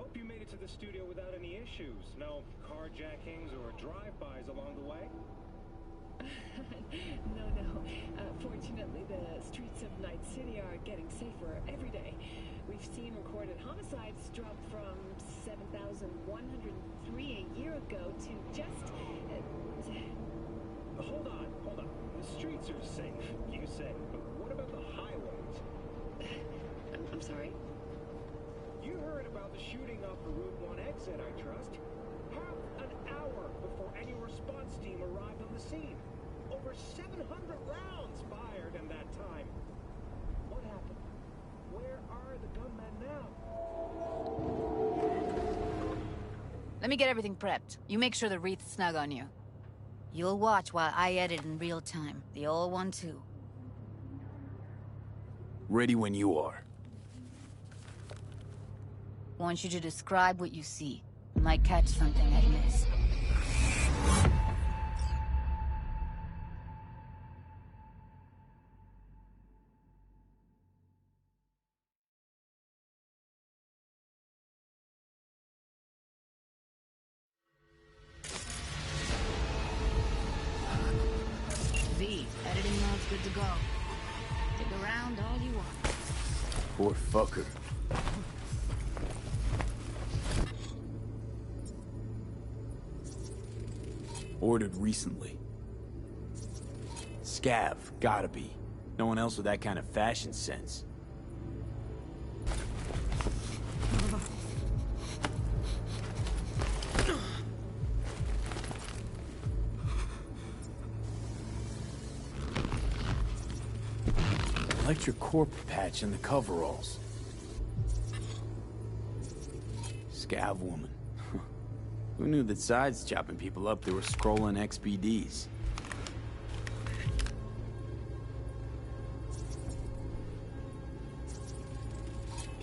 hope you made it to the studio without any issues. No carjackings or drive-bys along the way? No. Fortunately, the streets of Night City are getting safer every day. We've seen recorded homicides drop from 7,103 a year ago to just... Hold on. The streets are safe, you say, but what about the highways? I'm sorry? You heard about the shooting off the Route 1 exit, I trust. Half an hour before any response team arrived on the scene. Over 700 rounds fired in that time. What happened? Where are the gunmen now? Let me get everything prepped. You make sure the wreath's snug on you. You'll watch while I edit in real time. The old one, too. Ready when you are. Want you to describe what you see. Might catch something I miss. Editing mode's good to go. Dig around all you want. Poor fucker. Ordered recently. Scav, gotta be. No one else with that kind of fashion sense. Electric corp patch in the coveralls. Scav woman. Who knew that sides chopping people up, they were scrolling XBDs?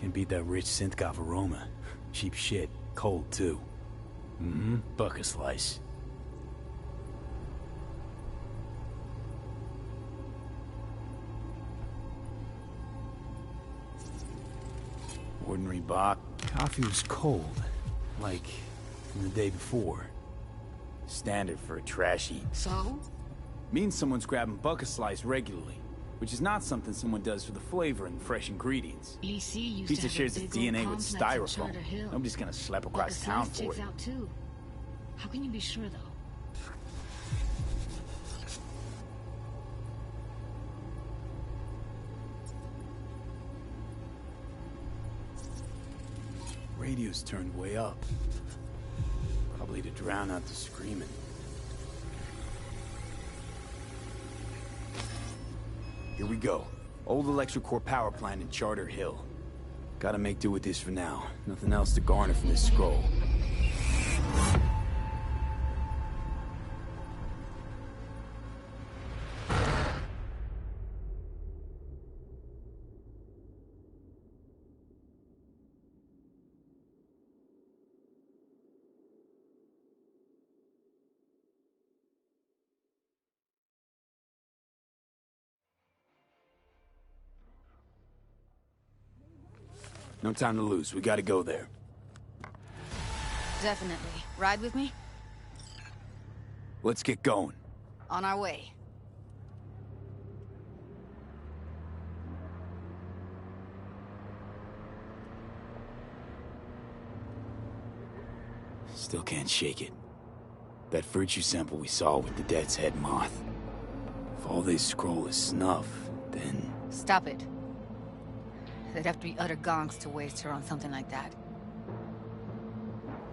Can't beat that rich synth-gov aroma. Cheap shit. Cold, too. Buck a slice. Ordinary bock. Coffee was cold. Like from the day before. Standard for a trash heap. So? Means someone's grabbing buck a slice regularly. Which is not something someone does for the flavor and fresh ingredients. EC used Pizza to have shares a its big old DNA with complex in styrofoam. Charter Hill. Nobody's gonna slap across town for checks it. out too. How can you be sure, though? Radio's turned way up. Probably to drown out the screaming. Here we go. Old electric-core power plant in Charter Hill. Gotta make do with this for now. Nothing else to garner from this scroll. No time to lose. We gotta go there. Definitely. Ride with me? Let's get going. On our way. Still can't shake it. That virtue sample we saw with the Death's Head moth. If all they scroll is snuff, then... Stop it. They'd have to be utter gonks to waste her on something like that.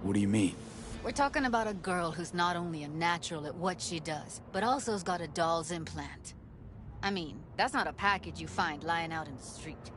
What do you mean? We're talking about a girl who's not only a natural at what she does, but also's got a doll's implant. I mean, that's not a package you find lying out in the street.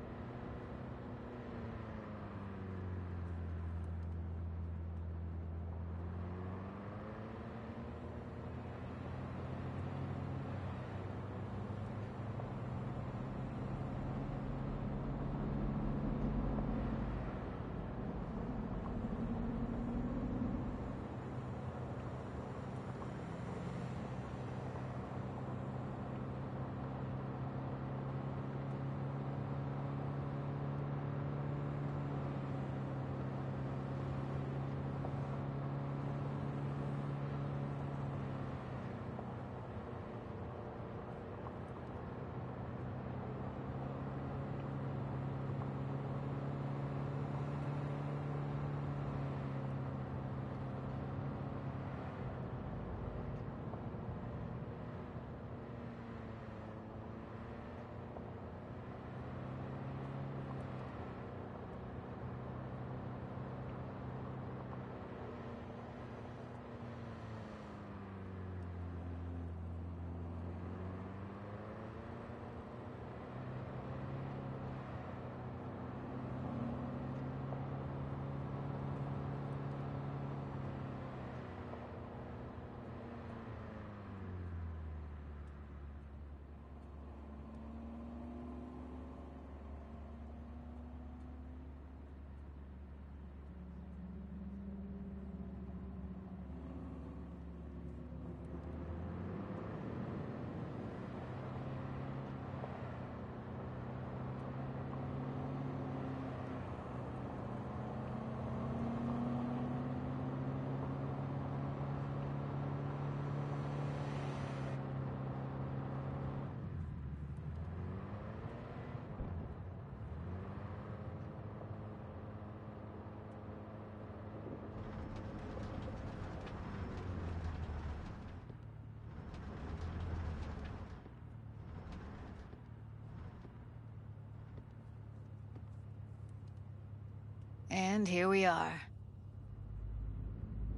And here we are.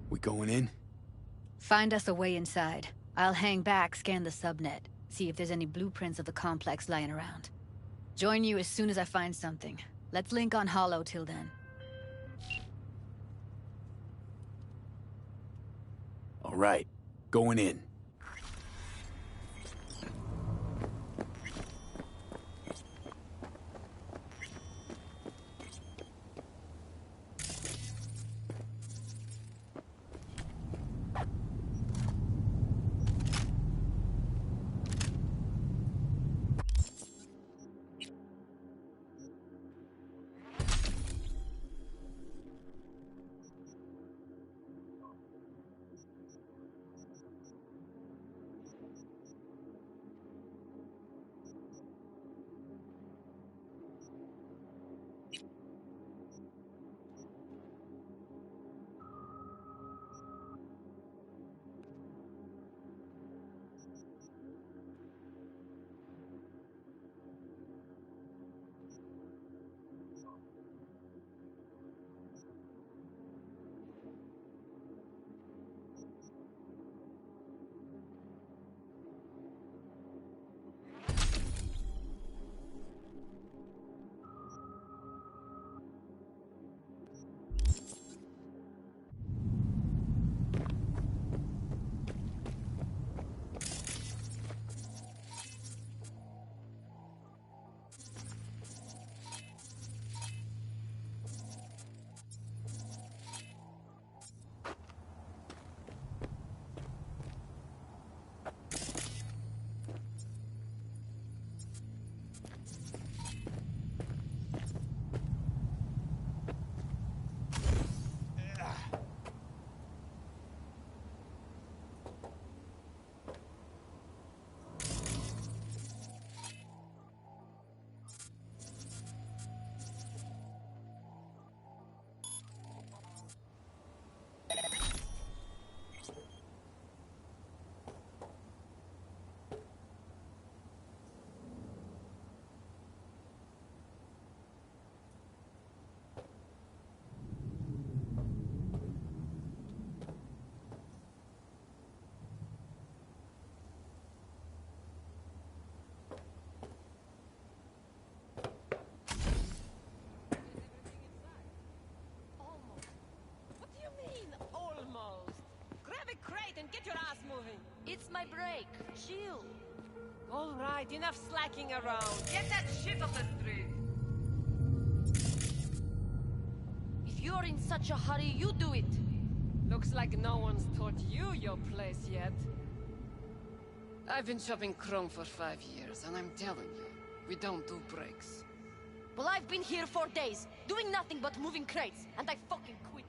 We going in? Find us a way inside. I'll hang back, scan the subnet, see if there's any blueprints of the complex lying around. Join you as soon as I find something. Let's link on Hollow till then. All right, going in. And get your ass moving. It's my break. Chill. All right, enough slacking around. Get that shit off the street. If you're in such a hurry, you do it. Looks like no one's taught you your place yet. I've been shopping Chrome for 5 years, and I'm telling you, we don't do breaks. Well, I've been here for days, doing nothing but moving crates, and I fucking quit.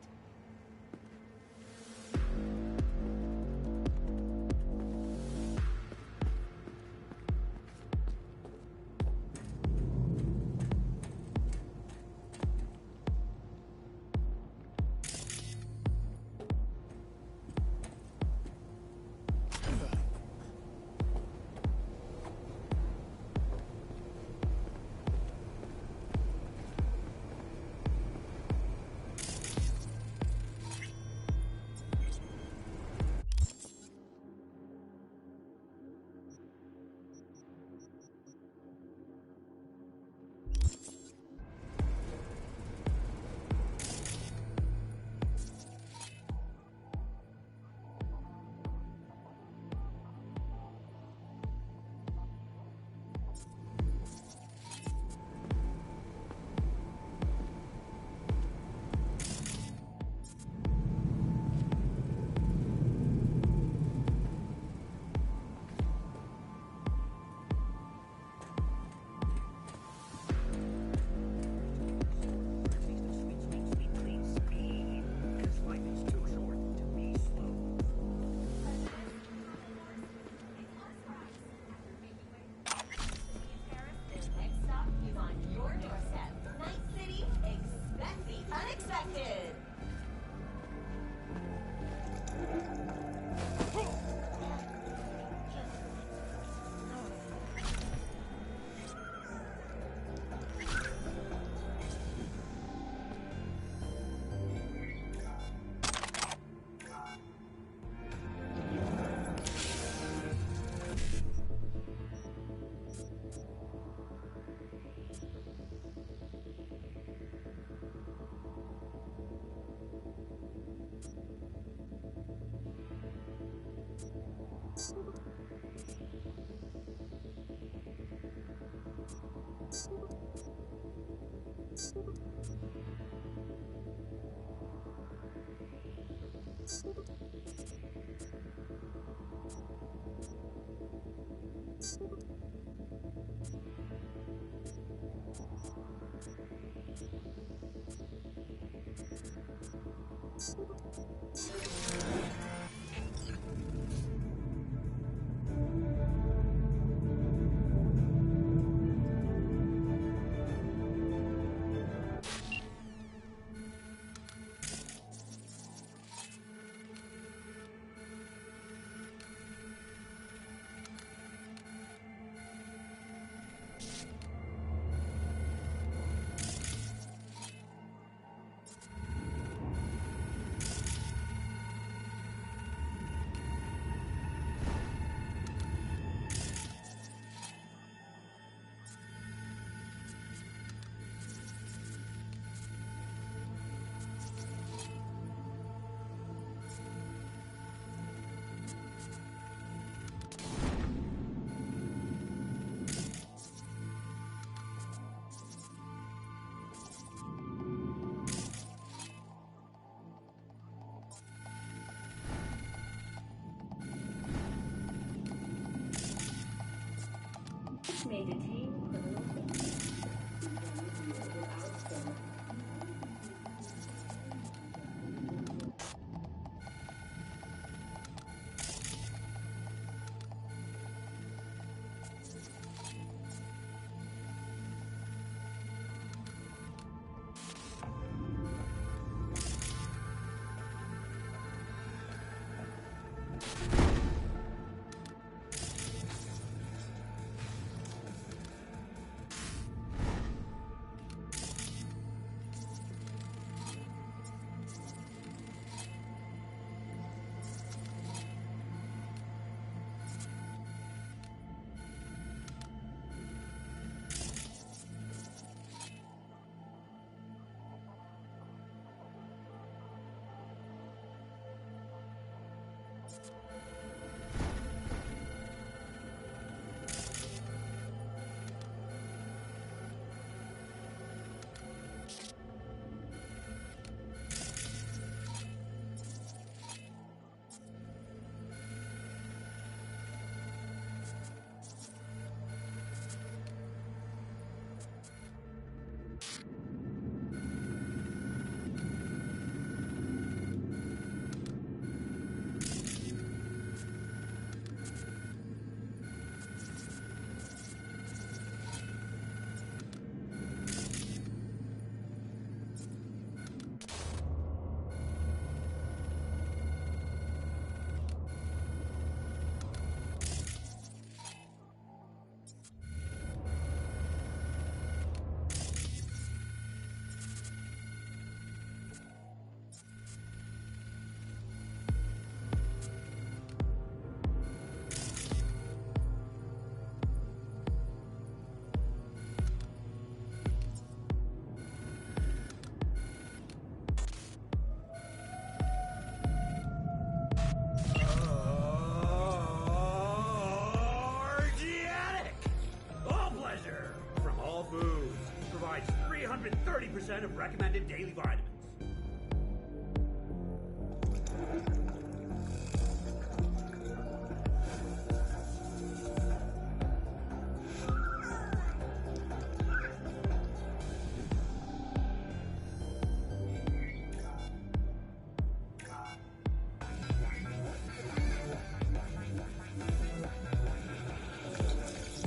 May detain criminal offenders. From all foods. Provides 330% of recommended daily vitamins.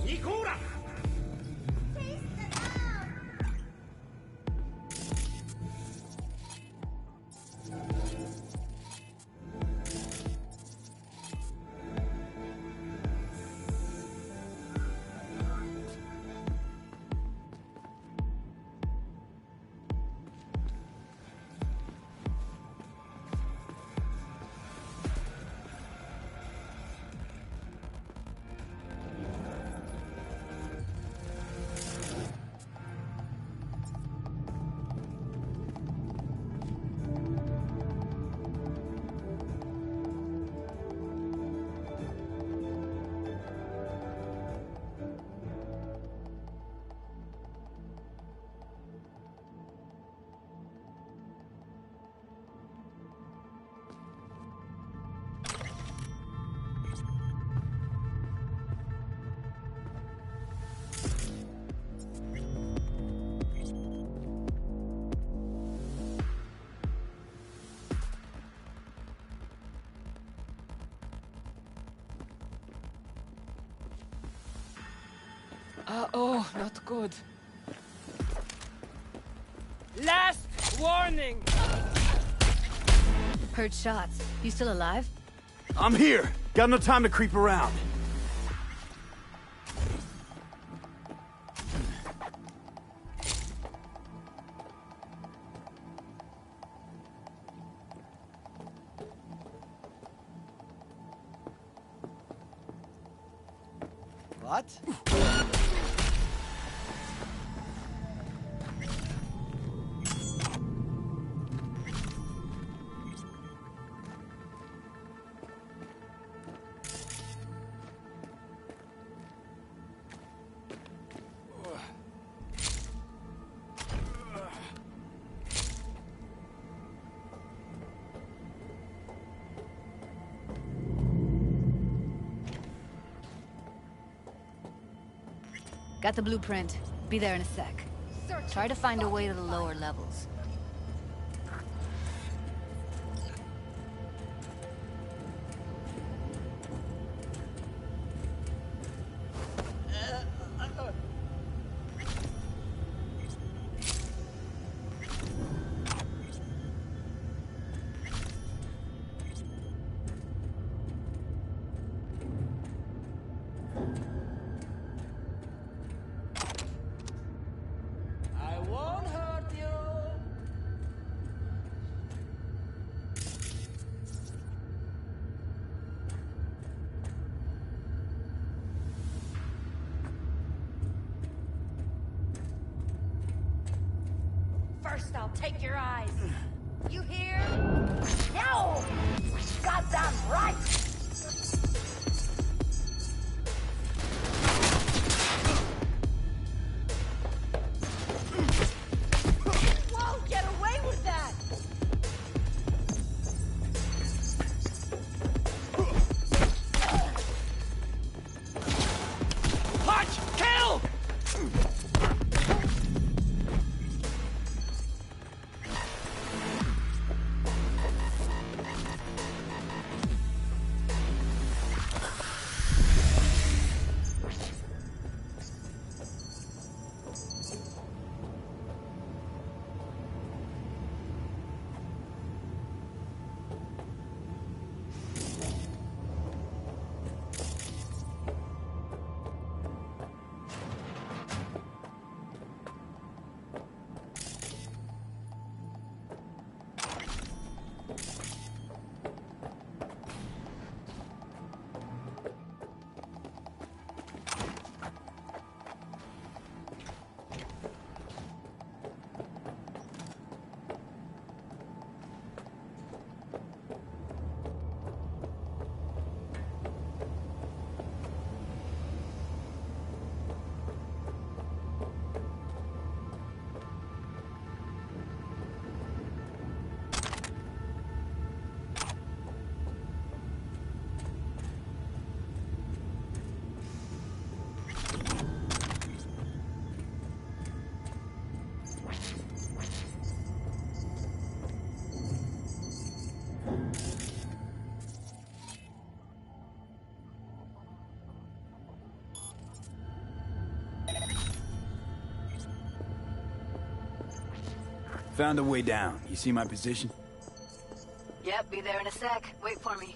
Nikura! Oh, not good. Last warning! Heard shots. You still alive? I'm here. Got no time to creep around. What? Got the blueprint. Be there in a sec. Try to find a way to the lower levels. I won't hurt you. First, I'll take your eyes. You hear? No! Goddamn right! Whoa, get away with that! Punch! Kill! Found a way down. You see my position? Yep, be there in a sec. Wait for me.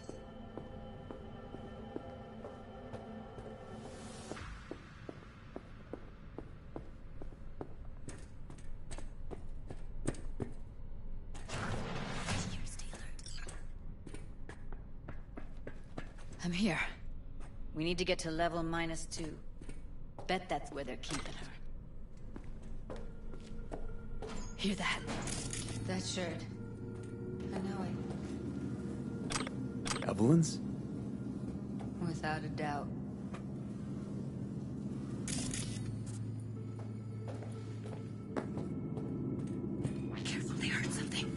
I'm here. We need to get to level -2. Bet that's where they're keeping her. Hear that? That shirt. I know it. Evelyn's? Without a doubt. Careful, they heard something.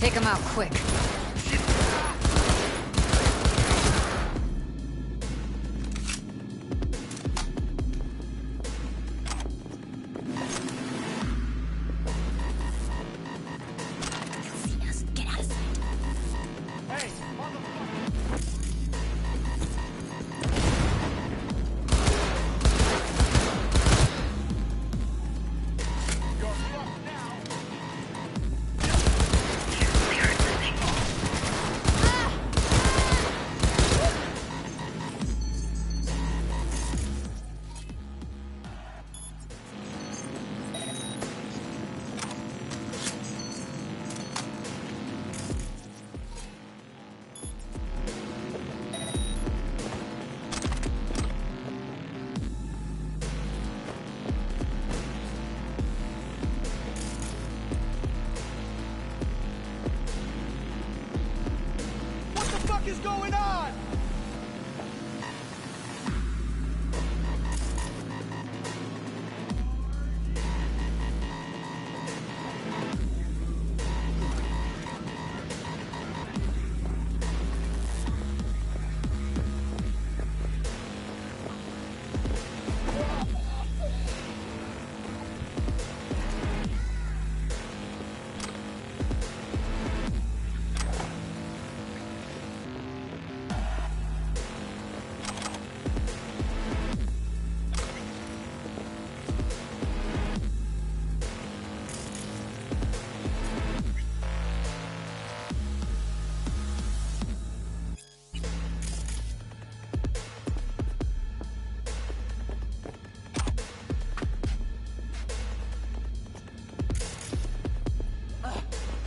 Take him out quick. What is going on?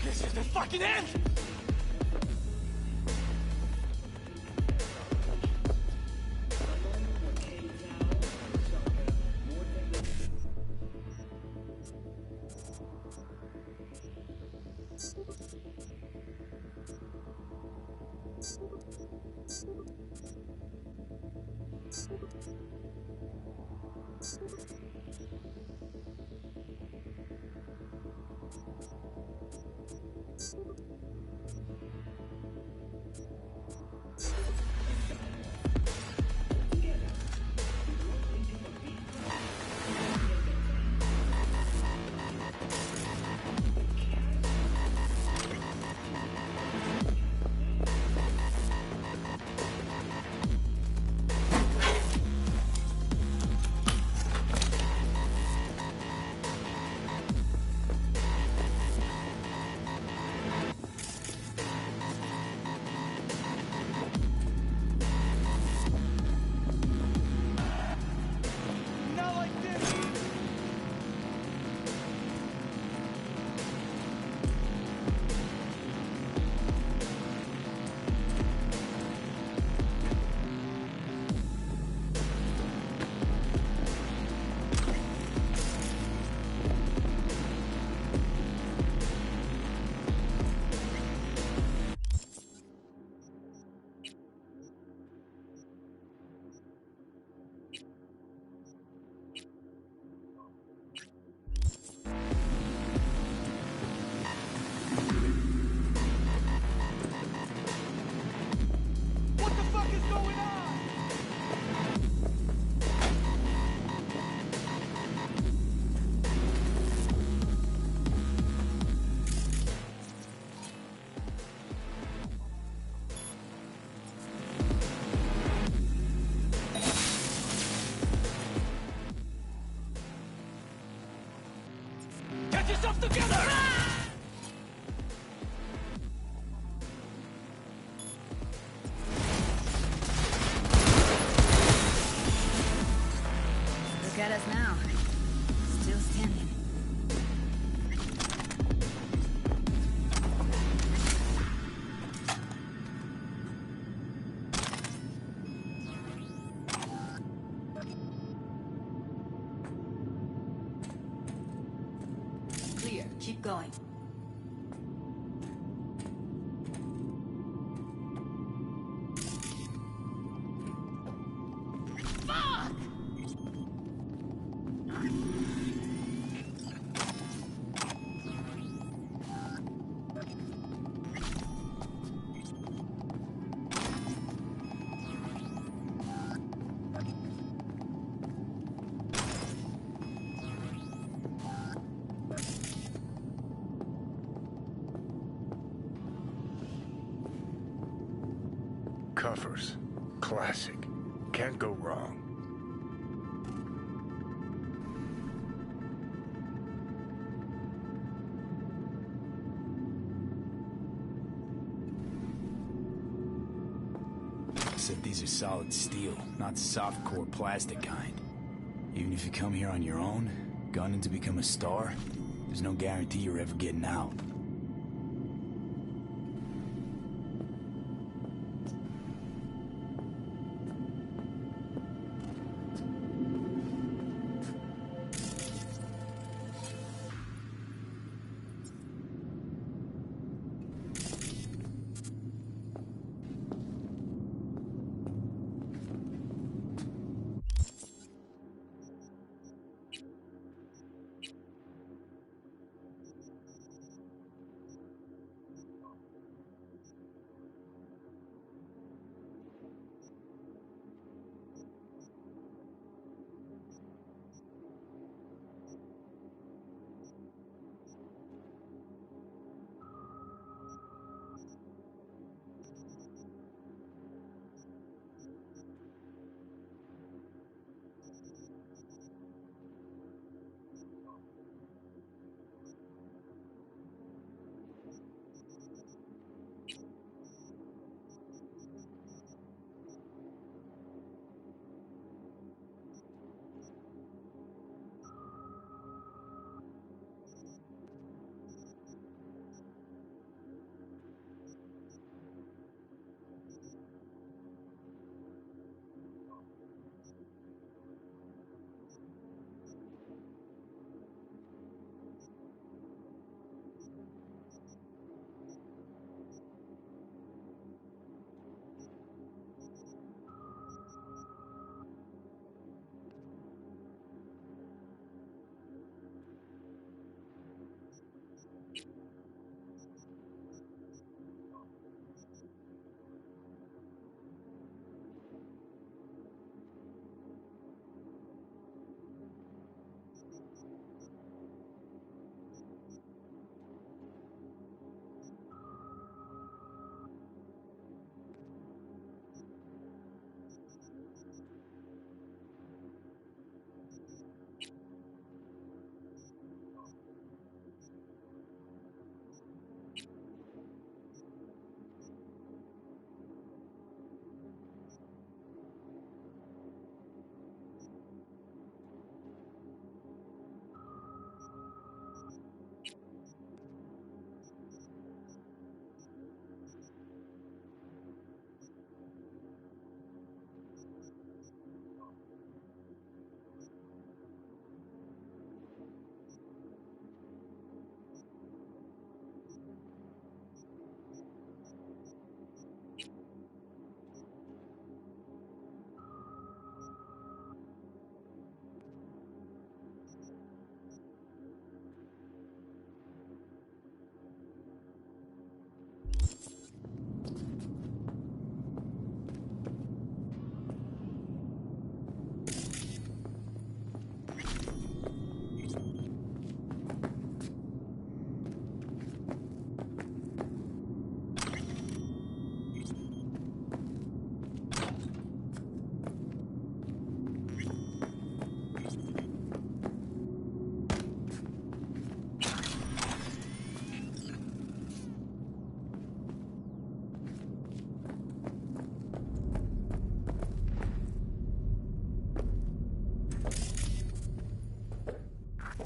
This is the fucking end! yourself together! Look at us now. Still standing. Clear. Keep going. Covers. Classic. Can't go wrong. Except these are solid steel, not soft-core plastic kind. Even if you come here on your own, gunning to become a star, there's no guarantee you're ever getting out.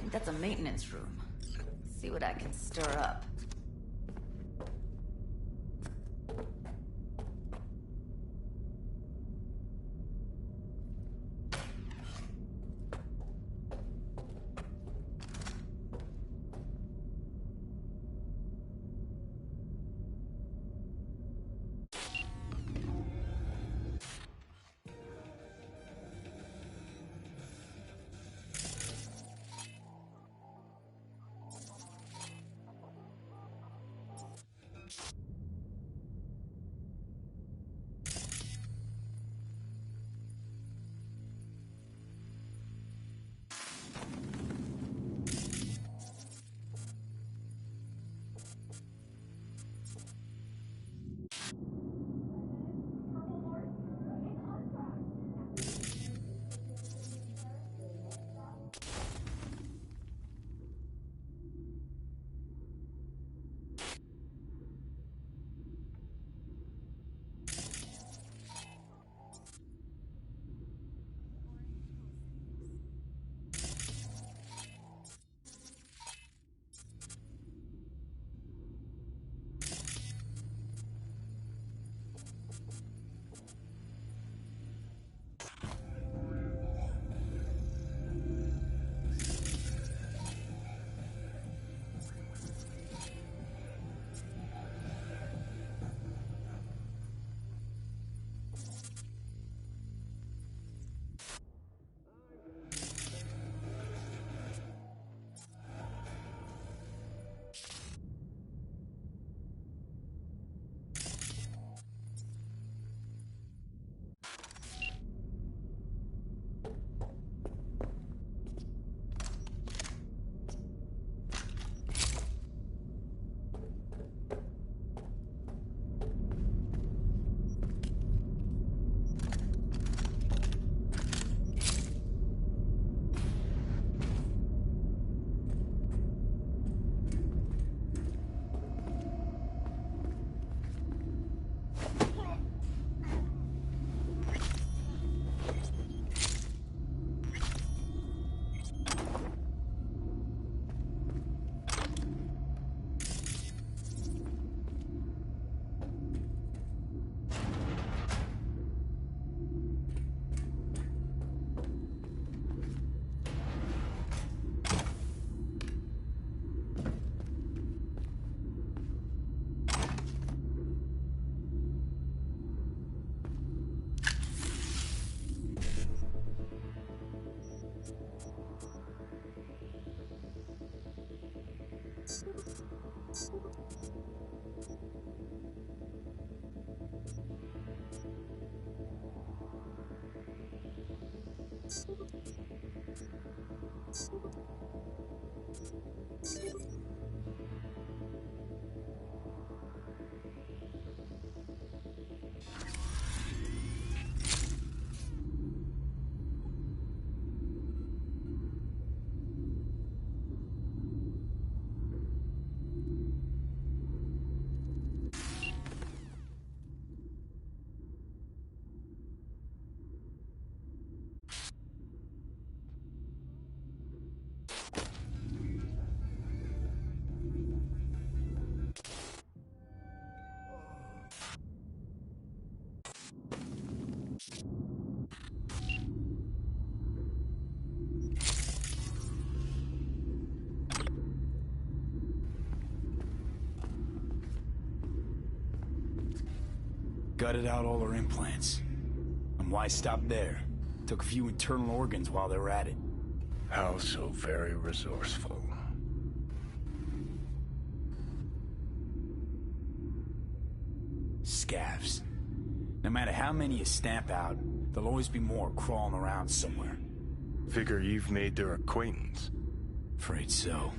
think that's a maintenance room. See what I can stir up. Gutted out all her implants. And why stop there? Took a few internal organs while they were at it. How so very resourceful. Scavs. No matter how many you stamp out, there'll always be more crawling around somewhere. Figure you've made their acquaintance. Afraid so.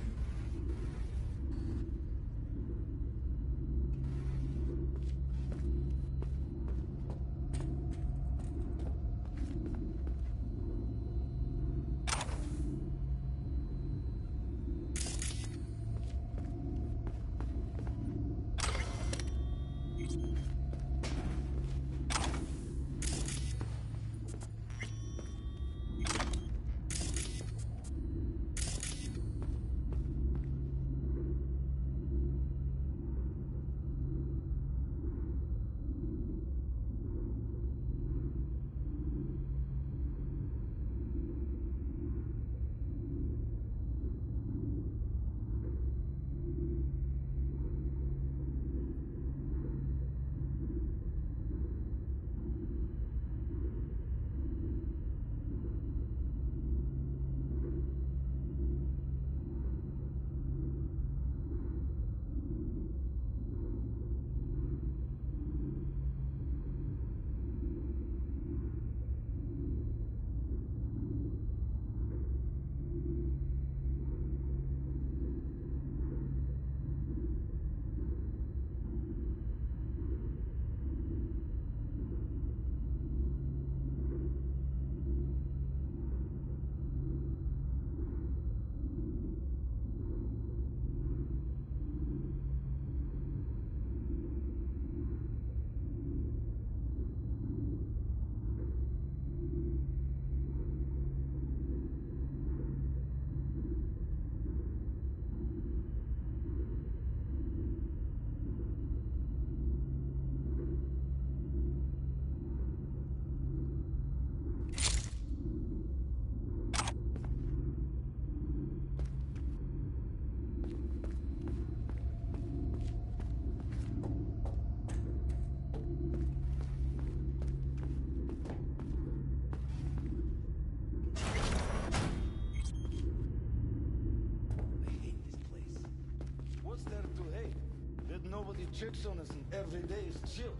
checks on us and every day is chill.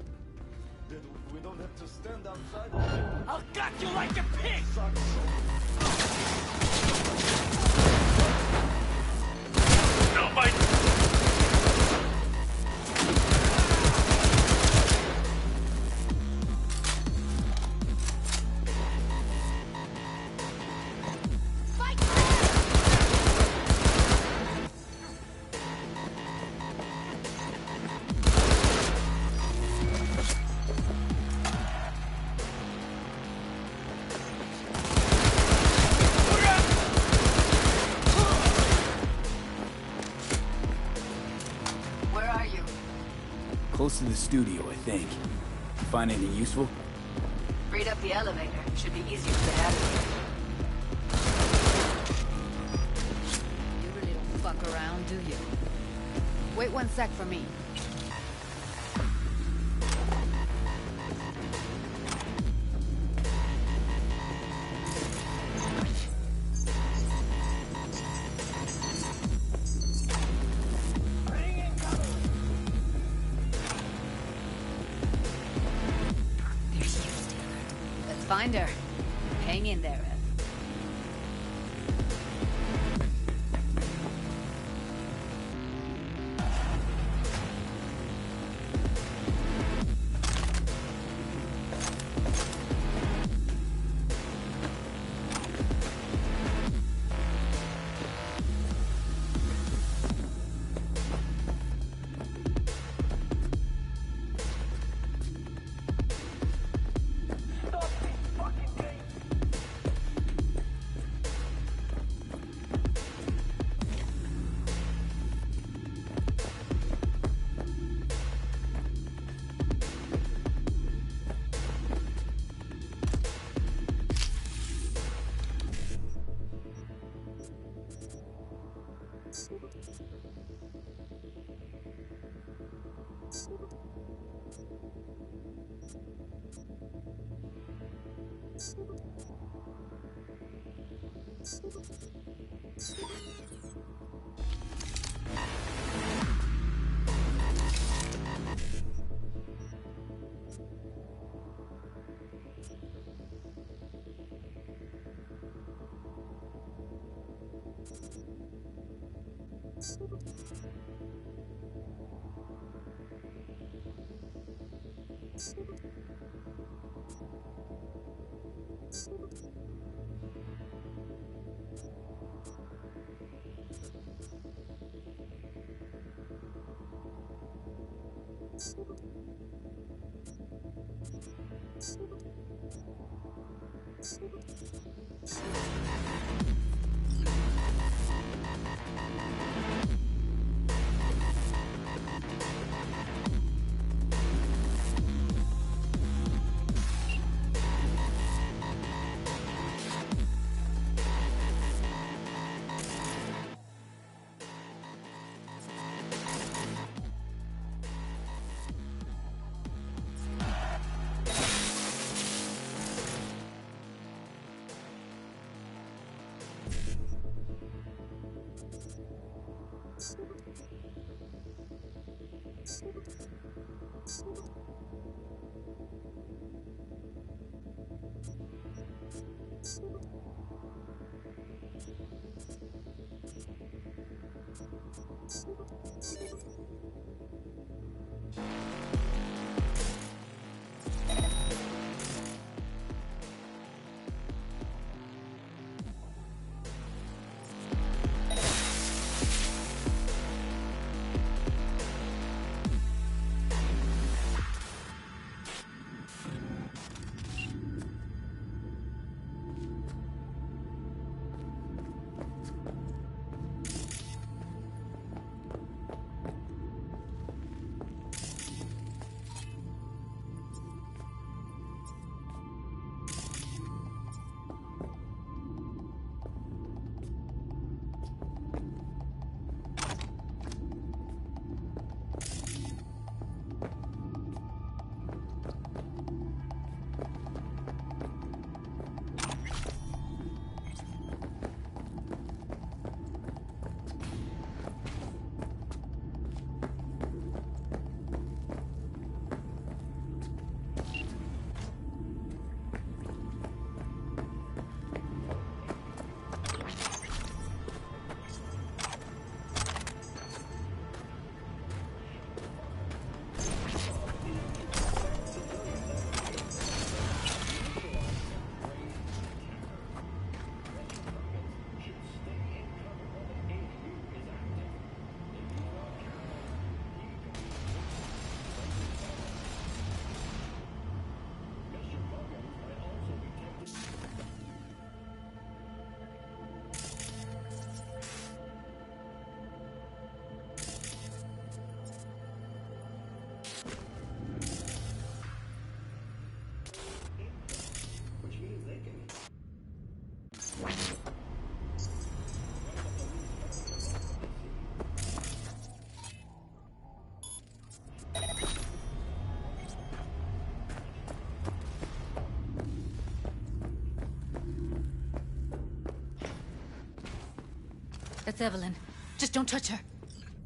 Then we don't have to stand outside all day. I'll gut you like a pig! Nobody! Close to the studio, I think. Find anything useful? Freed up the elevator. Should be easier to get out of here. You really don't fuck around, do you? Wait 1 sec for me. Find her. Hang in there, Ev. That's Evelyn. Just don't touch her.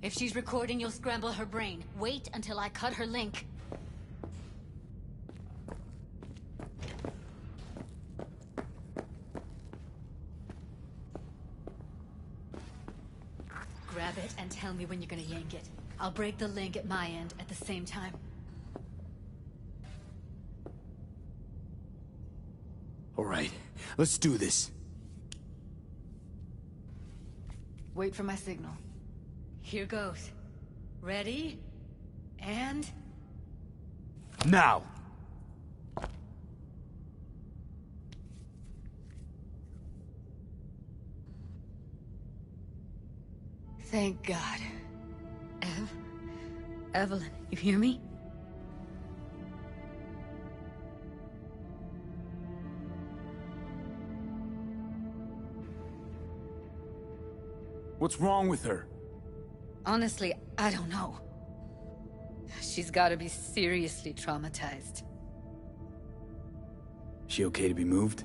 If she's recording, you'll scramble her brain. Wait until I cut her link. Grab it and tell me when you're gonna yank it. I'll break the link at my end at the same time. All right, let's do this. Wait for my signal. Here goes. Ready? And... now! Thank God. Evelyn, you hear me? What's wrong with her? Honestly, I don't know. She's gotta be seriously traumatized. She okay to be moved?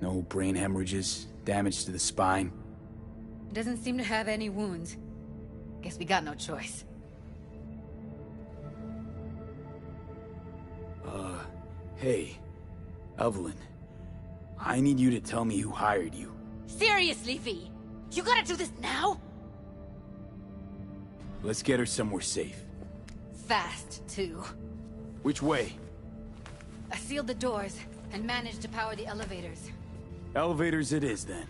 No brain hemorrhages, damage to the spine? Doesn't seem to have any wounds. Guess we got no choice. Hey, Evelyn. I need you to tell me who hired you. Seriously, V? You gotta do this now? Let's get her somewhere safe. Fast, too. Which way? I sealed the doors and managed to power the elevators. Elevators it is, then.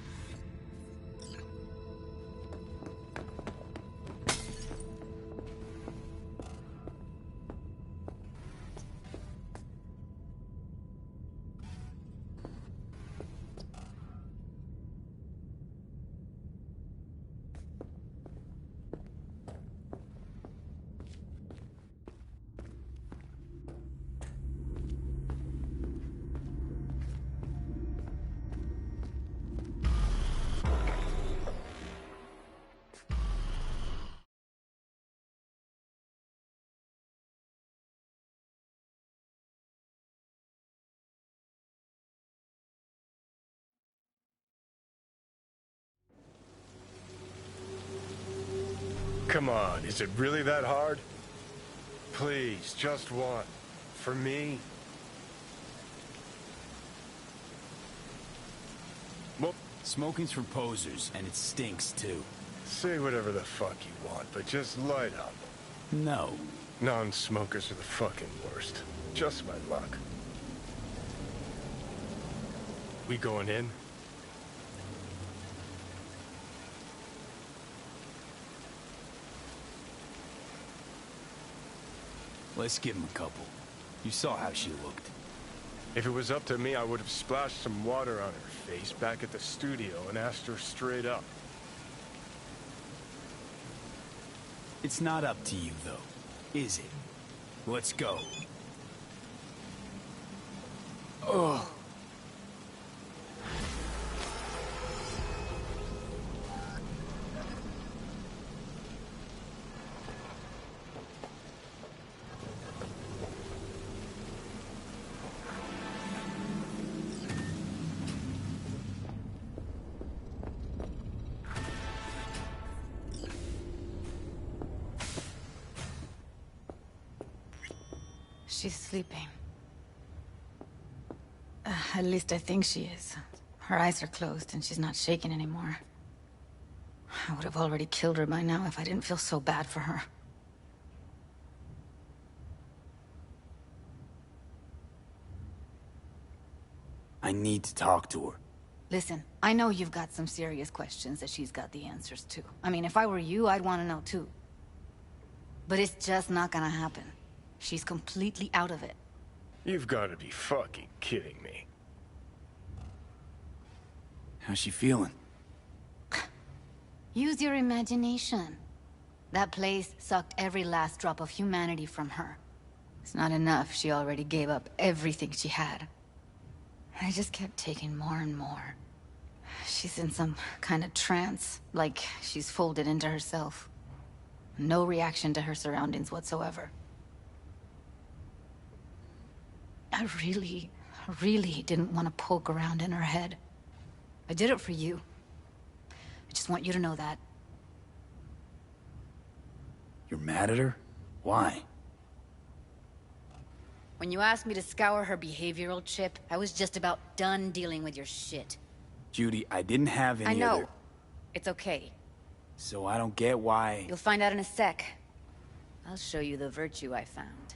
Come on, is it really that hard? Please, just one. For me? Well, smoking's for posers, and it stinks, too. Say whatever the fuck you want, but just light up. No. Non-smokers are the fucking worst. Just my luck. We going in? Let's give him a couple. You saw how she looked. If it was up to me, I would have splashed some water on her face back at the studio and asked her straight up. It's not up to you, though, is it? Let's go. Ugh. She's sleeping. At least I think she is. Her eyes are closed and she's not shaking anymore. I would have already killed her by now if I didn't feel so bad for her. I need to talk to her. Listen, I know you've got some serious questions that she's got the answers to. I mean, if I were you, I'd want to know too. But it's just not gonna happen. She's completely out of it. You've got to be fucking kidding me. How's she feeling? Use your imagination. That place sucked every last drop of humanity from her. It's not enough. She already gave up everything she had. I just kept taking more and more. She's in some kind of trance, like she's folded into herself. No reaction to her surroundings whatsoever. I really didn't want to poke around in her head. I did it for you. I Just want you to know that. You're mad at her? Why? When you asked me to scour her behavioral chip, I was just about done dealing with your shit. Judy, I didn't have any I know. other... It's okay. So I don't get why... You'll find out in a sec. I'll show you the virtue I found.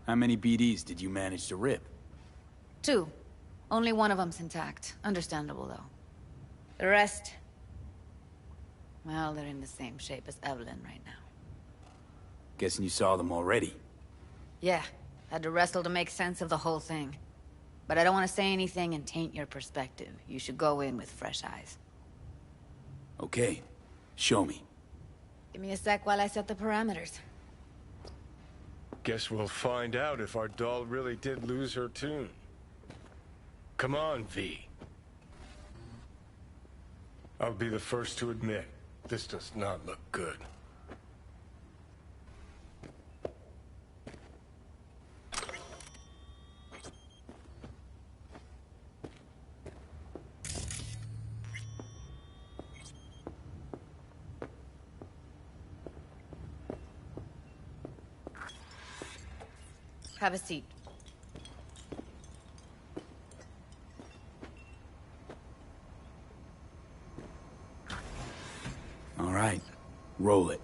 How many BDs did you manage to rip? 2. Only one of them's intact. Understandable, though. The rest... well, they're in the same shape as Evelyn right now. Guessing you saw them already. Yeah. Had to wrestle to make sense of the whole thing. But I don't want to say anything and taint your perspective. You should go in with fresh eyes. Okay. Show me. Give me a sec while I set the parameters. Guess we'll find out if our doll really did lose her tune. Come on, V. I'll be the first to admit, this does not look good. Have a seat. All right. Roll it.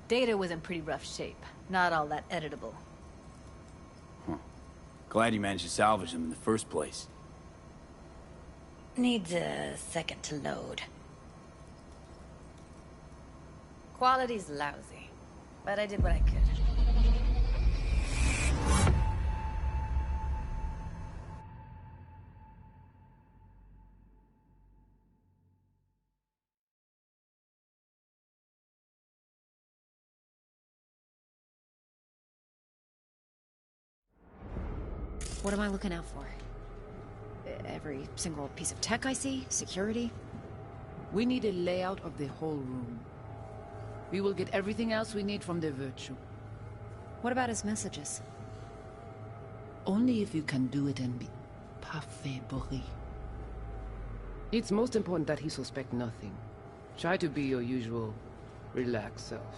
Data was in pretty rough shape. Not all that editable. Huh. Glad you managed to salvage them in the first place. Needs a second to load. Quality's lousy, but I did what I could. What am I looking out for? Every single piece of tech I see? Security? We need a layout of the whole room. We will get everything else we need from the virtue. What about his messages? Only if you can do it and be parfait, Boris. It's most important that he suspect nothing. Try to be your usual, relaxed self.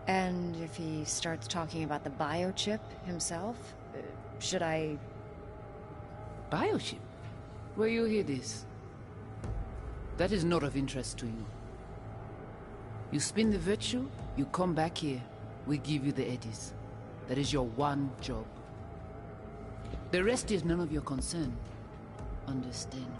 And if he starts talking about the biochip himself, should I... Biochip? Where you hear this? That is not of interest to you. You spin the virtue, you come back here, we give you the eddies. That is your one job. The rest is none of your concern. Understand?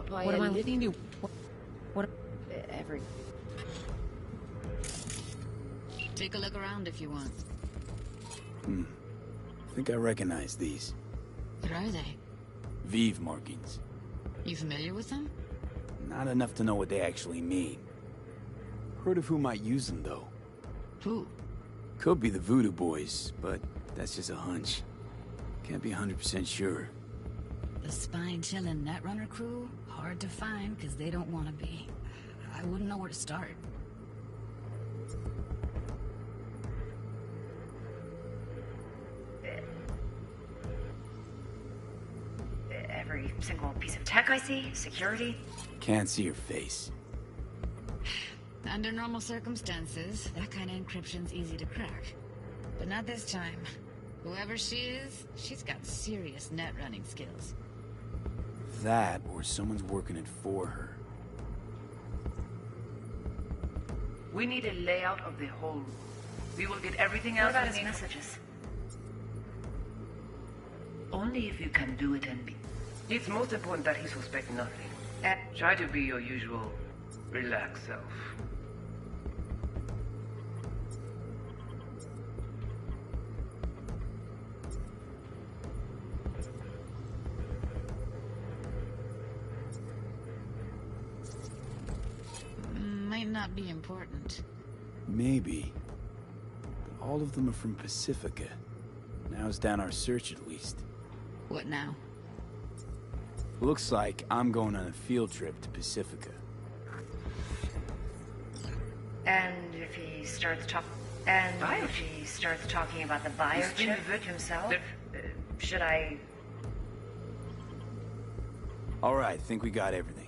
What am I letting you? What? Every... Take a look around if you want. I think I recognize these. What are they? Vive markings. You familiar with them? Not enough to know what they actually mean. Heard of who might use them, though. Who? Could be the Voodoo Boys, but that's just a hunch. Can't be 100% sure. The spine-chilling Netrunner crew? Hard to find, because they don't want to be. I wouldn't know where to start. Every single piece of tech I see? Security? Can't see your face. Under normal circumstances, that kind of encryption's easy to crack. But not this time. Whoever she is, she's got serious net running skills. That, or someone's working it for her. We need a layout of the whole room. We will get everything else. What about his messages? Only if you can do it and be. It's most important that he suspect nothing. Try to be your usual, relaxed self. Might not be important. Maybe. But all of them are from Pacifica. Narrows down our search at least. What now? Looks like I'm going on a field trip to Pacifica. And if he starts talking about the biochip himself, should I? All right, think we got everything.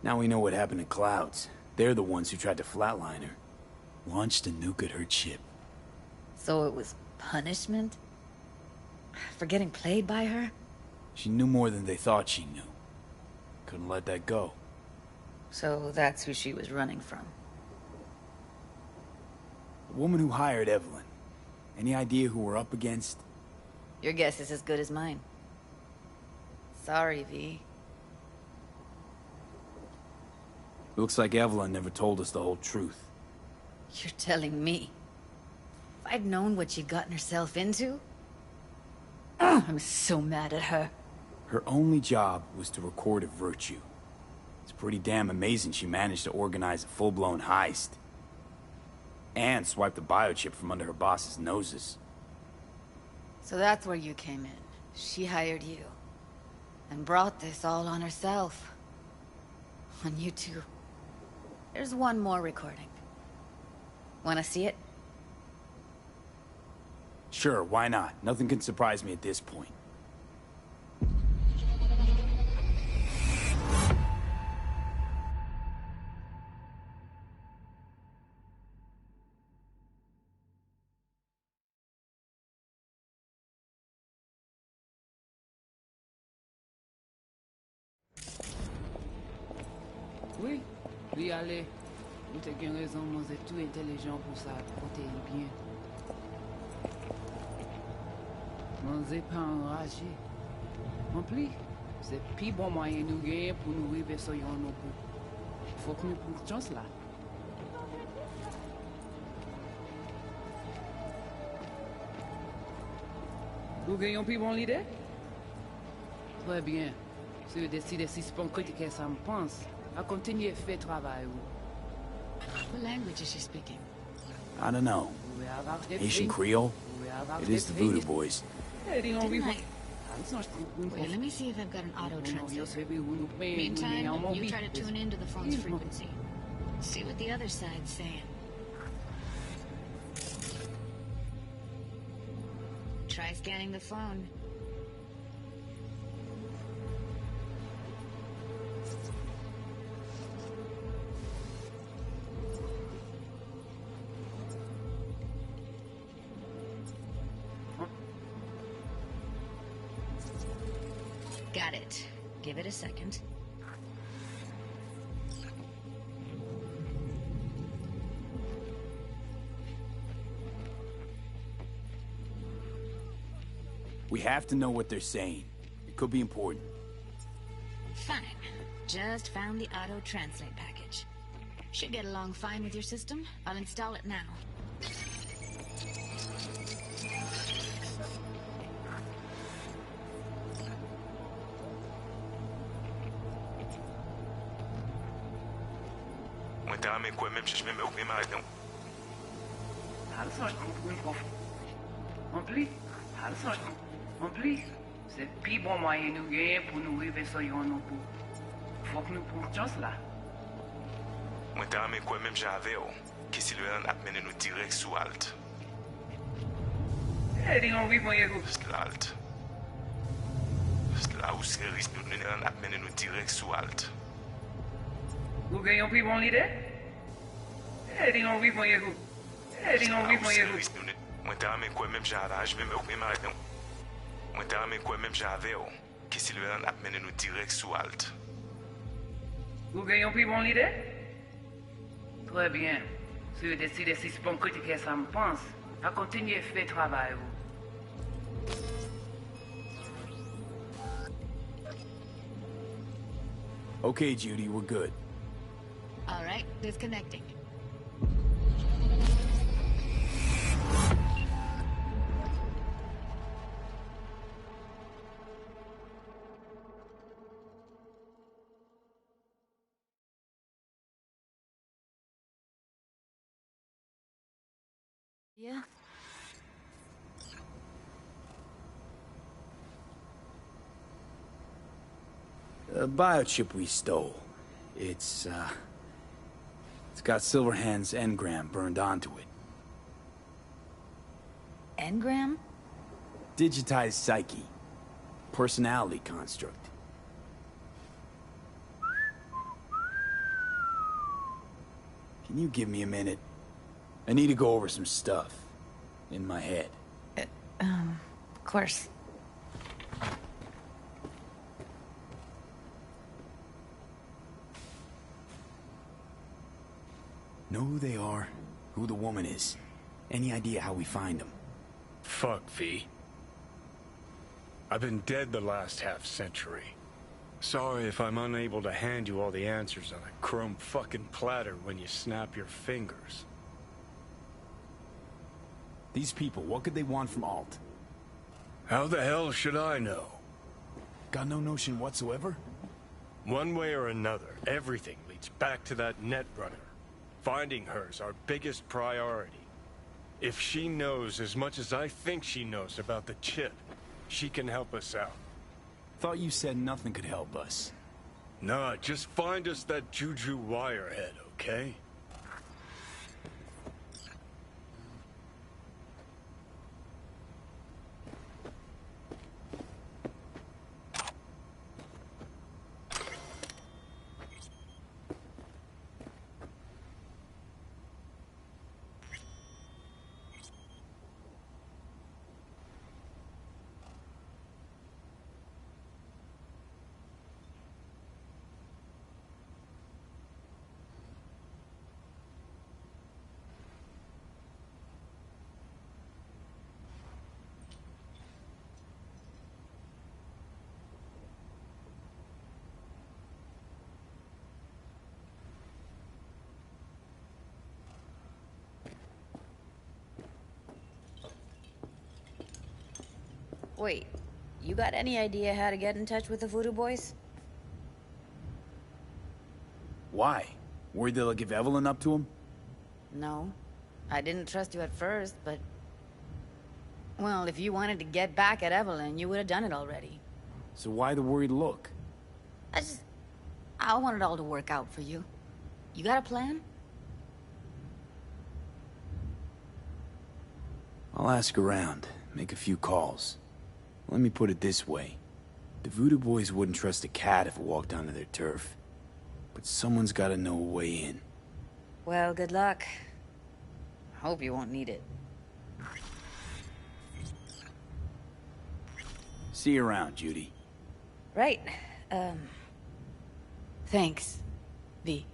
Now we know what happened to Clouds. They're the ones who tried to flatline her. Launched a nuke at her ship. So it was punishment? For getting played by her? She knew more than they thought she knew. Couldn't let that go. So that's who she was running from. The woman who hired Evelyn. Any idea who we're up against? Your guess is as good as mine. Sorry, V. Looks like Evelyn never told us the whole truth. You're telling me? If I'd known what she'd gotten herself into? I'm so mad at her. Her only job was to record a virtue. It's pretty damn amazing she managed to organize a full-blown heist. And swipe the biochip from under her boss's noses. So that's where you came in. She hired you. And brought this all on herself. On you two. There's one more recording. Wanna see it? Sure, why not? Nothing can surprise me at this point. Oui, oui, allez. Vous avez bien raison, moi, vous êtes tout intelligent pour ça, côté bien. Moi, vous pas enragé. En plus, c'est plus bon moyen nous gagner pour nous arriver sur yon nous. Faut que nous prenions chance là. Vous gagnez plus bon l'idée? Très bien. Si vous décidez si c'est pas critiquer ça me pense, à continuer à faire travail. What language is she speaking? I don't know. Haitian Creole? It is the Voodoo Boys. Wait, let me see if I've got an auto translate. Meantime, you try to tune into the phone's frequency. See what the other side's saying. Try scanning the phone. Got it. Give it a second. We have to know what they're saying. It could be important. Fine. Just found the auto translate package. Should get along fine with your system. I'll install it now. En plus, c'est plus bon moyen nous gagner pour nous arriver sur yon nous. Faut que nous prenions chance là. Moi t'as aimé quoi même j'avais que si le a mené nous direct sous Alt. Eh, dis on vit bon yego. Alt. Là où c'est risque nous a mené nous direct sous Alt. Vous gagnez plus bon l'idée? Eh, dis on vit bon yego. Eh, dis on vit bon yego. Moi t'as aimé quoi même j'avais, je vais me arrêter. Moi t'as aimé quoi même j'avais que si le a mené nous direct sous Alt. Vous gagnez plus bon l'idée? Très bien. Si vous décidez si c'est bon critiquer ça me pense, à continuer à faire travail. Okay, Judy, we're good. All right, disconnecting. Yeah. The biochip we stole. It's got Silverhand's engram burned onto it. Engram? Digitized psyche. Personality construct. Can you give me a minute? I need to go over some stuff. In my head. Of course. Know who they are? Who the woman is? Any idea how we find them? Fuck, V. I've been dead the last half-century. Sorry if I'm unable to hand you all the answers on a chrome fucking platter when you snap your fingers. These people, what could they want from Alt? How the hell should I know? Got no notion whatsoever? One way or another, everything leads back to that Netrunner. Finding her's our biggest priority. If she knows as much as I think she knows about the chip, she can help us out. Thought you said nothing could help us. Nah, just find us that Juju wirehead, okay? Wait, you got any idea how to get in touch with the Voodoo Boys? Why? Worried they'll give Evelyn up to him? No. I didn't trust you at first, but... Well, if you wanted to get back at Evelyn, you would have done it already. So why the worried look? I want it all to work out for you. You got a plan? I'll ask around, make a few calls. Let me put it this way. The Voodoo Boys wouldn't trust a cat if it walked onto their turf. But someone's gotta know a way in. Well, good luck. Hope you won't need it. See you around, Judy. Right. Thanks, V.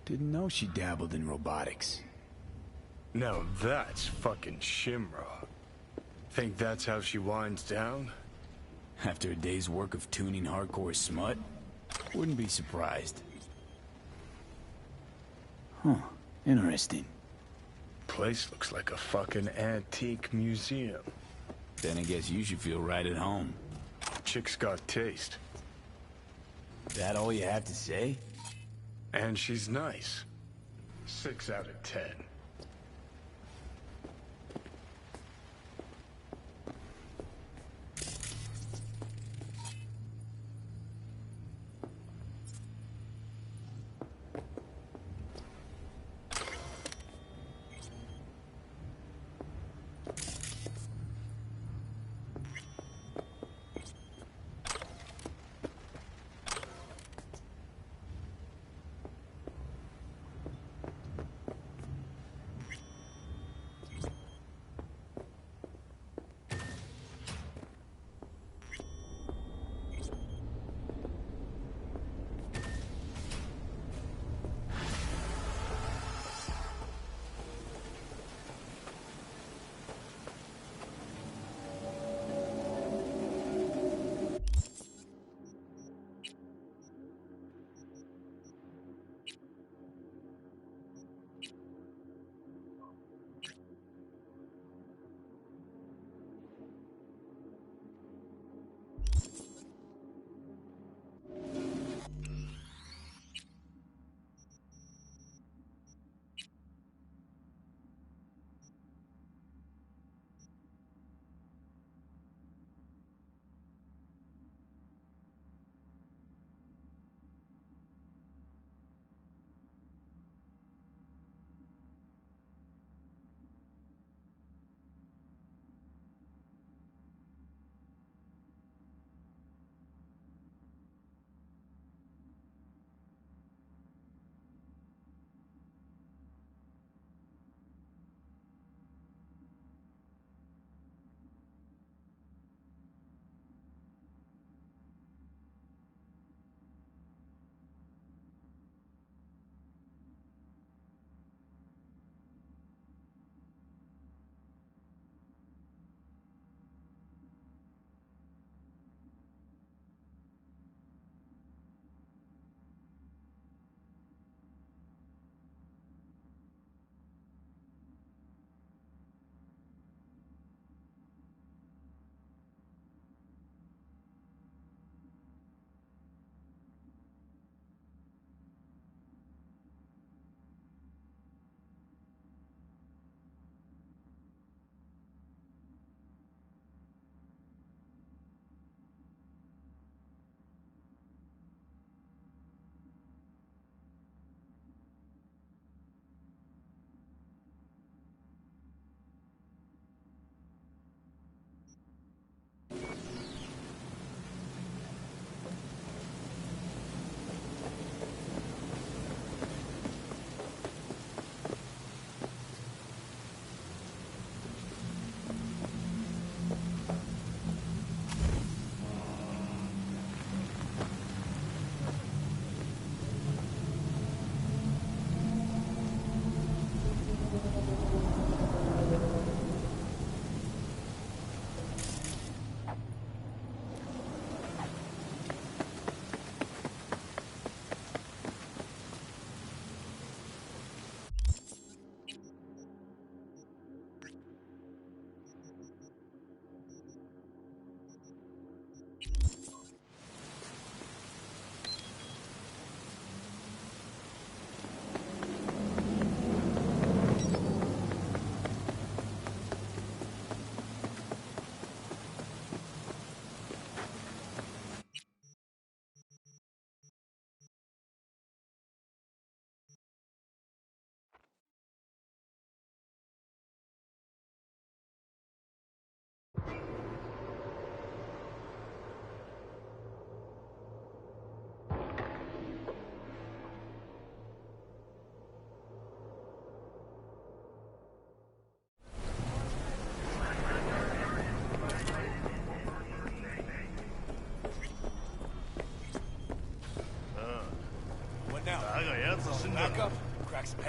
Didn't know she dabbled in robotics. Now that's fucking Shimra. Think that's how she winds down? After a day's work of tuning hardcore smut? Wouldn't be surprised. Huh. Interesting. Place looks like a fucking antique museum. Then I guess you should feel right at home. Chick's got taste. That all you have to say? And she's nice. 6 out of 10.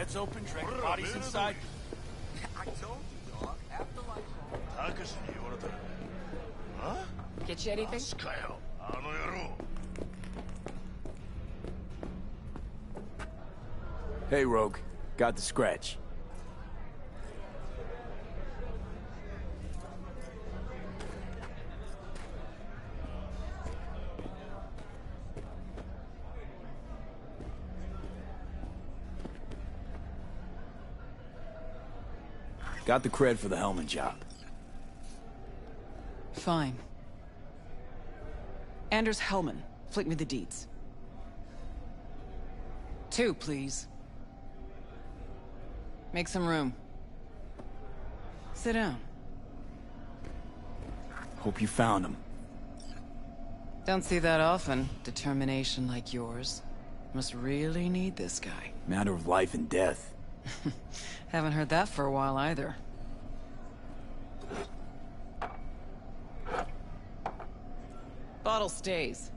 That's open, drag the bodies inside. I told you, dog. Afterlife. Huh? Get you anything? Hey, Rogue. Got the scratch. Got the cred for the Hellman job. Fine. Anders Hellman, flick me the deeds. 2, please. Make some room. Sit down. Hope you found him. Don't see that often. Determination like yours. Must really need this guy. Matter of life and death. Haven't heard that for a while either. Bottle stays.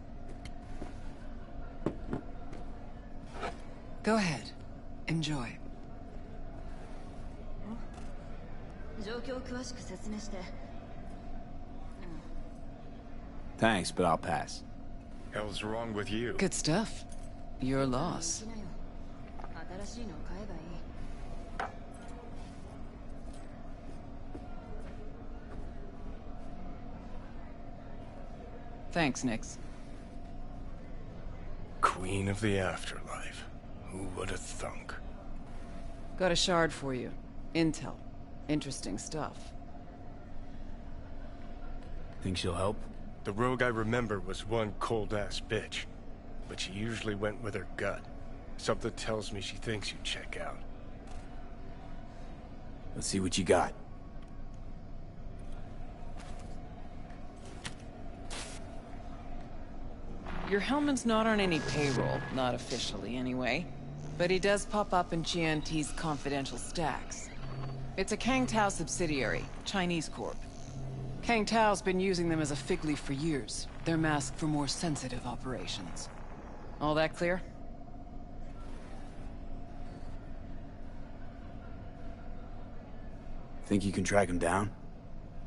Go ahead. Enjoy. Thanks, but I'll pass. Hell's wrong with you? Good stuff. Your loss. Thanks, Nix. Queen of the afterlife. Who would have thunk? Got a shard for you. Intel. Interesting stuff. Think she'll help? The rogue I remember was one cold-ass bitch. But she usually went with her gut. Something tells me she thinks you'd check out. Let's see what you got. Your Hellman's not on any payroll, not officially anyway. But he does pop up in GNT's confidential stacks. It's a Kang Tao subsidiary, Chinese corp. Kang Tao's been using them as a fig leaf for years. They're masked for more sensitive operations. All that clear? Think you can track him down?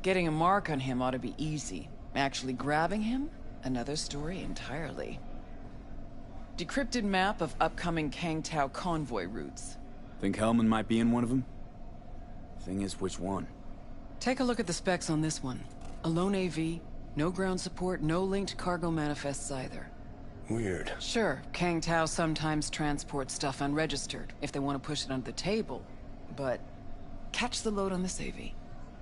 Getting a mark on him ought to be easy. Actually grabbing him? Another story entirely. Decrypted map of upcoming Kang Tao convoy routes. Think Hellman might be in one of them? Thing is, which one? Take a look at the specs on this one. A lone AV, no ground support, no linked cargo manifests either. Weird. Sure, Kang Tao sometimes transports stuff unregistered, if they want to push it under the table. But catch the load on this AV.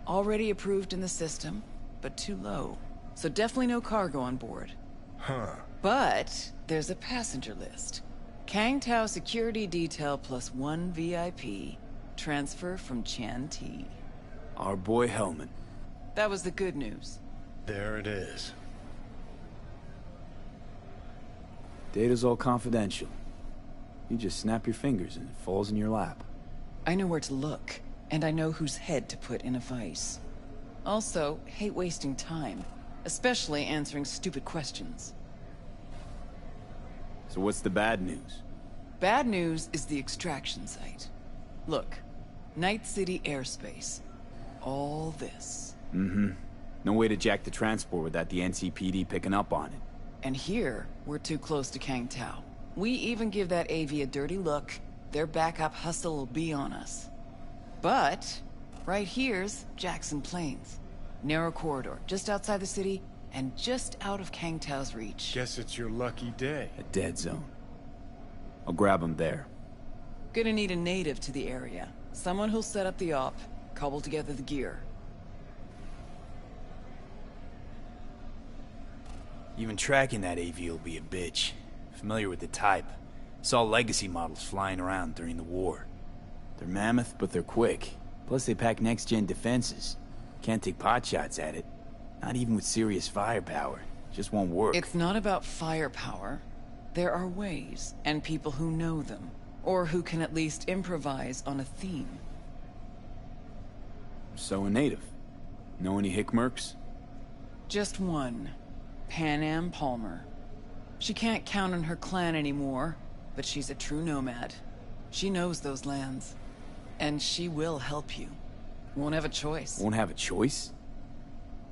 Already approved in the system, but too low. So definitely no cargo on board. Huh. But there's a passenger list. Kang Tao security detail plus 1 VIP. Transfer from Chan T. Our boy Hellman. That was the good news. There it is. Data's all confidential. You just snap your fingers and it falls in your lap. I know where to look, and I know whose head to put in a vice. Also, hate wasting time, especially answering stupid questions. So what's the bad news? Bad news is the extraction site. Look, Night City airspace. All this. Mm-hmm. No way to jack the transport without the NCPD picking up on it. And here, we're too close to Kang Tao. We even give that AV a dirty look, their backup hustle will be on us. But, right here's Jackson Plains. Narrow corridor, just outside the city, and just out of Kang Tao's reach. Guess it's your lucky day. A dead zone. I'll grab him there. Gonna need a native to the area. Someone who'll set up the op, cobble together the gear. Even tracking that AV will be a bitch. Familiar with the type. Saw legacy models flying around during the war. They're mammoth, but they're quick. Plus they pack next-gen defenses. Can't take potshots at it. Not even with serious firepower. Just won't work. It's not about firepower. There are ways, and people who know them. Or who can at least improvise on a theme. So a native. Know any hickmerks? Just one. Pan Am Palmer. She can't count on her clan anymore, but she's a true nomad. She knows those lands. And she will help you. Won't have a choice. Won't have a choice?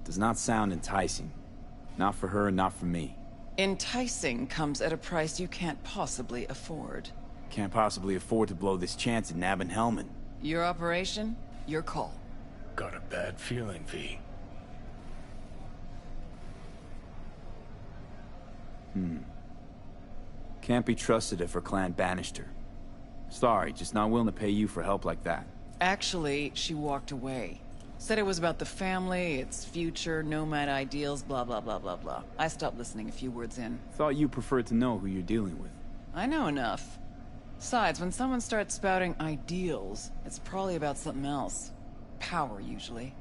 Does not sound enticing. Not for her, not for me. Enticing comes at a price you can't possibly afford. Can't possibly afford to blow this chance at nabbing Hellman. Your operation, your call. Got a bad feeling, V. Can't be trusted if her clan banished her. Sorry, just not willing to pay you for help like that. Actually, she walked away. Said it was about the family, its future, nomad ideals, blah blah blah blah blah. I stopped listening a few words in. Thought you preferred to know who you're dealing with. I know enough. Besides, when someone starts spouting ideals, it's probably about something else. Power, usually.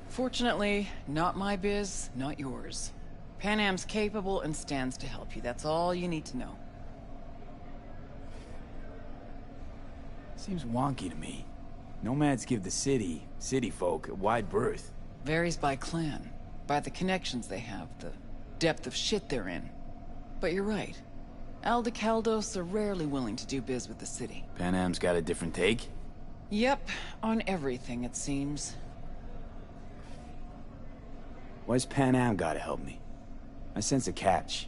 Fortunately, not my biz, not yours. Panam's capable and stands to help you. That's all you need to know. Seems wonky to me. Nomads give the city folk, a wide berth. Varies by clan, by the connections they have, the depth of shit they're in. But you're right. Aldecaldos are rarely willing to do biz with the city. Panam's got a different take? Yep, on everything, it seems. Why's Panam gotta help me? I sense a catch.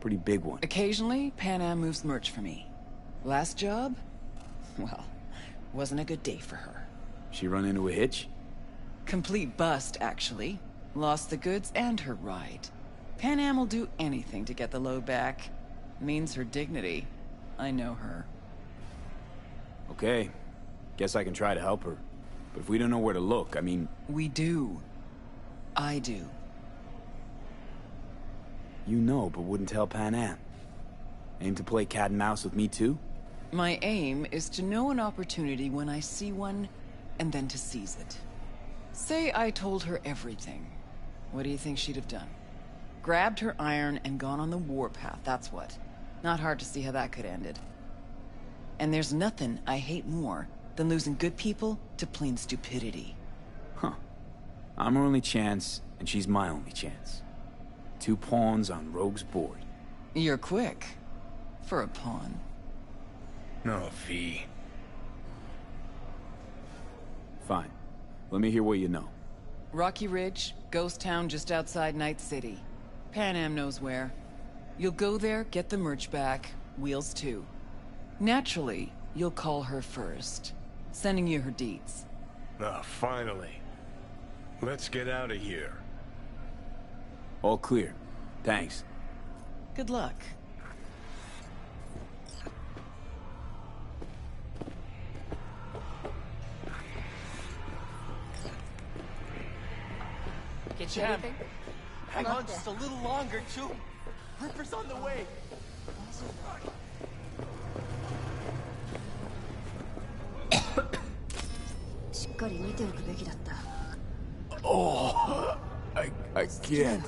Pretty big one. Occasionally, Panam moves merch for me. Last job? Well, wasn't a good day for her. She run into a hitch? Complete bust, actually. Lost the goods and her ride. Panam will do anything to get the load back. Means her dignity. I know her. Okay. Guess I can try to help her. But if we don't know where to look, I mean... We do. I do. You know, but wouldn't tell Panam. Aim to play cat and mouse with me too? My aim is to know an opportunity when I see one, and then to seize it. Say I told her everything. What do you think she'd have done? Grabbed her iron and gone on the warpath, that's what. Not hard to see how that could have ended. And there's nothing I hate more than losing good people to plain stupidity. Huh. I'm her only chance, and she's my only chance. 2 pawns on Rogue's board. You're quick. For a pawn. No, V. Fine. Let me hear what you know. Rocky Ridge, ghost town just outside Night City. Panam knows where. You'll go there, get the merch back, wheels too. Naturally, you'll call her first. Sending you her deeds. Ah, finally. Let's get out of here. All clear. Thanks. Good luck. Get you anything? Hang on just a little longer, too. Ripper's on the way. Oh, I can't.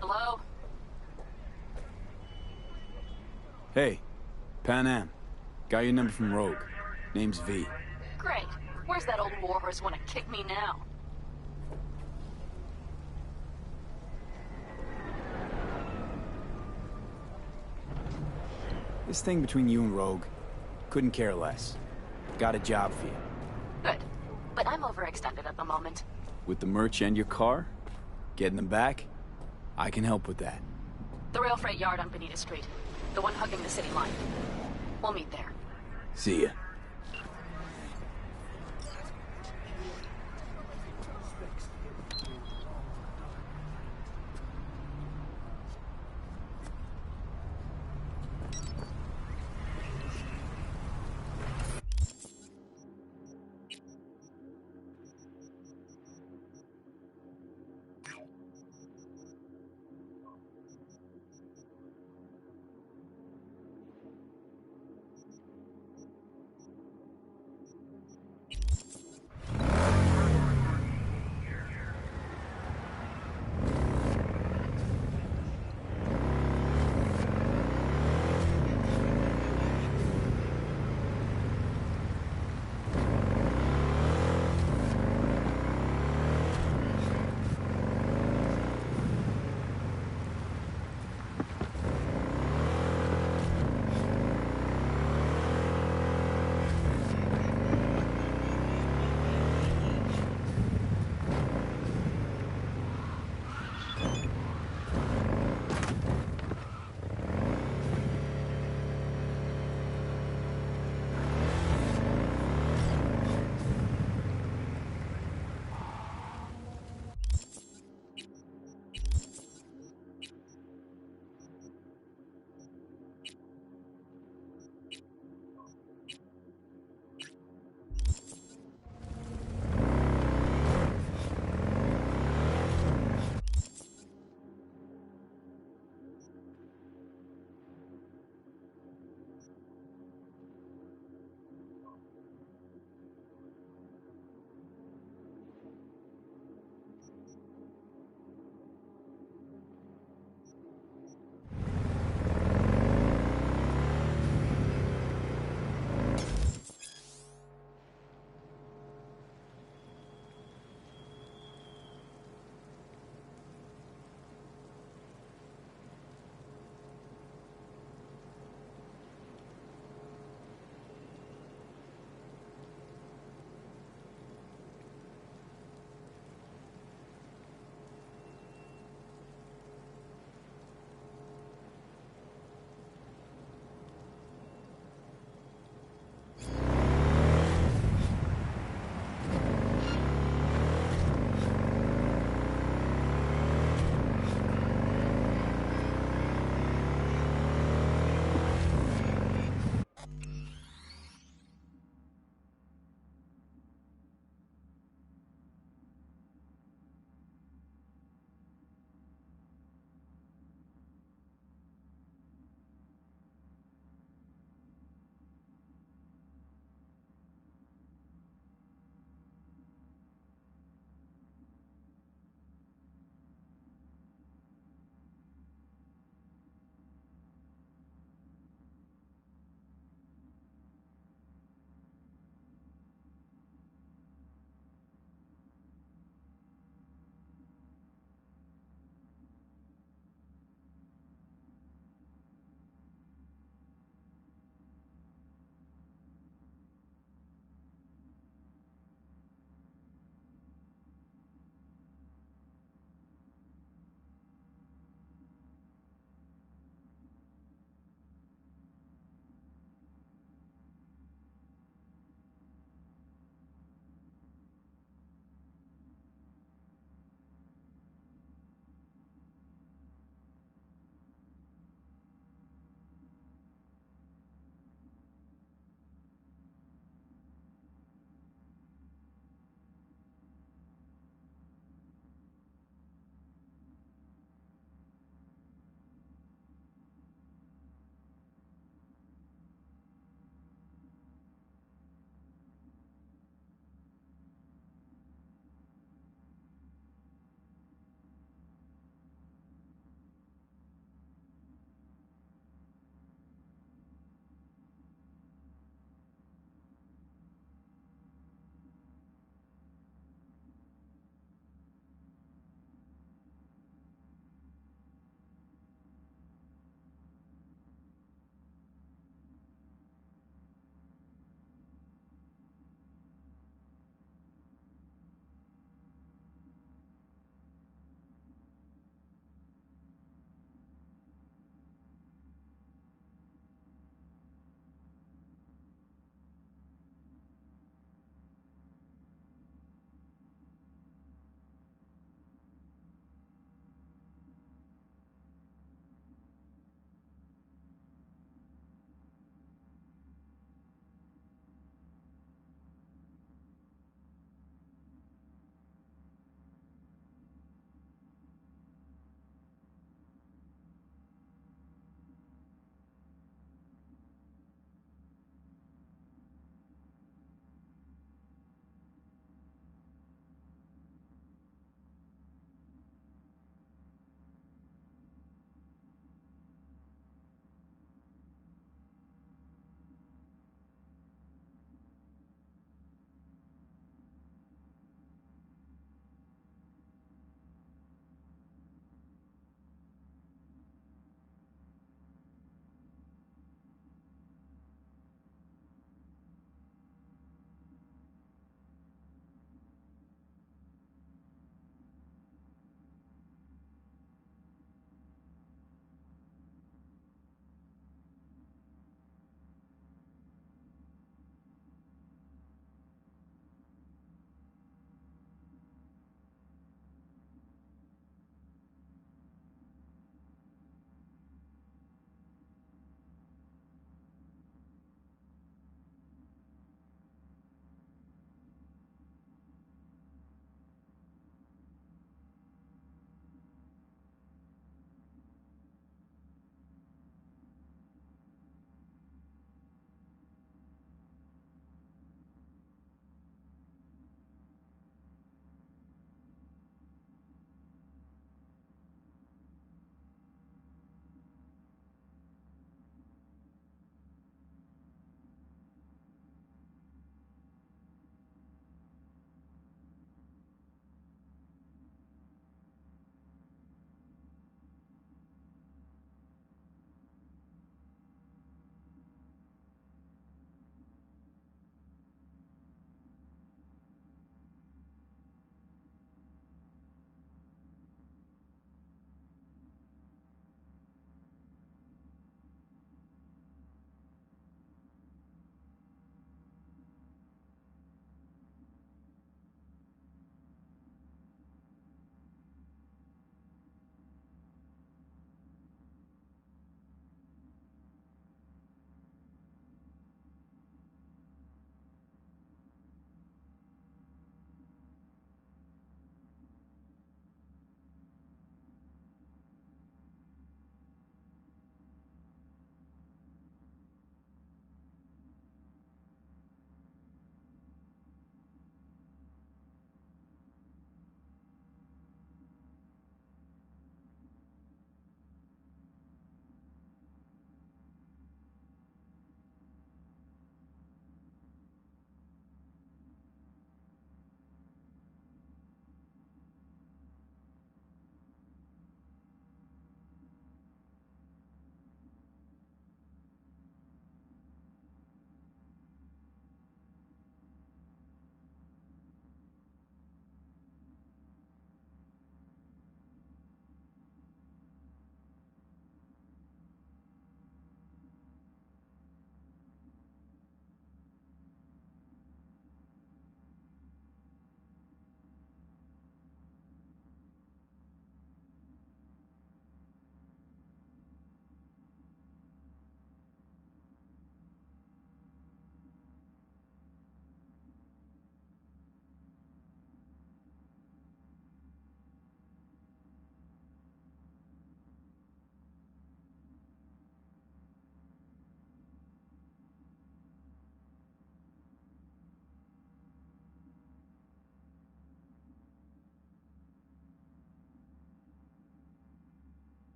Hello? Hey, Panam. Got your number from Rogue. Name's V. Great. Where's that old warhorse want to kick me now? This thing between you and Rogue, couldn't care less. Got a job for you. Good. But I'm overextended at the moment. With the merch and your car, getting them back, I can help with that. The rail freight yard on Benita Street. The one hugging the city line. We'll meet there. See ya.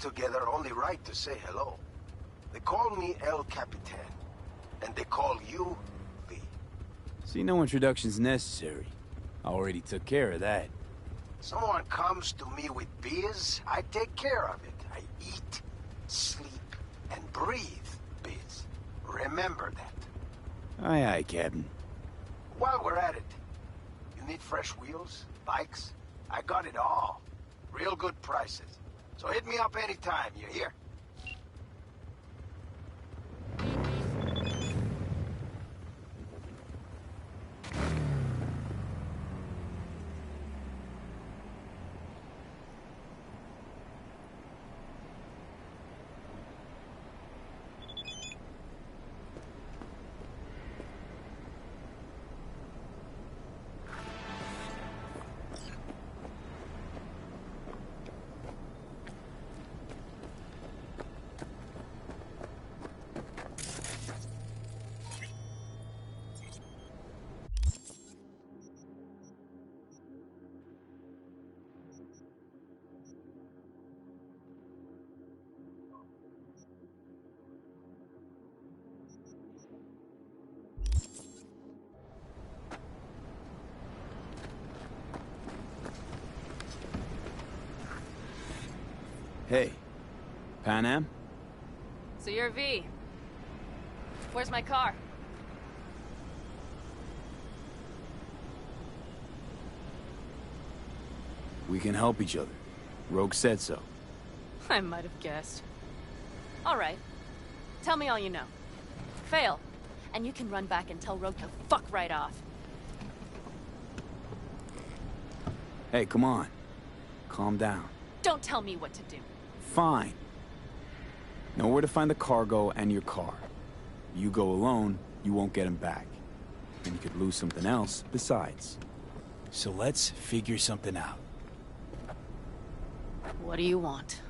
together, only right to say hello. They call me El Capitan, and they call you V. See, no introduction's necessary. I already took care of that. Someone comes to me with biz, I take care of it. I eat, sleep, and breathe biz. Remember that. Aye, aye, Captain. While we're at it, you need fresh wheels, bikes? I got it all. Real good prices. So hit me up anytime, you hear? Hey, Pan Am? So you're V. Where's my car? We can help each other. Rogue said so. I might have guessed. All right. Tell me all you know. Fail, and you can run back and tell Rogue to fuck right off. Hey, come on. Calm down. Don't tell me what to do. Fine. Know where to find the cargo and your car. You go alone, you won't get him back. And you could lose something else besides. So let's figure something out. What do you want?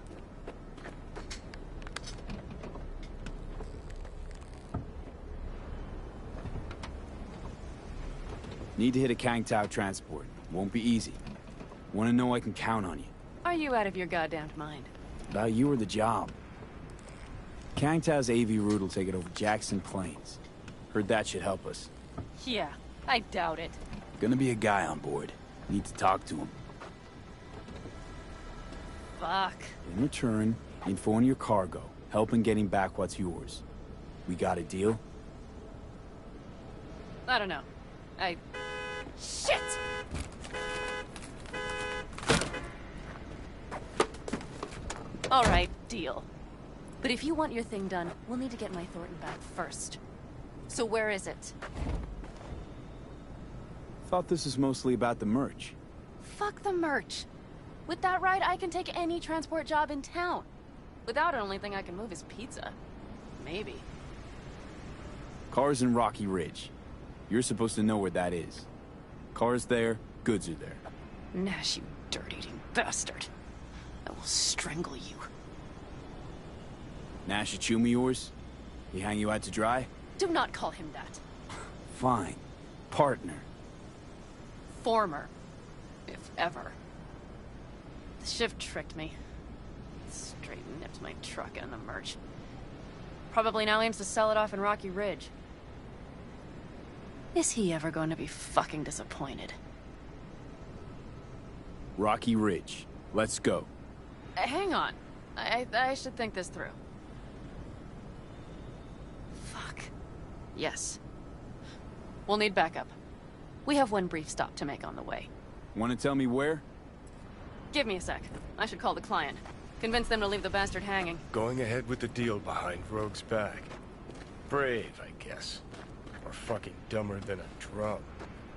Need to hit a Kang Tao transport. Won't be easy. Want to know I can count on you. Are you out of your goddamn mind? About you or the job. Kang Tao's AV route will take it over Jackson Plains. Heard that should help us. Yeah, I doubt it. Gonna be a guy on board. Need to talk to him. Fuck. In return, info on your cargo. Help in getting back what's yours. We got a deal? I don't know. Shit! All right, deal. But if you want your thing done, we'll need to get my Thornton back first. So where is it? Thought this was mostly about the merch. Fuck the merch. With that ride, I can take any transport job in town. Without it, the only thing I can move is pizza. Maybe. Car's in Rocky Ridge. You're supposed to know where that is. Car's there, goods are there. Nash, you dirt-eating bastard. I will strangle you. Nash Achumi yours? He hang you out to dry? Do not call him that. Fine. Partner. Former. If ever. The shift tricked me. Straight nipped my truck and the merch. Probably now aims to sell it off in Rocky Ridge. Is he ever going to be fucking disappointed? Rocky Ridge. Let's go. Hang on. I should think this through. Fuck. Yes. We'll need backup. We have one brief stop to make on the way. Want to tell me where? Give me a sec. I should call the client. Convince them to leave the bastard hanging. Going ahead with the deal behind Rogue's back. Brave, I guess. Or fucking dumber than a drum.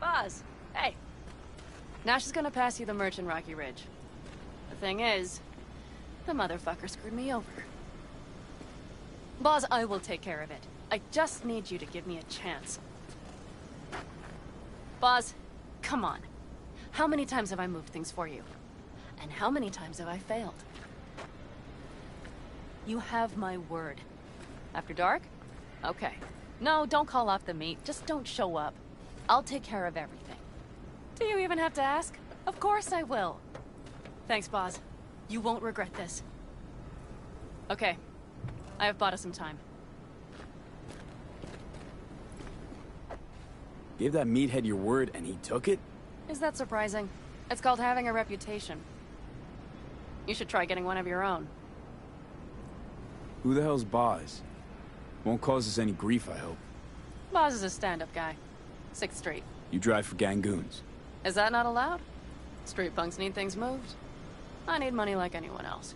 Boz, hey. Nash is gonna pass you the merch in Rocky Ridge. The thing is, the motherfucker screwed me over. Boz, I will take care of it. I just need you to give me a chance. Boz, come on. How many times have I moved things for you? And how many times have I failed? You have my word. After dark? Okay. No, don't call off the meet. Just don't show up. I'll take care of everything. Do you even have to ask? Of course I will. Thanks, Boz. You won't regret this. Okay. I have bought us some time. Gave that meathead your word and he took it? Is that surprising? It's called having a reputation. You should try getting one of your own. Who the hell's Boz? Won't cause us any grief, I hope. Boz is a stand-up guy. 6th Street. You drive for Gangoons. Is that not allowed? Street punks need things moved. I need money like anyone else.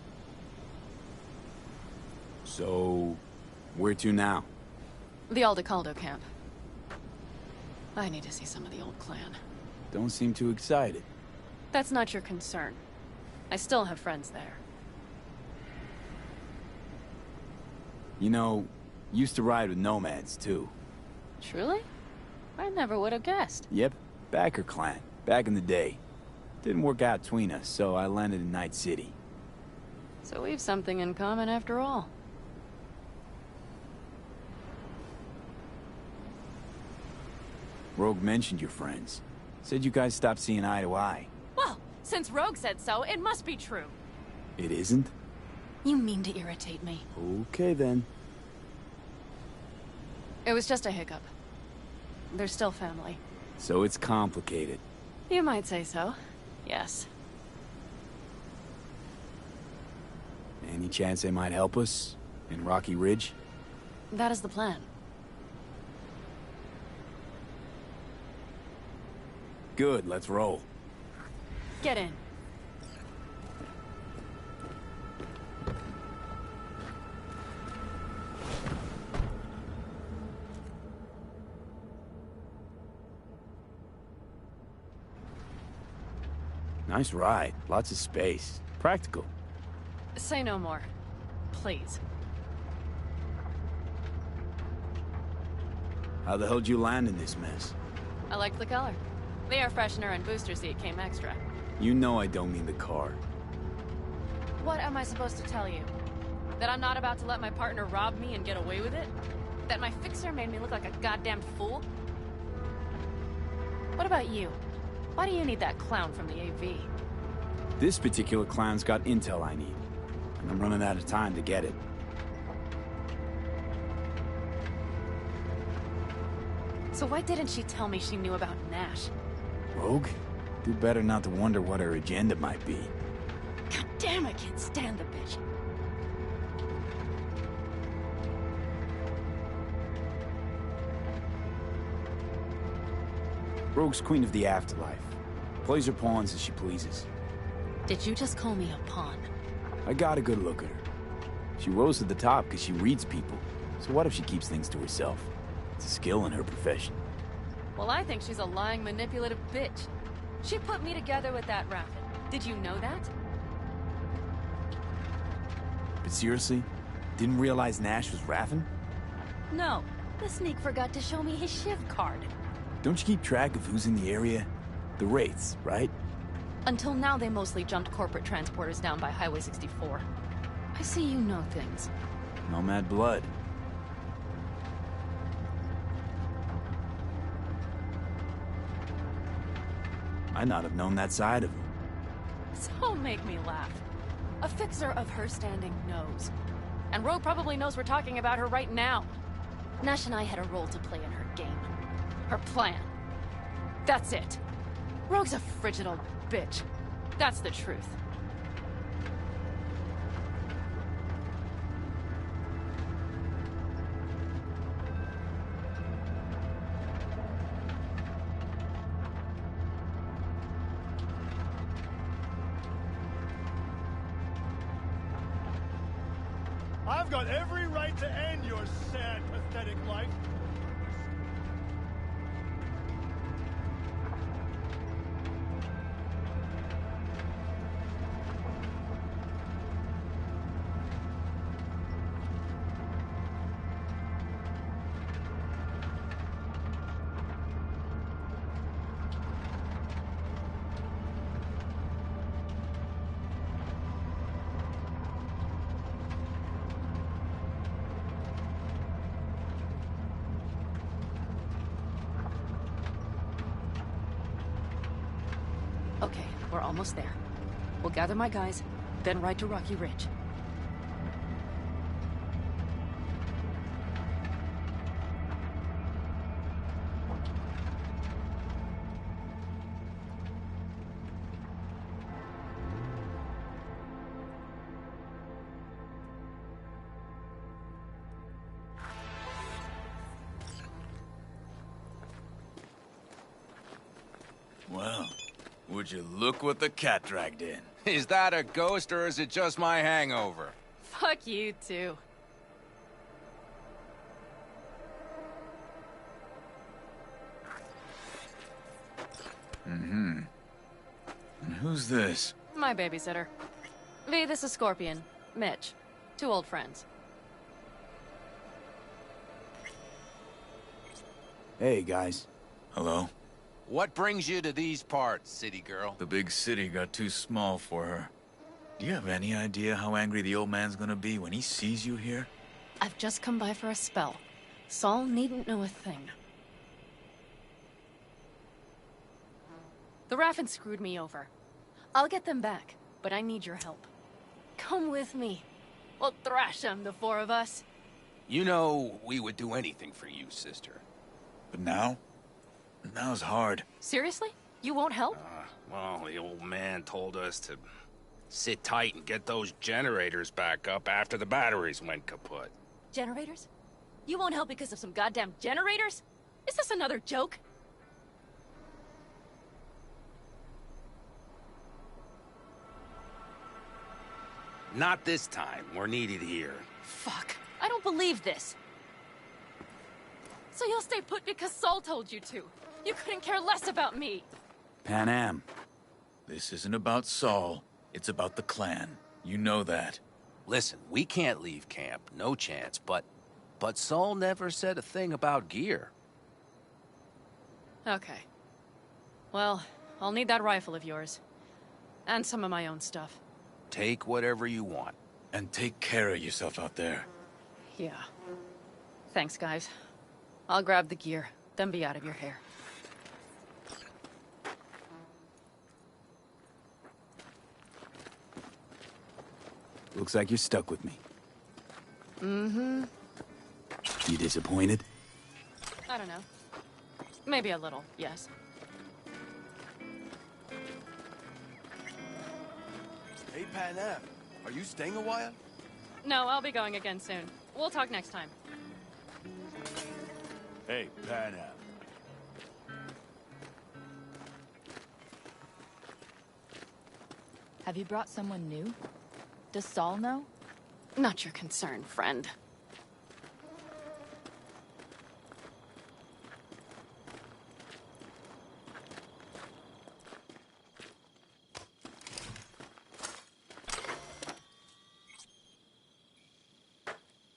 So, where to now? The Aldecaldo camp. I need to see some of the old clan. Don't seem too excited. That's not your concern. I still have friends there. You know, used to ride with nomads, too. Truly? I never would have guessed. Yep, Backer clan, back in the day. Didn't work out between us, so I landed in Night City. So we've something in common after all. Rogue mentioned your friends. Said you guys stopped seeing eye to eye. Well, since Rogue said so, it must be true. It isn't? You mean to irritate me. Okay, then. It was just a hiccup. They're still family. So it's complicated. You might say so. Yes. Any chance they might help us? In Rocky Ridge? That is the plan. Good, let's roll. Get in. Nice ride. Lots of space. Practical. Say no more. Please. How the hell did you land in this mess? I liked the color. The air freshener and booster seat came extra. You know I don't mean the car. What am I supposed to tell you? That I'm not about to let my partner rob me and get away with it? That my fixer made me look like a goddamn fool? What about you? Why do you need that clown from the AV? This particular clown's got intel I need. And I'm running out of time to get it. So why didn't she tell me she knew about Nash? Rogue? Do better not to wonder what her agenda might be. God damn, I can't stand the bitch. Rogue's queen of the afterlife. Plays her pawns as she pleases. Did you just call me a pawn? I got a good look at her. She rose to the top because she reads people. So what if she keeps things to herself? It's a skill in her profession. Well, I think she's a lying, manipulative bitch. She put me together with that racket. Did you know that? But seriously? Didn't realize Nash was Raffen? No. The sneak forgot to show me his shiv card. Don't you keep track of who's in the area? The Wraiths, right? Until now, they mostly jumped corporate transporters down by Highway 64. I see you know things. Nomad blood. Might not have known that side of him. So make me laugh. A fixer of her standing knows. And Rogue probably knows we're talking about her right now. Nash and I had a role to play in her game. Her plan. That's it. Rogue's a frigid old bitch. That's the truth. I've got every right to end your sad, pathetic life. Okay, we're almost there. We'll gather my guys, then ride to Rocky Ridge. Would you look what the cat dragged in? Is that a ghost or is it just my hangover? Fuck you, too. Mm-hmm. And who's this? My babysitter. V, this is Scorpion. Mitch. 2 old friends. Hey, guys. Hello? What brings you to these parts, city girl? The big city got too small for her. Do you have any idea how angry the old man's gonna be when he sees you here? I've just come by for a spell. Saul needn't know a thing. The Raffens screwed me over. I'll get them back, but I need your help. Come with me. We'll thrash them, the 4 of us. You know, we would do anything for you, sister. But now? Now's hard. Seriously? You won't help? Well, the old man told us to sit tight and get those generators back up after the batteries went kaput. Generators? You won't help because of some goddamn generators? Is this another joke? Not this time. We're needed here. Fuck. I don't believe this. So you'll stay put because Saul told you to. You couldn't care less about me. Pan Am. This isn't about Saul. It's about the clan. You know that. Listen, we can't leave camp. No chance. But Saul never said a thing about gear. Okay. Well, I'll need that rifle of yours. And some of my own stuff. Take whatever you want. And take care of yourself out there. Yeah. Thanks, guys. I'll grab the gear, then be out of your hair. Looks like you're stuck with me. Mm-hmm. You disappointed? I don't know. Maybe a little, yes. Hey, Pan Am, are you staying a while? No, I'll be going again soon. We'll talk next time. Hey, Pan Am. Have you brought someone new? Does Saul know? Not your concern, friend.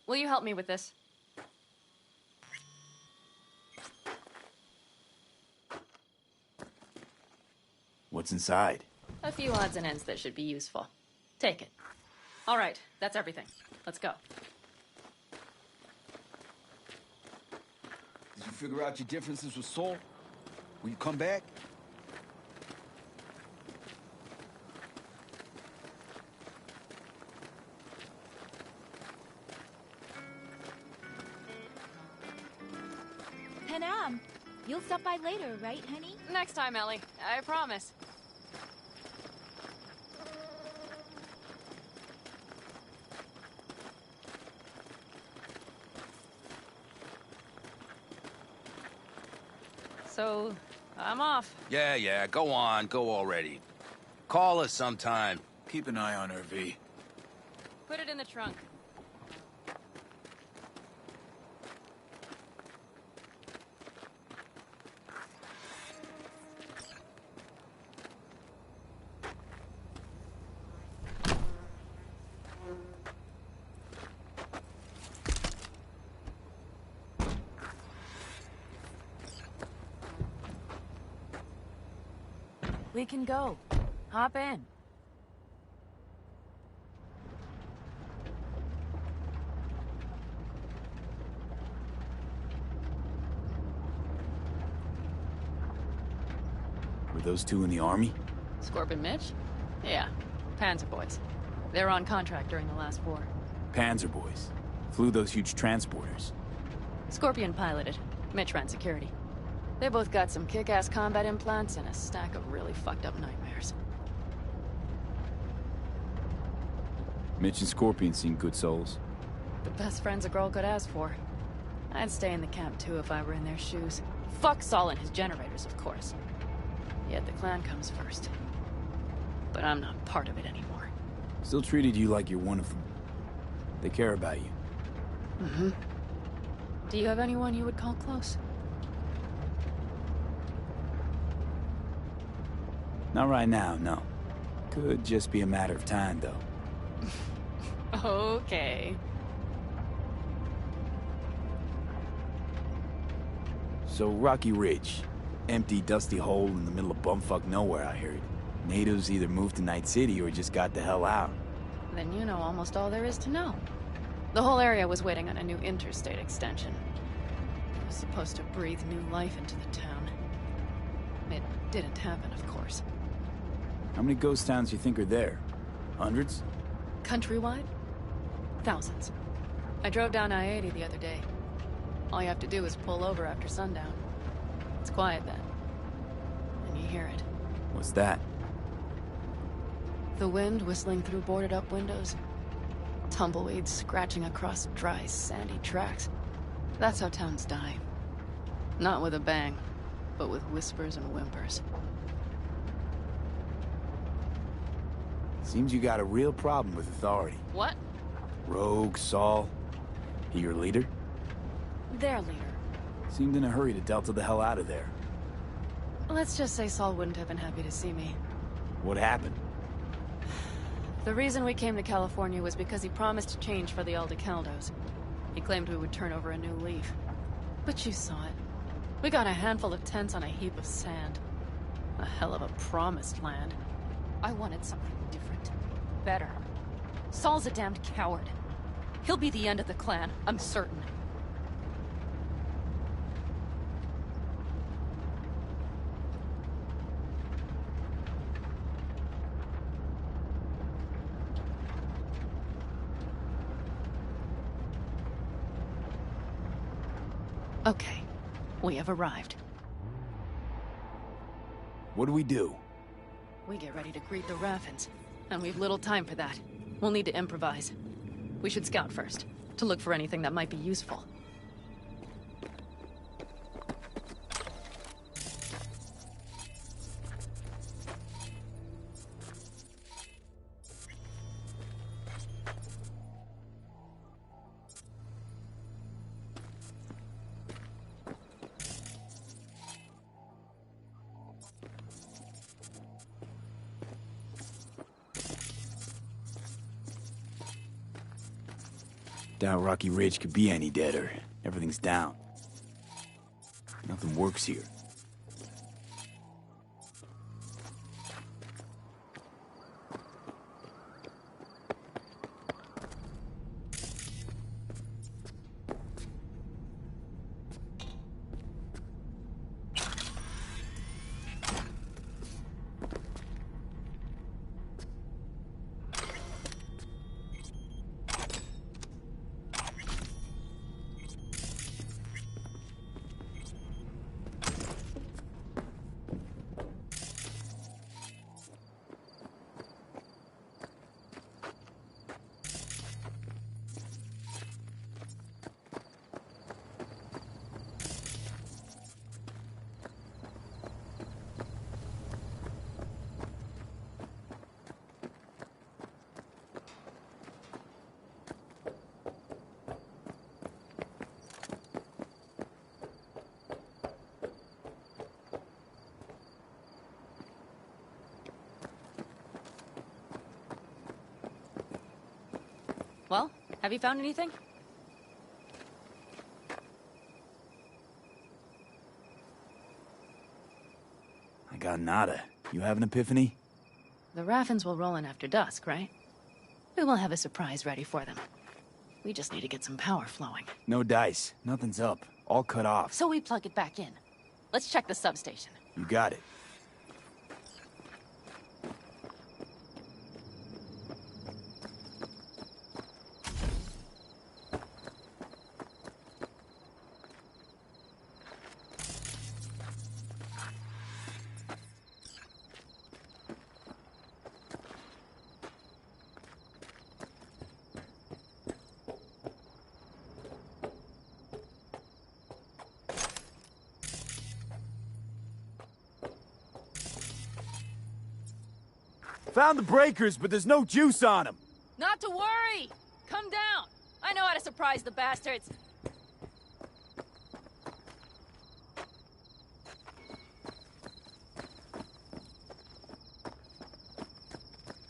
Will you help me with this? What's inside? A few odds and ends that should be useful. Take it. All right, that's everything. Let's go. Did you figure out your differences with Saul? Will you come back? Pan Am, you'll stop by later, right, honey? Next time, Ellie. I promise. So, I'm off. Yeah, go on, go already. Call us sometime. Keep an eye on her, V. Put it in the trunk. We can go. Hop in. Were those two in the army? Scorpion Mitch? Yeah. Panzer boys. They were on contract during the last war. Panzer boys. Flew those huge transporters. Scorpion piloted. Mitch ran security. They both got some kick-ass combat implants and a stack of really fucked up nightmares. Mitch and Scorpion seem good souls. The best friends a girl could ask for. I'd stay in the camp too if I were in their shoes. Fuck Saul and his generators, of course. Yet the clan comes first. But I'm not part of it anymore. Still treated you like you're one of them. They care about you. Mm-hmm. Do you have anyone you would call close? Not right now, no. Could just be a matter of time, though. Okay. So, Rocky Ridge. Empty, dusty hole in the middle of bumfuck nowhere, I heard. Natives either moved to Night City or just got the hell out. Then you know almost all there is to know. The whole area was waiting on a new interstate extension. It was supposed to breathe new life into the town. It didn't happen, of course. How many ghost towns you think are there? Hundreds? Countrywide? Thousands. I drove down I-80 the other day. All you have to do is pull over after sundown. It's quiet then. And you hear it. What's that? The wind whistling through boarded-up windows. Tumbleweeds scratching across dry, sandy tracks. That's how towns die. Not with a bang, but with whispers and whimpers. Seems you got a real problem with authority. What? Rogue, Saul. He your leader? Their leader. Seemed in a hurry to delta the hell out of there. Let's just say Saul wouldn't have been happy to see me. What happened? The reason we came to California was because he promised to change for the Aldecaldos. He claimed we would turn over a new leaf. But you saw it. We got a handful of tents on a heap of sand. A hell of a promised land. I wanted something different. Better. Saul's a damned coward. He'll be the end of the clan, I'm certain. Okay, we have arrived. What do we do? We get ready to greet the Raffins, and we've little time for that. We'll need to improvise. We should scout first, to look for anything that might be useful. Doubt Rocky Ridge could be any deader. Everything's down. Nothing works here. Well, have you found anything? I got nada. You have an epiphany? The Raffins will roll in after dusk, right? We will have a surprise ready for them. We just need to get some power flowing. No dice. Nothing's up. All cut off. So we plug it back in. Let's check the substation. You got it. Found the breakers, but there's no juice on them. Not to worry! Come down! I know how to surprise the bastards.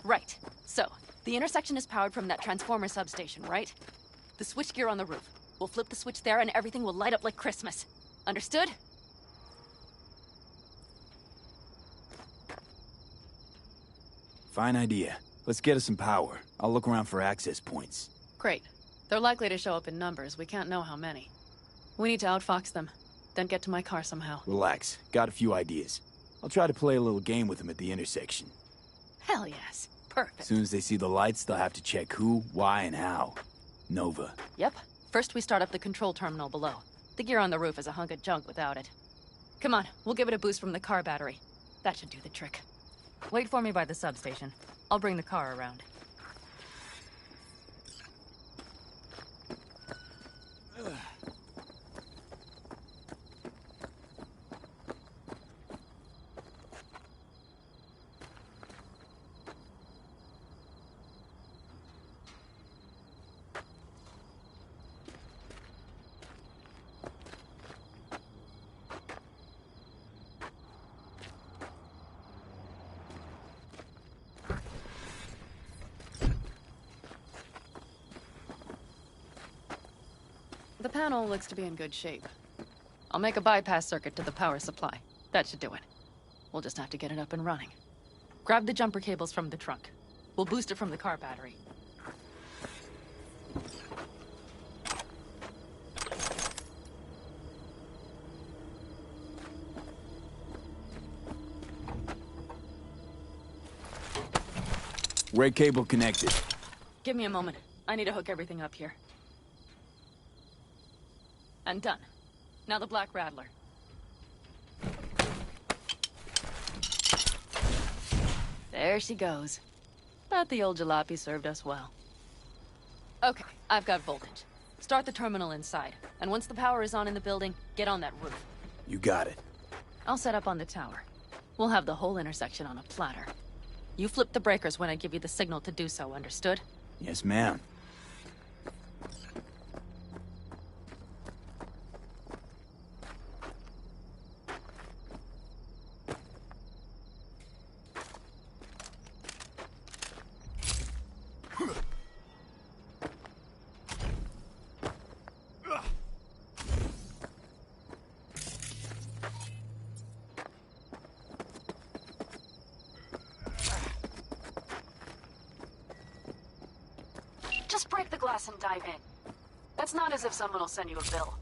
Right. So, the intersection is powered from that transformer substation, right? The switchgear on the roof. We'll flip the switch there and everything will light up like Christmas. Understood? Fine idea. Let's get us some power. I'll look around for access points. Great. They're likely to show up in numbers. We can't know how many. We need to outfox them, then get to my car somehow. Relax. Got a few ideas. I'll try to play a little game with them at the intersection. Hell yes. Perfect. As soon as they see the lights, they'll have to check who, why, and how. Nova. Yep. First we start up the control terminal below. The gear on the roof is a hunk of junk without it. Come on, we'll give it a boost from the car battery. That should do the trick. Wait for me by the substation. I'll bring the car around. The panel looks to be in good shape. I'll make a bypass circuit to the power supply. That should do it. We'll just have to get it up and running. Grab the jumper cables from the trunk. We'll boost it from the car battery. Red cable connected. Give me a moment. I need to hook everything up here. And done. Now the Black Rattler. There she goes. But the old jalopy served us well. Okay, I've got voltage. Start the terminal inside. And once the power is on in the building, get on that roof. You got it. I'll set up on the tower. We'll have the whole intersection on a platter. You flip the breakers when I give you the signal to do so, understood? Yes, ma'am. Just break the glass and dive in. That's not as if someone will send you a bill.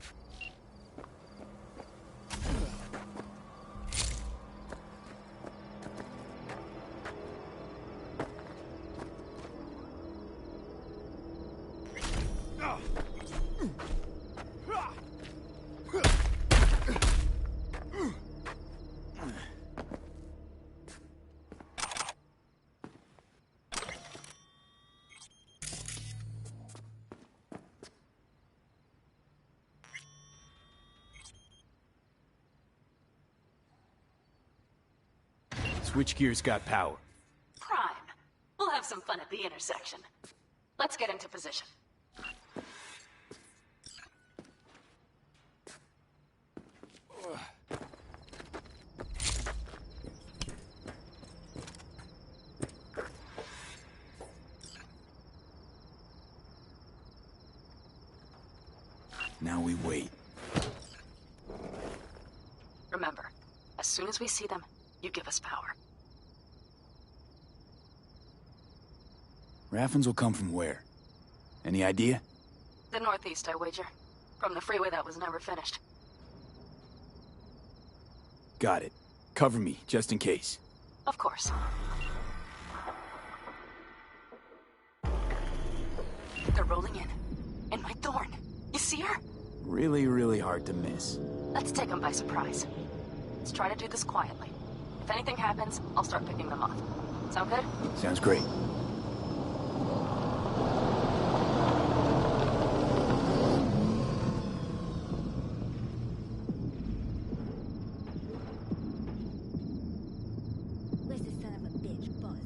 Switchgear's got power. Prime. We'll have some fun at the intersection. Let's get into position. Now we wait. Remember, as soon as we see them, you give us power. Raffens will come from where? Any idea? The northeast, I wager. From the freeway that was never finished. Got it. Cover me, just in case. Of course. They're rolling in. In my thorn. You see her? Really, really hard to miss. Let's take them by surprise. Let's try to do this quietly. If anything happens, I'll start picking them off. Sound good? Sounds great. Where's this son of a bitch, boss?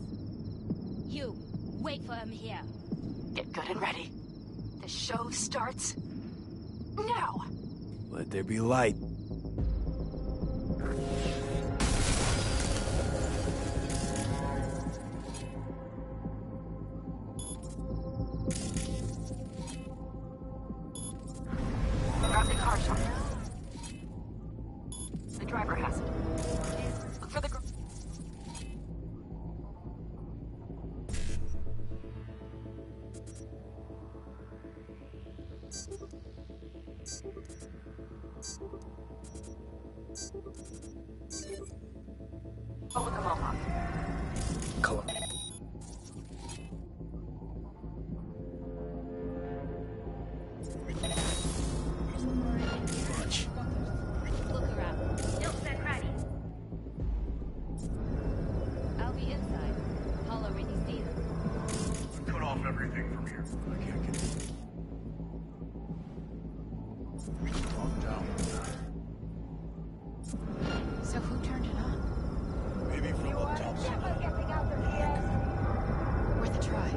wait for him here. Get good and ready. The show starts now. Let there be light. Grab the car shop. The driver has it. Look for the Oh, with the mohawk. Color. Look around. Still set ready. I'll be inside. I'll already see them. Cut off everything from here. I can't get it. Calm down. So who turned it on? Maybe from up top. Worth a try.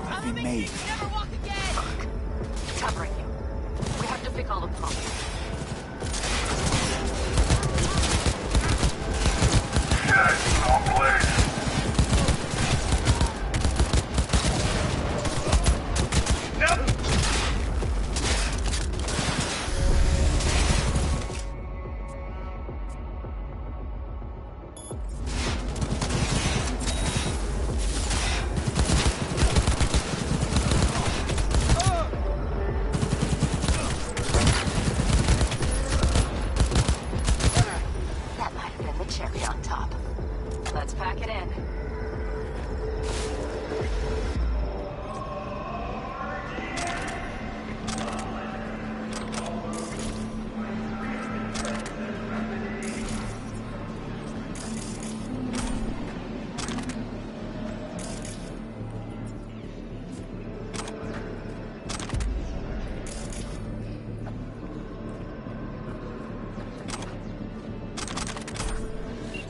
Nothing made. Never walk again! Fuck. Covering you. We have to pick all the pumps. That might have been the cherry on top. Let's pack it in.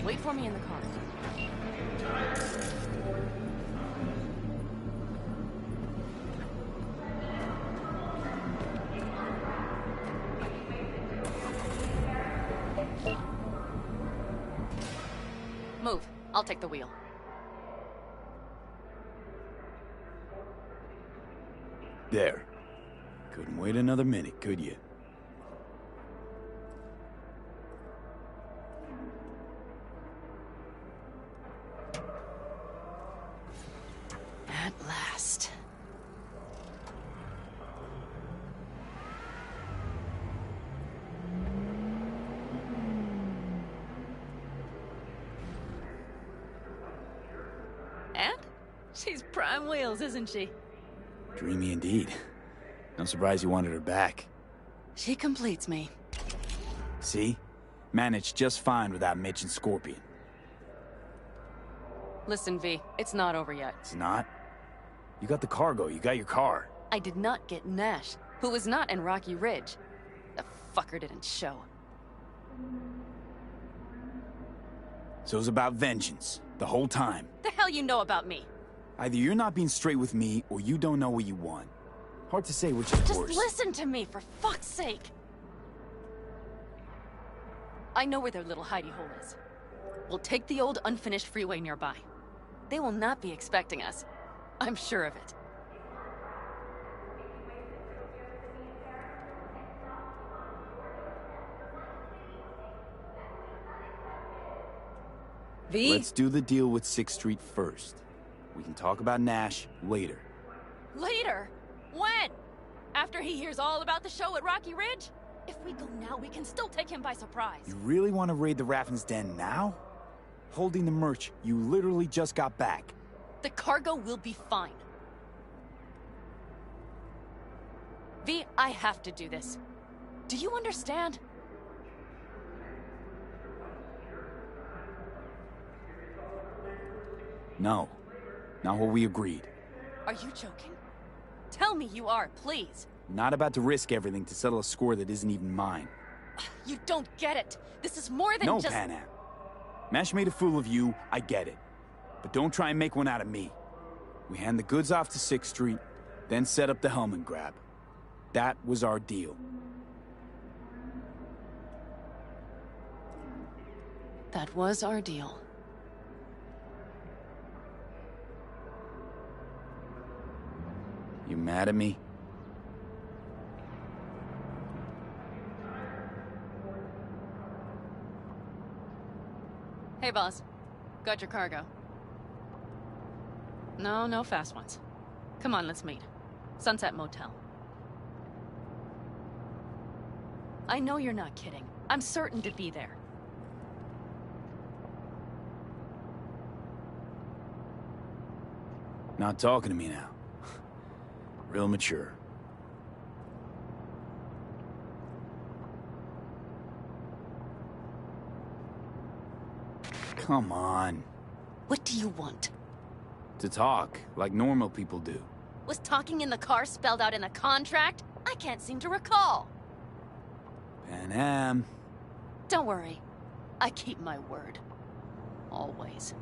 Wait for me in the car. Move. I'll take the wheel. There. Couldn't wait another minute, could you? At last. And? She's prime wheels, isn't she? Dreamy indeed. No surprise you wanted her back. She completes me. See? Managed just fine without Mitch and Scorpion. Listen, V, it's not over yet. It's not? You got the cargo, you got your car. I did not get Nash, who was not in Rocky Ridge. The fucker didn't show. So it was about vengeance, the whole time. The hell you know about me? Either you're not being straight with me, or you don't know what you want. Hard to say which is worse. Just listen to me, for fuck's sake! I know where their little hidey hole is. We'll take the old unfinished freeway nearby. They will not be expecting us. I'm sure of it. V? Let's do the deal with 6th Street first. We can talk about Nash later. Later? When? After he hears all about the show at Rocky Ridge? If we go now, we can still take him by surprise. You really want to raid the Raffin's den now? Holding the merch you literally just got back. The cargo will be fine. V, I have to do this. Do you understand? No. Not what we agreed. Are you joking? Tell me you are, please. Not about to risk everything to settle a score that isn't even mine. You don't get it. This is more than No, just... Pan Am. Mesh made a fool of you, I get it. But don't try and make one out of me. We hand the goods off to 6th Street, then set up the Hellman grab. That was our deal. That was our deal. You mad at me? Hey, boss. Got your cargo. No, no fast ones. Come on, let's meet. Sunset Motel. I know you're not kidding. I'm certain to be there. Not talking to me now. Real mature. Come on. What do you want? To talk, like normal people do. Was talking in the car spelled out in the contract? I can't seem to recall. Pan Am. Don't worry. I keep my word. Always.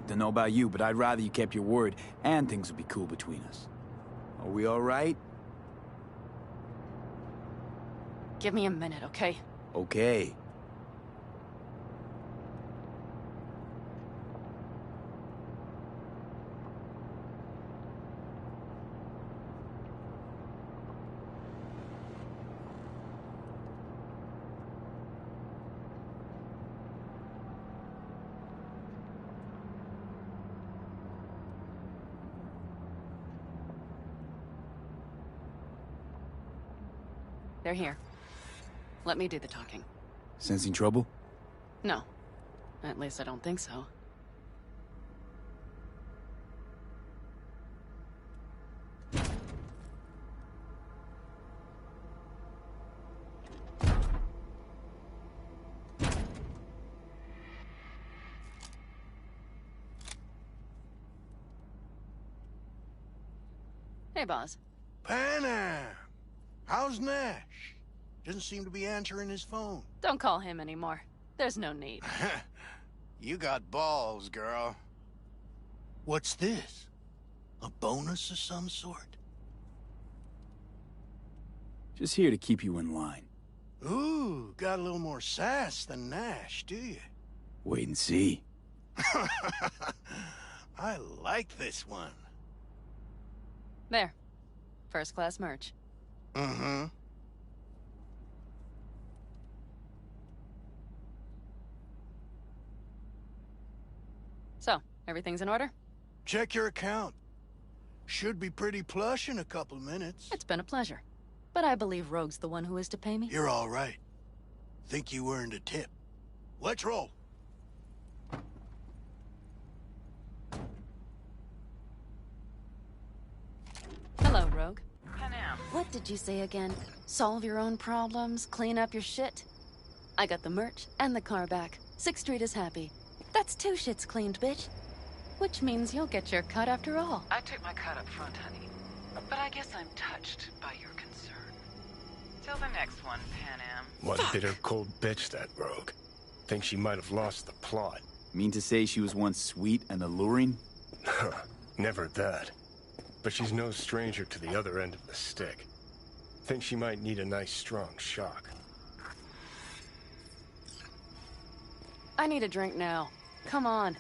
Don't know about you, but I'd rather you kept your word, and things would be cool between us. Are we all right? Give me a minute, okay? Okay. They're here. Let me do the talking. Sensing trouble? No. At least I don't think so. Hey, boss. Pan Am! How's Nash? Doesn't seem to be answering his phone. Don't call him anymore. There's no need. You got balls, girl. What's this? A bonus of some sort? Just here to keep you in line. Ooh, got a little more sass than Nash, do you? Wait and see. I like this one. There. First class merch. Mm-hmm. So, everything's in order? Check your account. Should be pretty plush in a couple minutes. It's been a pleasure. But I believe Rogue's the one who is to pay me. You're all right. Think you earned a tip. Let's roll. Hello, Rogue. Pan Am. What did you say again? Solve your own problems, clean up your shit? I got the merch and the car back. 6th Street is happy. That's 2 shits cleaned, bitch. Which means you'll get your cut after all. I took my cut up front, honey. But I guess I'm touched by your concern. Till the next one, Pan Am. What a bitter cold bitch, that Rogue. Think she might have lost the plot. Mean to say she was once sweet and alluring? Never that. But she's no stranger to the other end of the stick. Think she might need a nice strong shock. I need a drink now. Come on.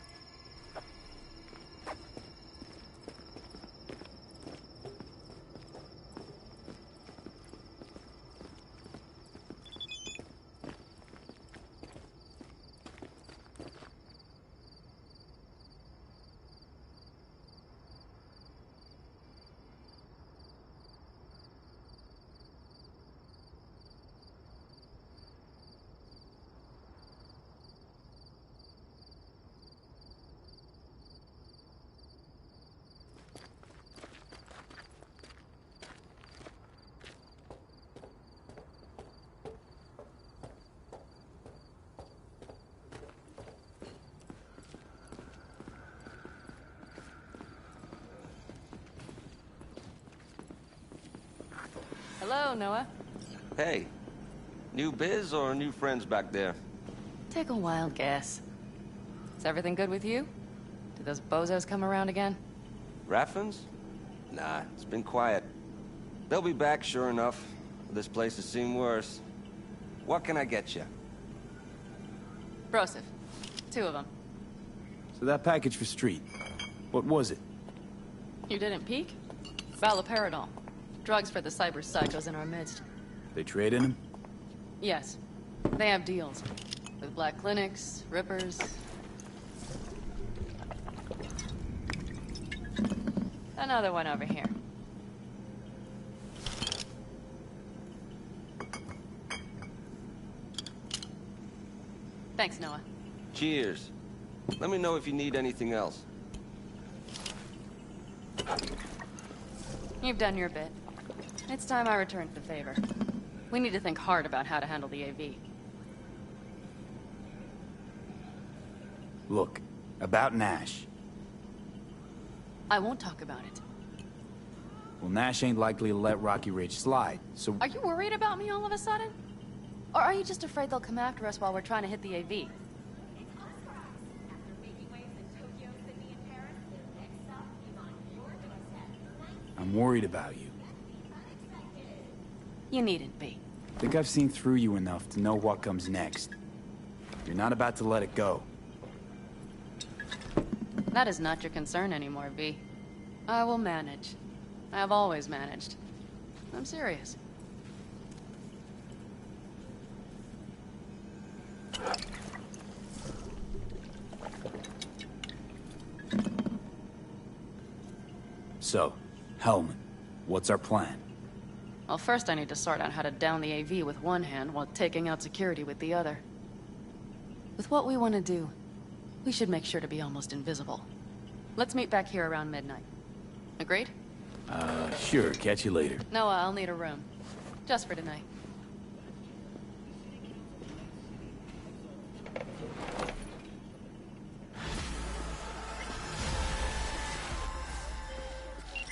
Hello, Noah. Hey, New biz or new friends back there? Take a wild guess. Is everything good with you? Did those bozos come around again? Raffins? Nah, it's been quiet. They'll be back, sure enough. This place has seen worse. What can I get you? Broseph. 2 of them. So that package for Street, what was it? You didn't peek? Valoperidol. Drugs for the cyber psychos in our midst. They traded him? Yes. They have deals. With black clinics, rippers. Another one over here. Thanks, Noah. Cheers. Let me know if you need anything else. You've done your bit. It's time I returned the favor. We need to think hard about how to handle the AV. Look, about Nash. I won't talk about it. Well, Nash ain't likely to let Rocky Ridge slide, so... Are you worried about me all of a sudden? Or are you just afraid they'll come after us while we're trying to hit the AV? I'm worried about you. You needn't be. I think I've seen through you enough to know what comes next. You're not about to let it go. That is not your concern anymore, V. I will manage. I have always managed. I'm serious. So, Hellman, what's our plan? Well, first I need to sort out how to down the AV with one hand while taking out security with the other. With what we want to do, we should make sure to be almost invisible. Let's meet back here around midnight. Agreed? Sure. Catch you later. Noah, I'll need a room. Just for tonight.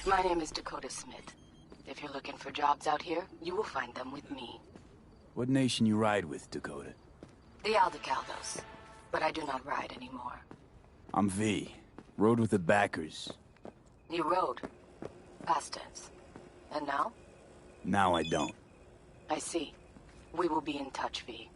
My name is Dakota Smith. If you're looking for jobs out here, you will find them with me. What nation you ride with, Dakota? The Aldecaldos. But I do not ride anymore. I'm V. Rode with the backers. You rode. Past tense. And now? Now I don't. I see. We will be in touch, V.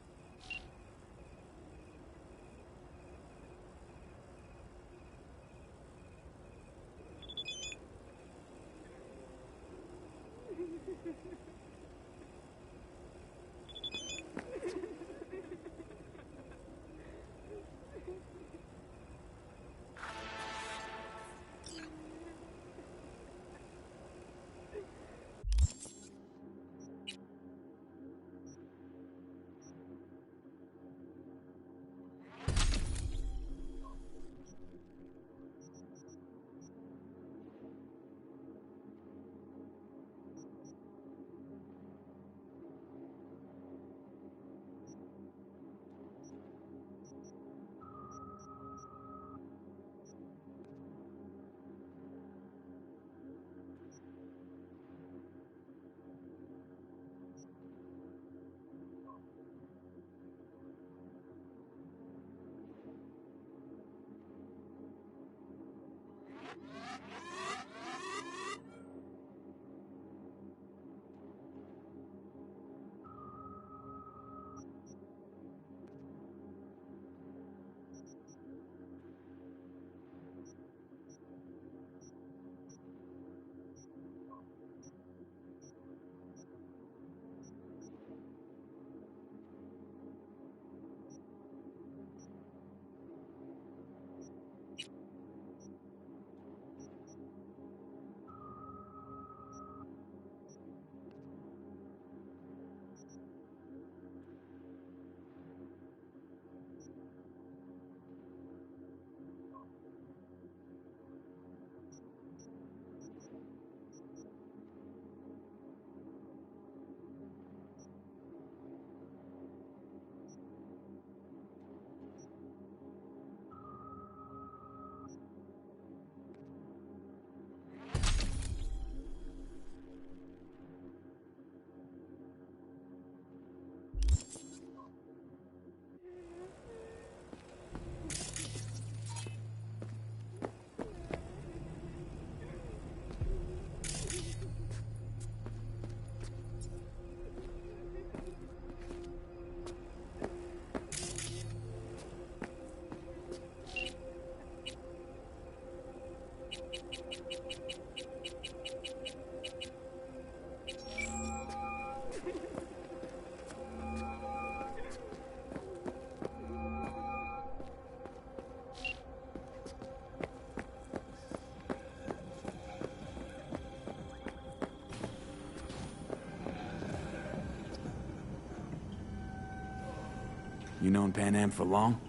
You known Pan Am for long?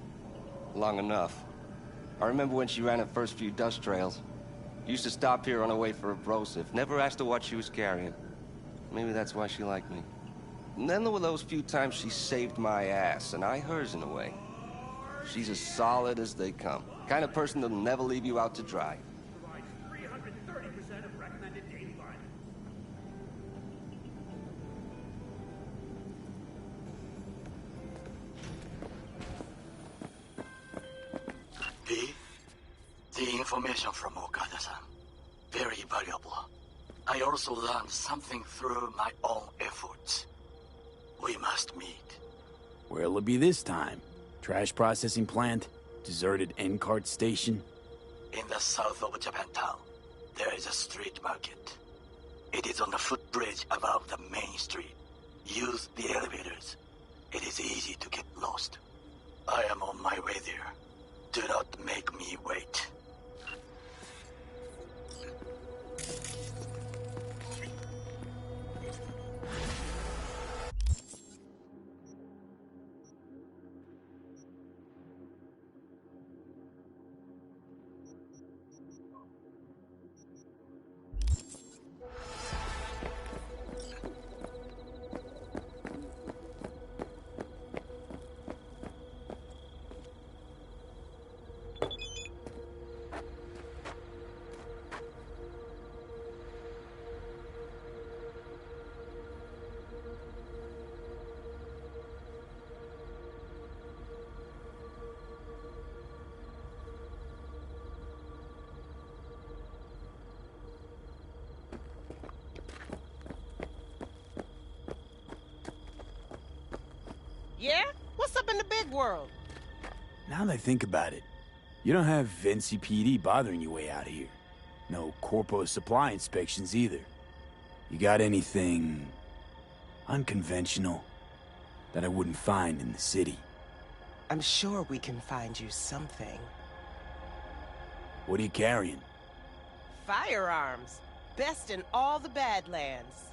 Long enough. I remember when she ran her first few dust trails. Used to stop here on her way for a brosif. Never asked her what she was carrying. Maybe that's why she liked me. And then there were those few times she saved my ass, and I hers in a way. She's as solid as they come. Kind of person that'll never leave you out to dry. Provides 330% of recommended daily violence. The information from Okada-san. Very valuable. I also learned something through my own efforts. We must meet. Where'll it be this time? Trash processing plant? Deserted end-cart station? In the south of Japantown, there is a street market. It is on the footbridge above the main street. Use the elevators. It is easy to get lost. I am on my way there. Do not make me wait. Yeah? What's up in the big world? Now that I think about it, you don't have NCPD bothering you way out here. No corpo supply inspections either. You got anything unconventional that I wouldn't find in the city? I'm sure we can find you something. What are you carrying? Firearms. Best in all the Badlands.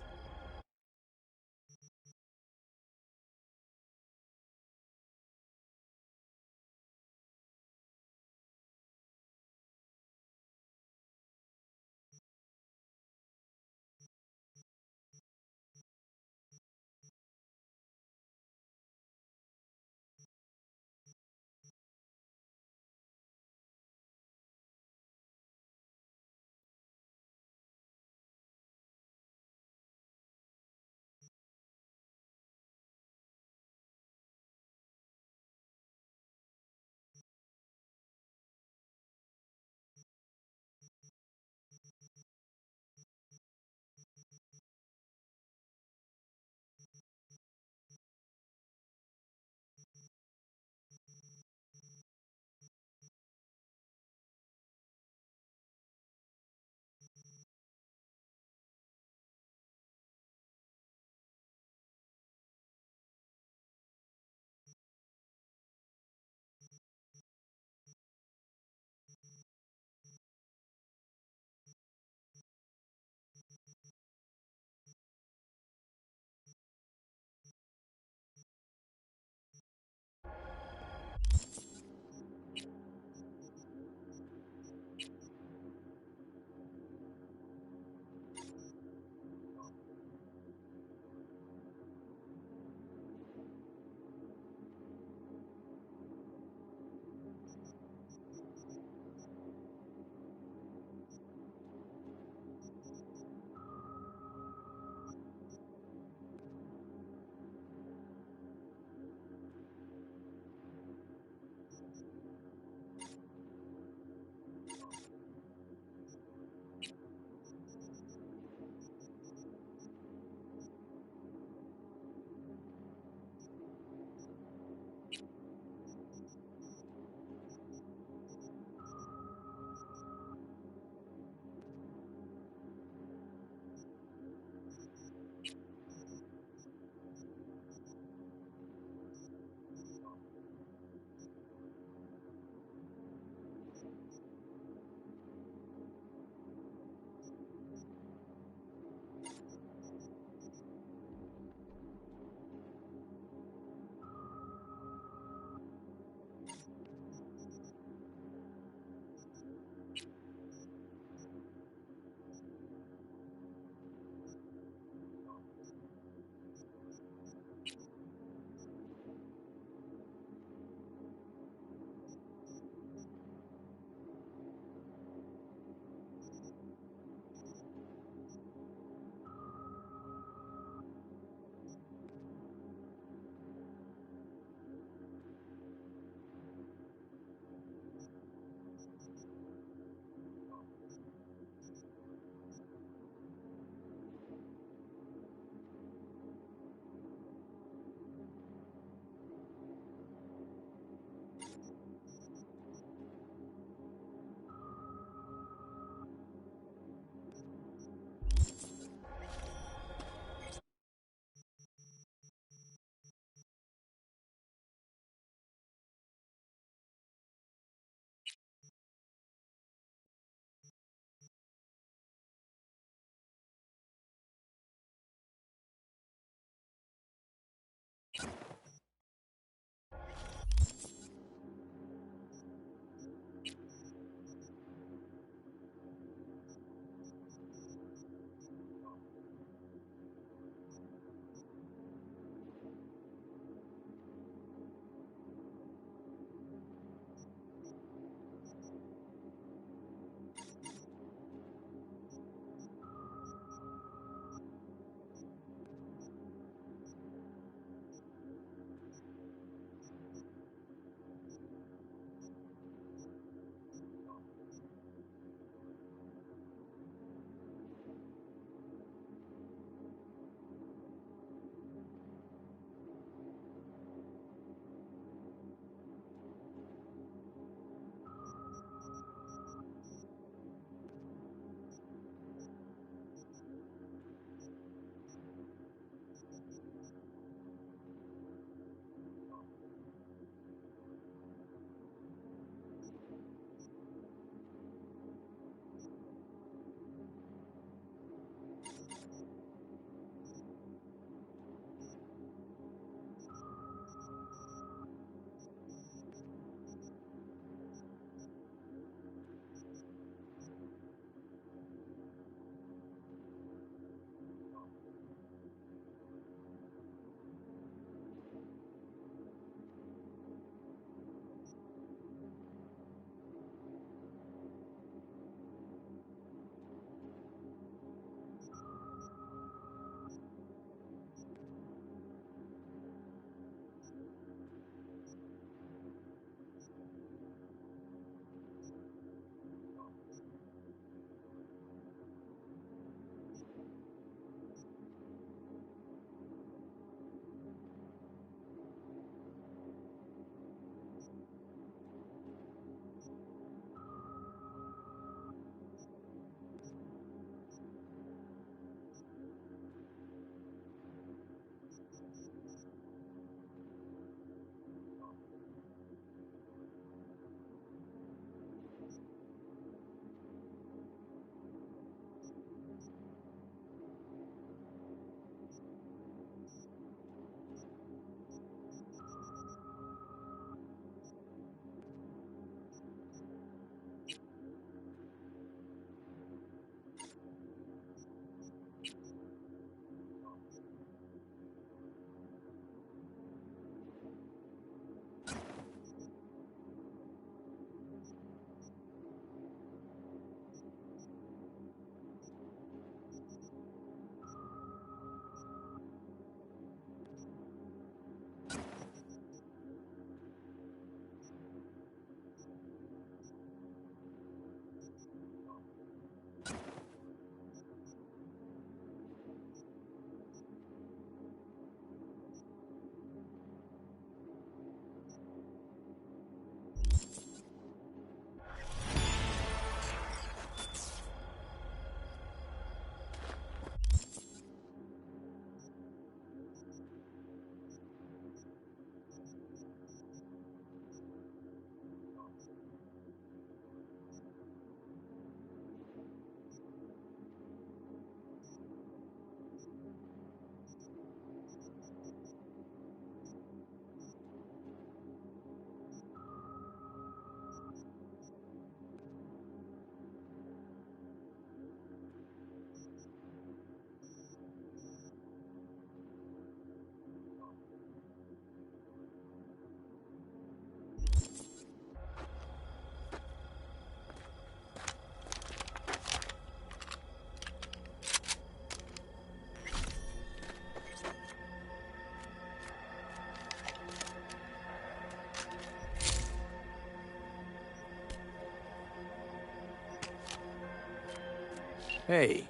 Hey,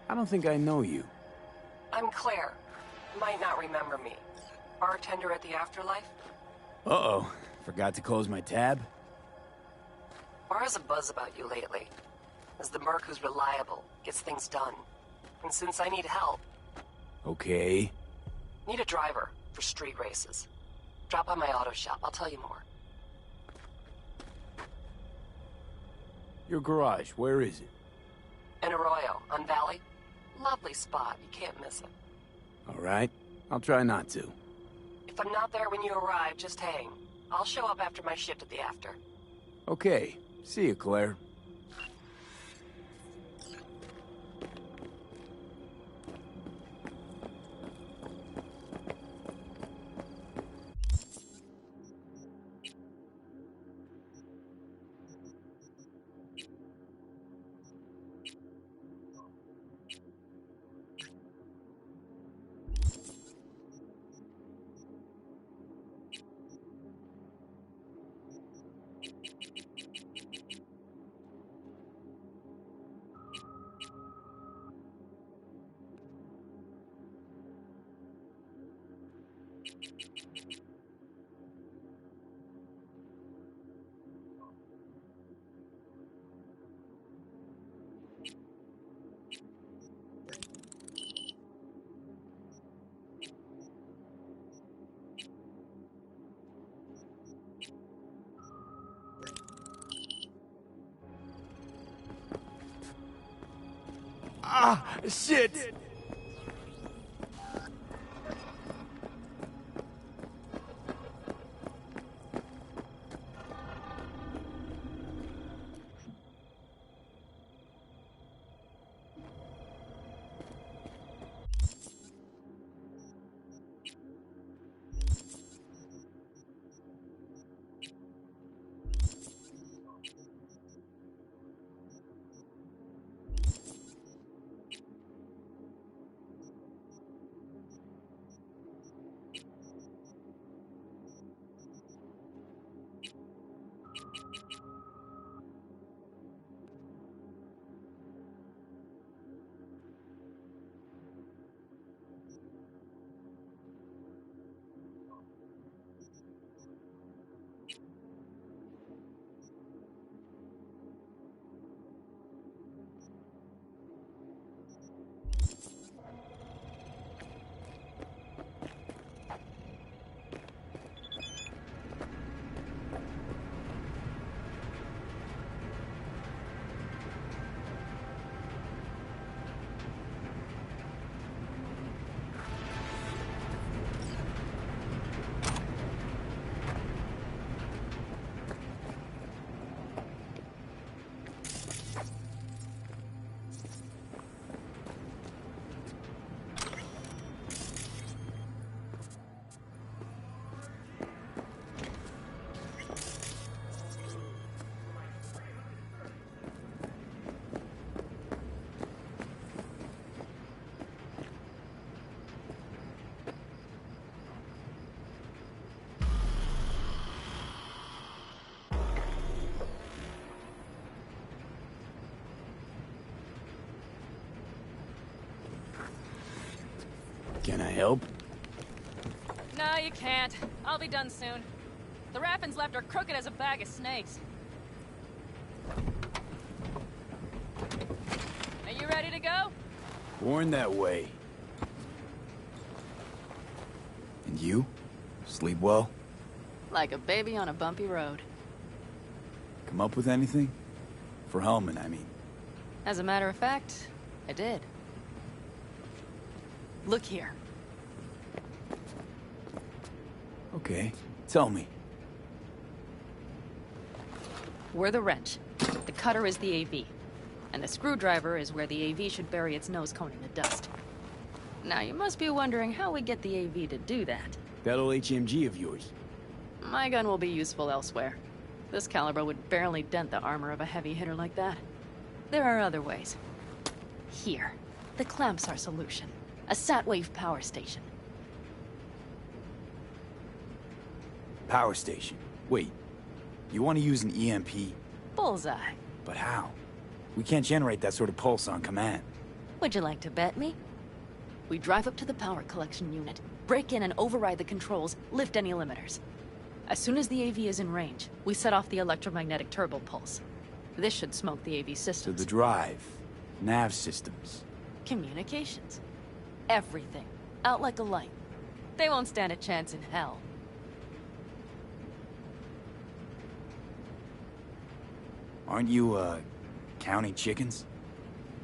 I don't think I know you. I'm Claire. Might not remember me. Bartender at the Afterlife? Uh-oh. Forgot to close my tab? Bar has a buzz about you lately. As the merc who's reliable, gets things done. And since I need help... Okay. Need a driver for street races. Drop by my auto shop, I'll tell you more. Your garage, where is it? In Arroyo, on Valley. Lovely spot, you can't miss it. All right. I'll try not to. If I'm not there when you arrive, just hang. I'll show up after my shift at the after. Okay. See you, Claire. Ah, shit! Can I help? No, you can't. I'll be done soon. The Raffins left are crooked as a bag of snakes. Are you ready to go? Born that way. And you? Sleep well? Like a baby on a bumpy road. Come up with anything? For Hellman, I mean. As a matter of fact, I did. Look here. Okay, tell me. We're the wrench. The cutter is the AV. And the screwdriver is where the AV should bury its nose cone in the dust. Now, you must be wondering how we get the AV to do that. That old HMG of yours. My gun will be useful elsewhere. This caliber would barely dent the armor of a heavy hitter like that. There are other ways. Here. The clamps are solution. A sat-wave power station. Power station. Wait, you want to use an EMP? Bullseye. But how? We can't generate that sort of pulse on command. Would you like to bet me? We drive up to the power collection unit, break in and override the controls, lift any limiters. As soon as the AV is in range, we set off the electromagnetic turbo pulse. This should smoke the AV So systems. the drive, nav systems. Communications. Everything. Out like a light. They won't stand a chance in hell. Aren't you, counting chickens?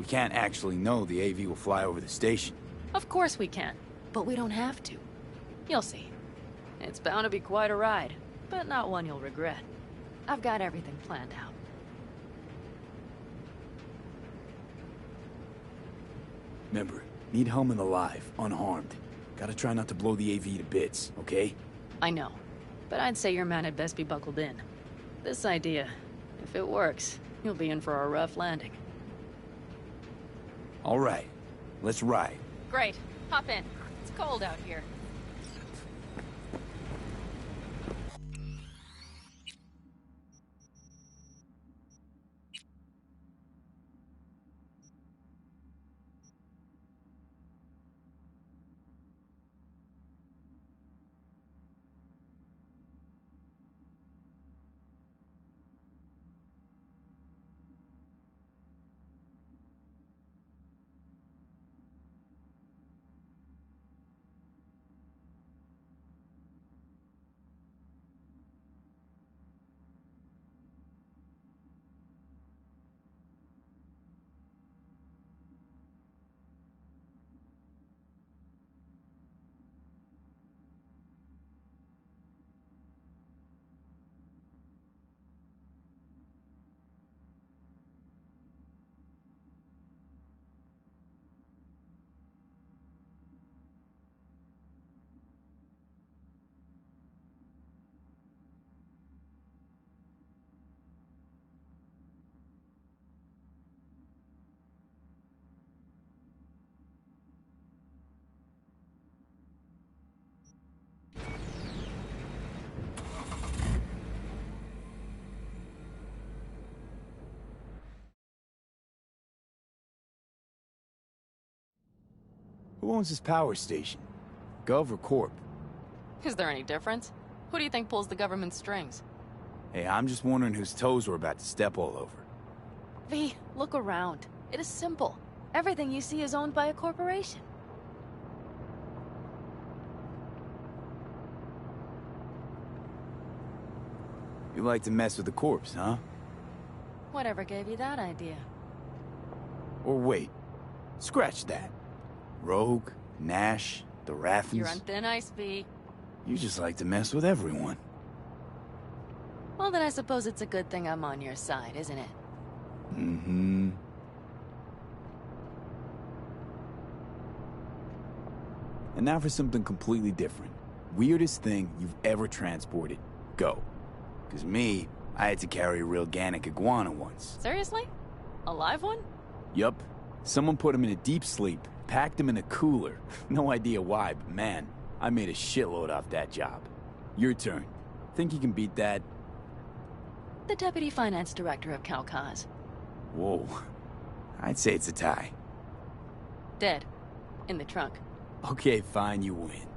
We can't actually know the AV will fly over the station. Of course we can, but we don't have to. You'll see. It's bound to be quite a ride, but not one you'll regret. I've got everything planned out. Remember, need Hellman alive, unharmed. Gotta try not to blow the AV to bits, okay? I know, but I'd say your man had best be buckled in. This idea, if it works, you'll be in for a rough landing. All right, let's ride. Great. Hop in. It's cold out here. Who owns this power station? Gov or Corp? Is there any difference? Who do you think pulls the government's strings? Hey, I'm just wondering whose toes we're about to step all over. V, look around. It is simple. Everything you see is owned by a corporation. You like to mess with the corpse, huh? Whatever gave you that idea? Or wait, scratch that. Rogue, Nash, the Raffens. You're on thin ice, V. You just like to mess with everyone. Well, then I suppose it's a good thing I'm on your side, isn't it? Mm-hmm. And now for something completely different. Weirdest thing you've ever transported. Go. 'Cause me, I had to carry a real Gannic iguana once. Seriously? A live one? Yup. Someone put him in a deep sleep, packed him in a cooler. No idea why, but man, I made a shitload off that job. Your turn. Think you can beat that? The Deputy Finance Director of Kaukaz. Whoa. I'd say it's a tie. Dead. In the trunk. Okay, fine, you win.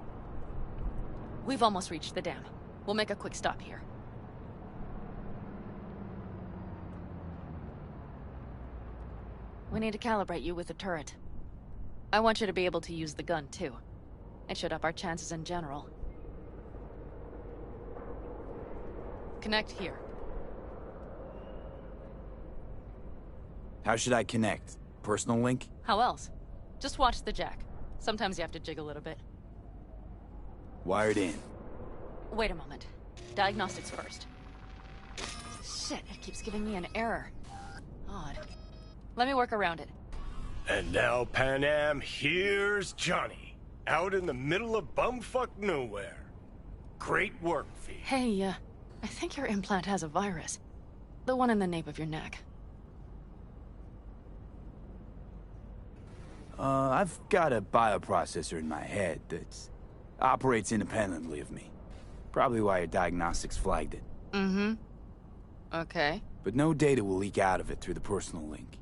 We've almost reached the dam. We'll make a quick stop here. We need to calibrate you with the turret. I want you to be able to use the gun, too. It should up our chances in general. Connect here. How should I connect? Personal link? How else? Just watch the jack. Sometimes you have to jig a little bit. Wired in. Wait a moment. Diagnostics first. Shit, it keeps giving me an error. Odd. Let me work around it. And now, Pan Am, here's Johnny. Out in the middle of bumfuck nowhere. Great work, V. Hey, I think your implant has a virus. The one in the nape of your neck. I've got a bioprocessor in my head that operates independently of me. Probably why your diagnostics flagged it. Mm-hmm. Okay. But no data will leak out of it through the personal link.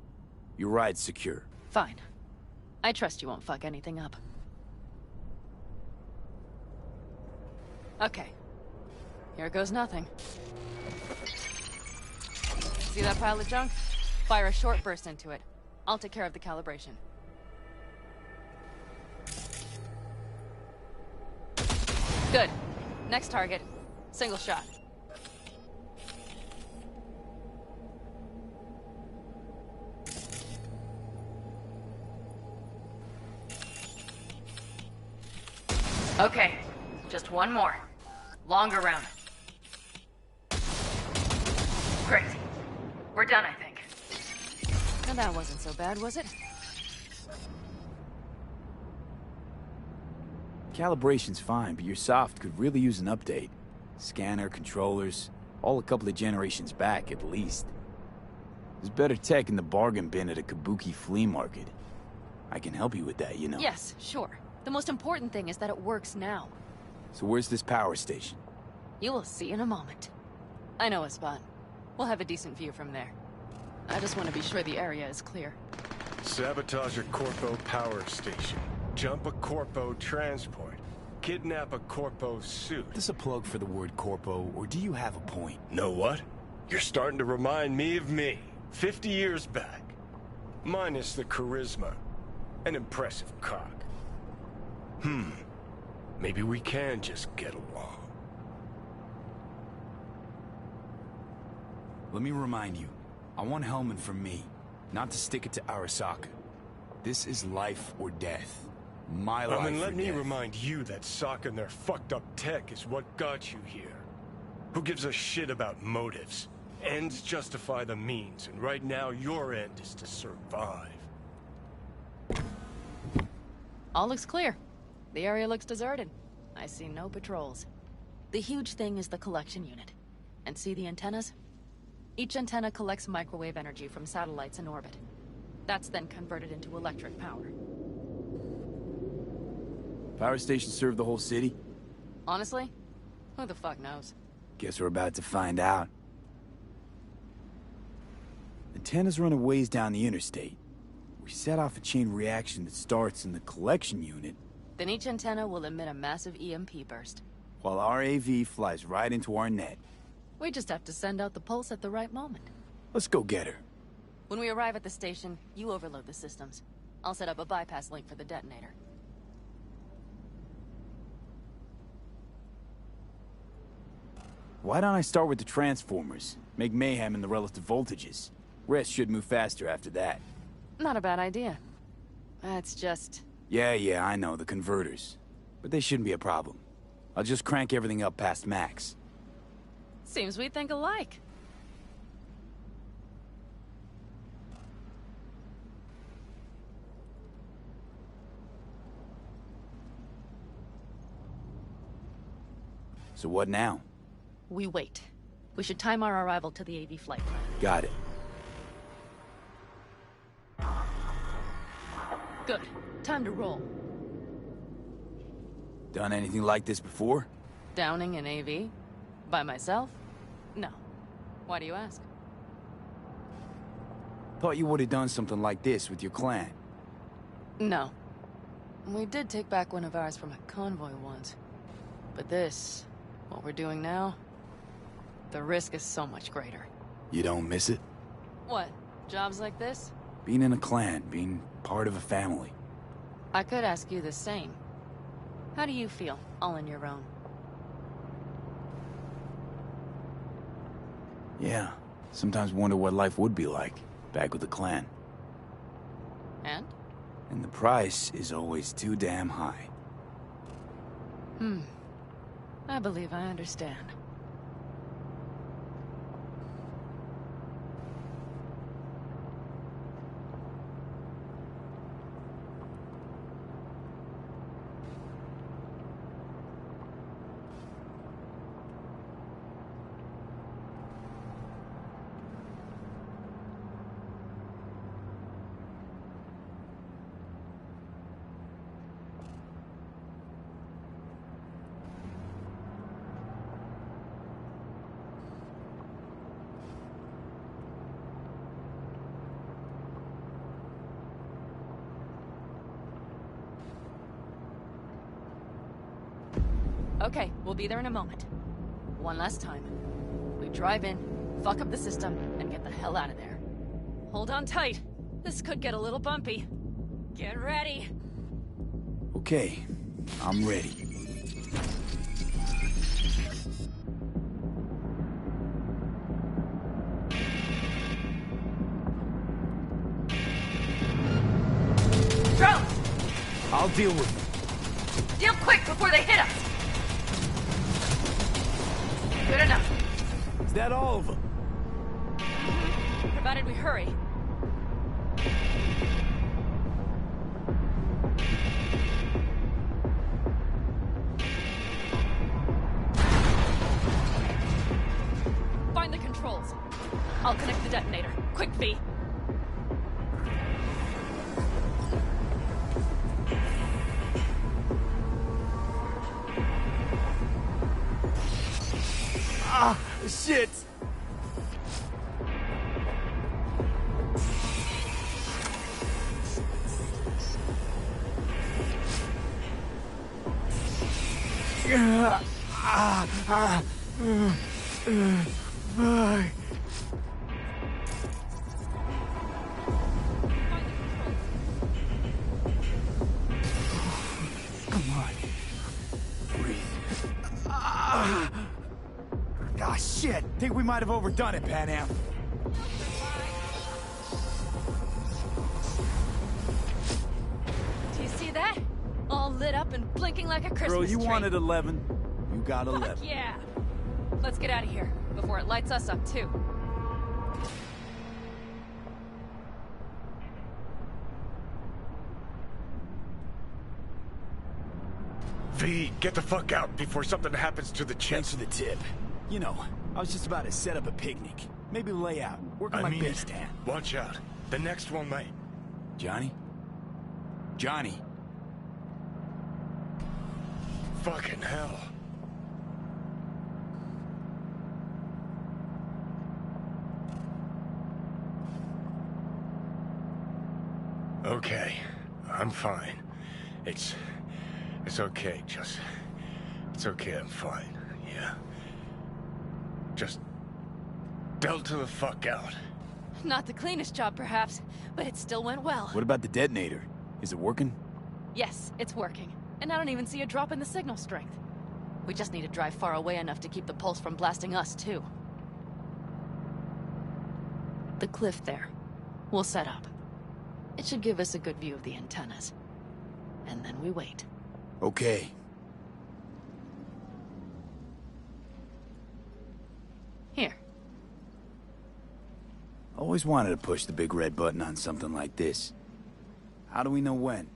Your ride's secure. Fine. I trust you won't fuck anything up. Okay. Here goes nothing. See that pile of junk? Fire a short burst into it. I'll take care of the calibration. Good. Next target. Single shot. Okay. Just one more. Longer round. Great. We're done, I think. Now that wasn't so bad, was it? Calibration's fine, but your soft could really use an update. Scanner, controllers, all a couple of generations back at least. There's better tech in the bargain bin at a kabuki flea market. I can help you with that, you know. Yes, sure. The most important thing is that it works now. So where's this power station? You will see in a moment. I know a spot. We'll have a decent view from there. I just want to be sure the area is clear. Sabotage a Corpo power station. Jump a Corpo transport. Kidnap a Corpo suit. Is this a plug for the word Corpo, or do you have a point? Know what? You're starting to remind me of me, 50 years back. Minus the charisma. An impressive cock. Maybe we can just get along. Let me remind you, I want Hellman from me, not to stick it to Arasaka. This is life or death. My life And let or me death. remind you that Sokka and their fucked up tech is what got you here. Who gives a shit about motives? Ends justify the means, and right now your end is to survive. All looks clear. The area looks deserted. I see no patrols. The huge thing is the collection unit. And see the antennas? Each antenna collects microwave energy from satellites in orbit. That's then converted into electric power. Power station serve the whole city? Honestly? Who the fuck knows? Guess we're about to find out. Antennas run a ways down the interstate. We set off a chain reaction that starts in the collection unit, Then each antenna will emit a massive EMP burst. while our AV flies right into our net. We just have to send out the pulse at the right moment. Let's go get her. When we arrive at the station, you overload the systems. I'll set up a bypass link for the detonator. Why don't I start with the transformers? Make mayhem in the relative voltages. Rest should move faster after that. Not a bad idea. That's just... Yeah, I know, the converters. But they shouldn't be a problem. I'll just crank everything up past max. Seems we think alike. So what now? We wait. We should time our arrival to the AV flight plan. Got it. Good. Time to roll. Done anything like this before? Downing an AV? By myself? No. Why do you ask? Thought you would have done something like this with your clan. No. We did take back one of ours from a convoy once. But this, what we're doing now, the risk is so much greater. You don't miss it? What? Jobs like this? Being in a clan, being part of a family. I could ask you the same. How do you feel, all on your own? Yeah, sometimes wonder what life would be like, back with the clan. And? And the price is always too damn high. I believe I understand. Okay, we'll be there in a moment. One last time. We drive in, fuck up the system, and get the hell out of there. Hold on tight. This could get a little bumpy. Get ready. Okay, I'm ready. Drones! I'll deal with them. Deal quick before they hit us! Good enough. Is that all of them? Provided we hurry. Find the controls. I'll connect the detonator. Quick, V. Ah, shit! Bye. Come on. Breathe. Ah, shit! Think we might have overdone it, Pan Am. Do you see that? All lit up and blinking like a Christmas Girl, you tree. wanted 11. You got 11. Fuck yeah! Let's get out of here, before it lights us up, too. V, get the fuck out before something happens to the chip. Thanks for the tip. You know, I was just about to set up a picnic. Maybe lay out. Work on my base tan. Watch out. The next one might. Johnny? Johnny? Fucking hell. Okay, I'm fine. It's okay, just... It's okay, I'm fine, yeah. Just... Delta the fuck out. Not the cleanest job, perhaps, but it still went well. What about the detonator? Is it working? Yes, it's working. And I don't even see a drop in the signal strength. We just need to drive far away enough to keep the pulse from blasting us, too. The cliff there. We'll set up. It should give us a good view of the antennas. And then we wait. Okay. Here. Always wanted to push the big red button on something like this. How do we know when?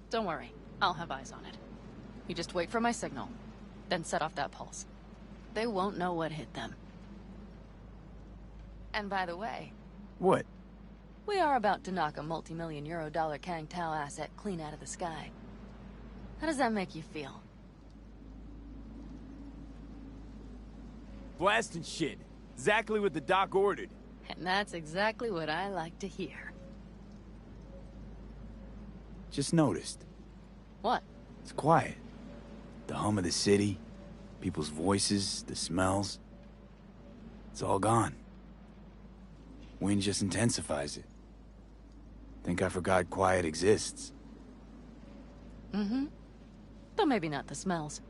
Don't worry. I'll have eyes on it. You just wait for my signal. Then set off that pulse. They won't know what hit them. And by the way... What? We are about to knock a multi-million euro-dollar Kang Tao asset clean out of the sky. How does that make you feel? Blasting shit. Exactly what the doc ordered. And that's exactly what I like to hear. Just noticed. What? It's quiet. The hum of the city, people's voices, the smells. It's all gone. Wind just intensifies it. Think I forgot quiet exists. Mm-hmm. But maybe not the smells.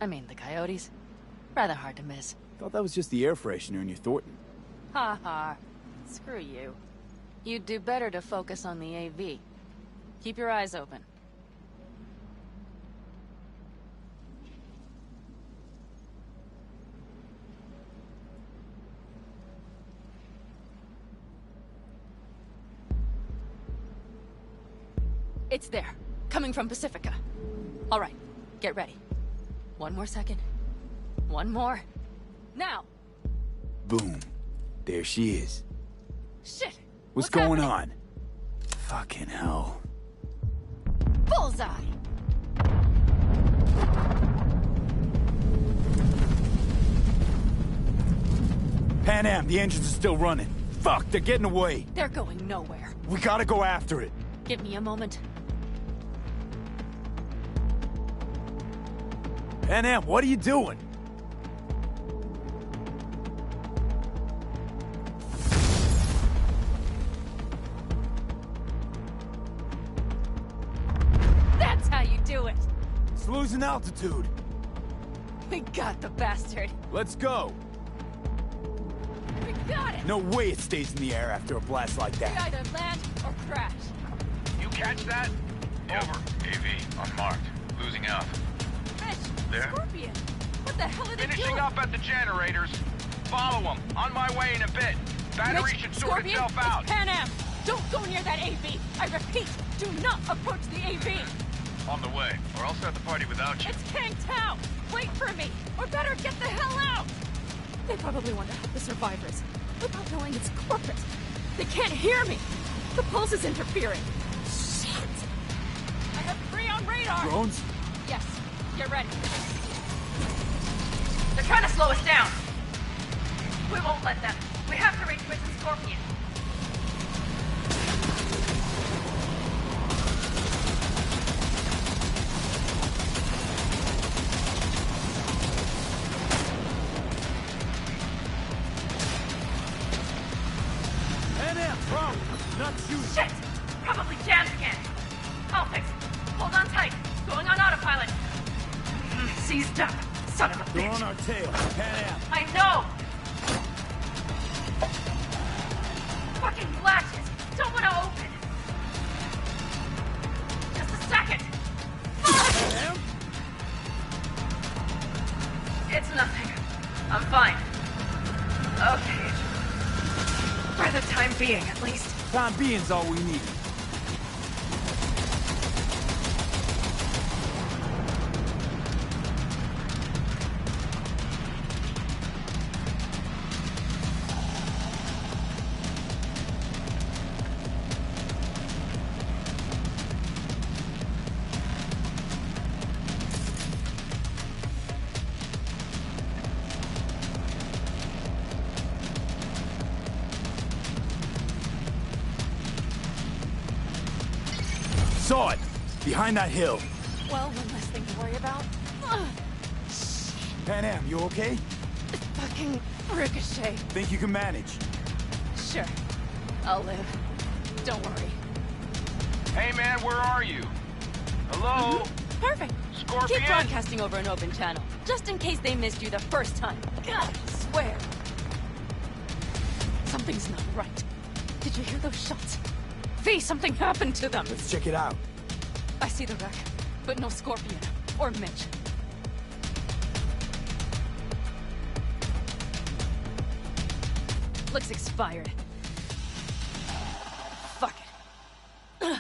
I mean, the coyotes. Rather hard to miss. Thought that was just the air freshener in your Thornton. Ha ha. Screw you. You'd do better to focus on the AV. Keep your eyes open. It's there. Coming from Pacifica. All right. Get ready. One more second. One more. Now! Boom. There she is. Shit! What's going on? Fucking hell. Bullseye! Pan Am, the engines are still running. Fuck, they're getting away. They're going nowhere. We gotta go after it. Give me a moment. NM, what are you doing? That's how you do it! It's losing altitude. We got the bastard. Let's go. We got it! No way it stays in the air after a blast like We that. either land or crash. You catch that? Over. AV, unmarked. Losing out. Mitch! There? Scorpion! What the hell are they Finishing doing? up at the generators. Follow them. On my way in a bit. Battery Mitch, should sort Scorpion, itself out. It's Pan Am! Don't go near that AV! I repeat, do not approach the AV! On the way, or I'll start the party without you. It's Kang Tao! Wait for me! Or better, get the hell out! They probably want to help the survivors, without knowing it's corporate. They can't hear me! The pulse is interfering. Shit! I have 3 on radar! Drones? Yes, get ready. They're trying to slow us down. We won't let them. We have to reach Mission Scorpion. Not shooting. Shit! Probably jammed again. I'll fix it. Hold on tight. Going on autopilot. Seized up. Son of a bitch. They're on our tail. Pan Am. I know! Fucking latches! Don't want to open! Just a second! Pan Am? It's nothing. I'm fine. Okay. For the time being, at least. Time being's all we need. Saw it! Behind that hill. Well, one less thing to worry about. Pan Am, you okay? Fucking ricochet. Think you can manage? Sure. I'll live. Don't worry. Hey man, where are you? Hello? Perfect. Scorpion? Keep broadcasting over an open channel, just in case they missed you the first time. God, I swear. Something's not right. Did you hear those shots? V, something happened to them. Let's check it out. I see the wreck, but no Scorpion or Mitch. Looks expired. Fuck it.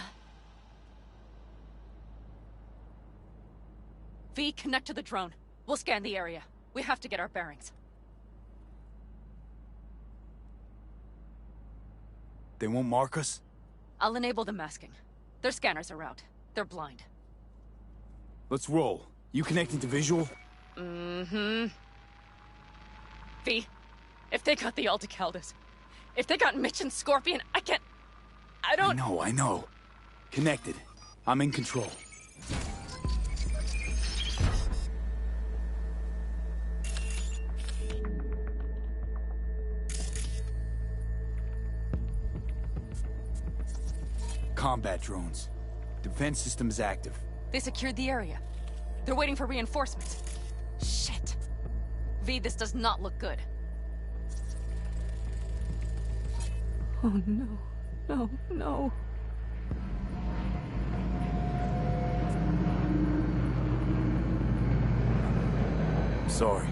V, connect to the drone. We'll scan the area. We have to get our bearings. They won't mark us? I'll enable the masking. Their scanners are out. They're blind. Let's roll. You connecting to visual? Mm-hmm. V, if they got the Aldecaldos, if they got Mitch and Scorpion, I don't... I know. Connected. I'm in control. Combat drones. Defense system is active. They secured the area. They're waiting for reinforcements. Shit. V, this does not look good. Oh no. No, no. Sorry.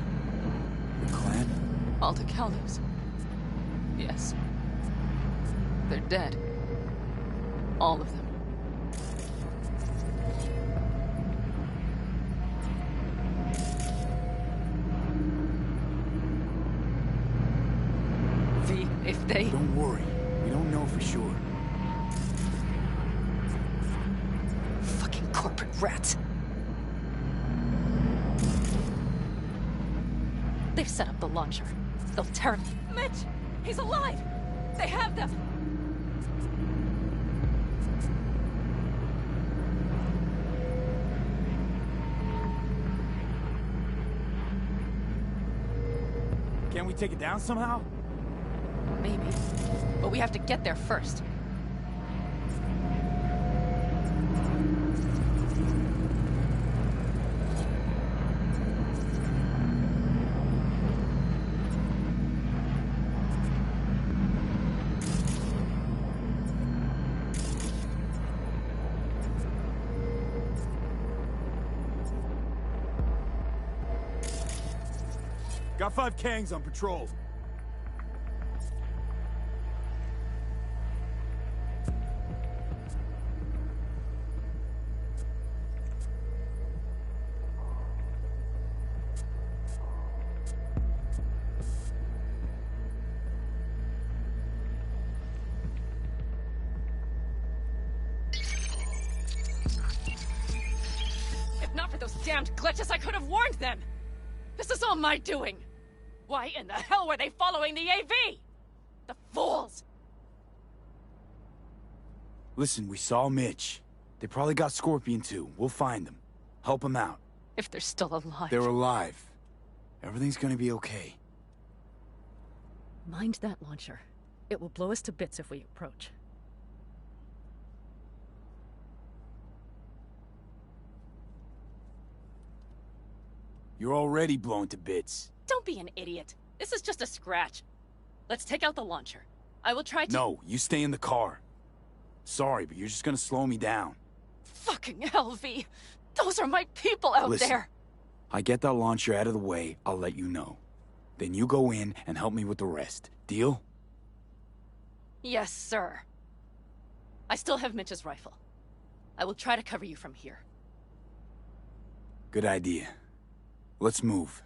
The clan? Aldecaldos. Yes. They're dead. All of them. V, if they... Don't worry. We don't know for sure. Fucking corporate rats. They've set up the launcher. They'll tear him. Mitch! He's alive! They have them! Can't we take it down somehow? Maybe. But we have to get there first. Got 5 Kangs on patrol. If not for those damned glitches, I could have warned them! This is all my doing! Why in the hell were they following the AV? The fools! Listen, we saw Mitch. They probably got Scorpion too. We'll find them. Help them out. If they're still alive. They're alive. Everything's gonna be okay. Mind that launcher. It will blow us to bits if we approach. You're already blown to bits. Don't be an idiot. This is just a scratch. Let's take out the launcher. I will try to— No, you stay in the car. Sorry, but you're just gonna slow me down. Fucking LV! Those are my people out Listen, there! I get that launcher out of the way, I'll let you know. Then you go in and help me with the rest. Deal? Yes, sir. I still have Mitch's rifle. I will try to cover you from here. Good idea. Let's move.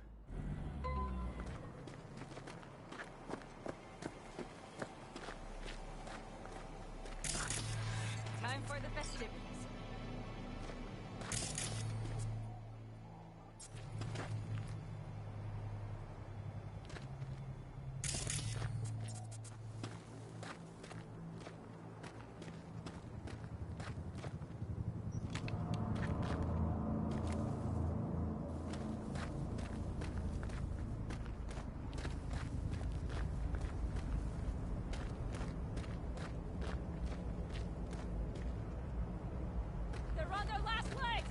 Time for the festivities. They're on their last legs!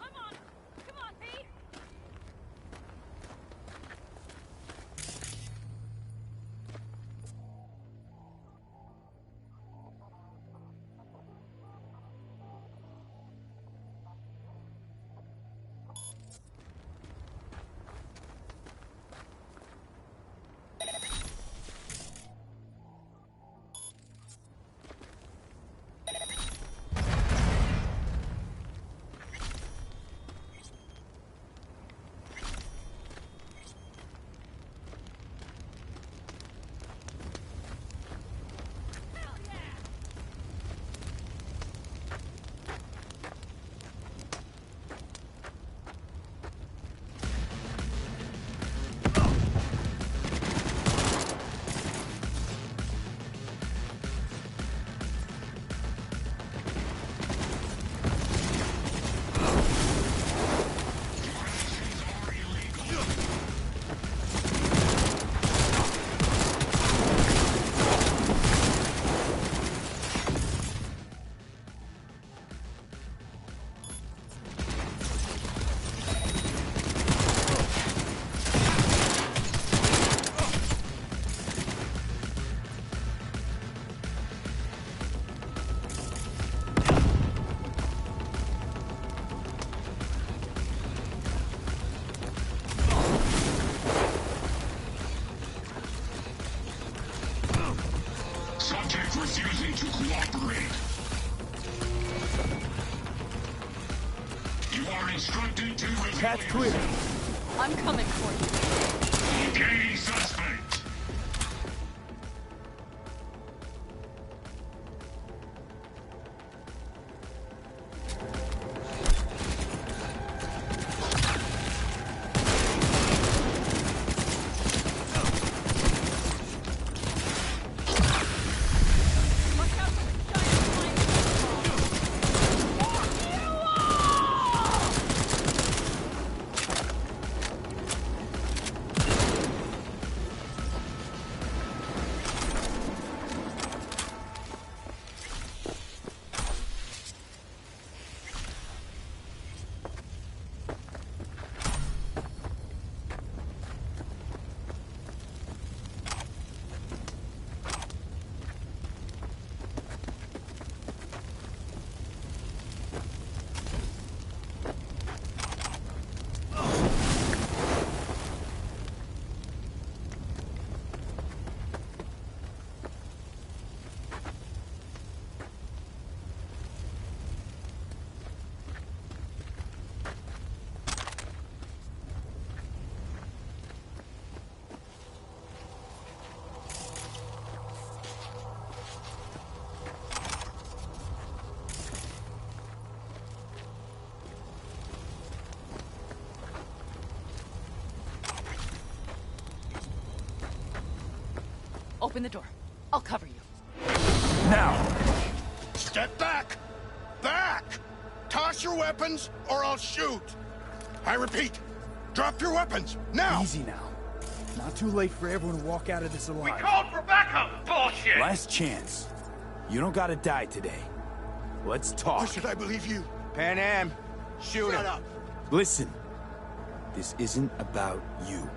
I'm on it! Come on, Pete! Subject refusing to cooperate. You are instructed to reveal Path clear. I'm coming for you. Locating suspect. Open the door. I'll cover you. Now! Step back! Back! Toss your weapons, or I'll shoot! I repeat, drop your weapons, now! Easy now. Not too late for everyone to walk out of this alive. We called for backup! Bullshit! Last chance. You don't gotta die today. Let's talk. Why should I believe you? Pan Am, shoot Shut him. up! Listen. This isn't about you.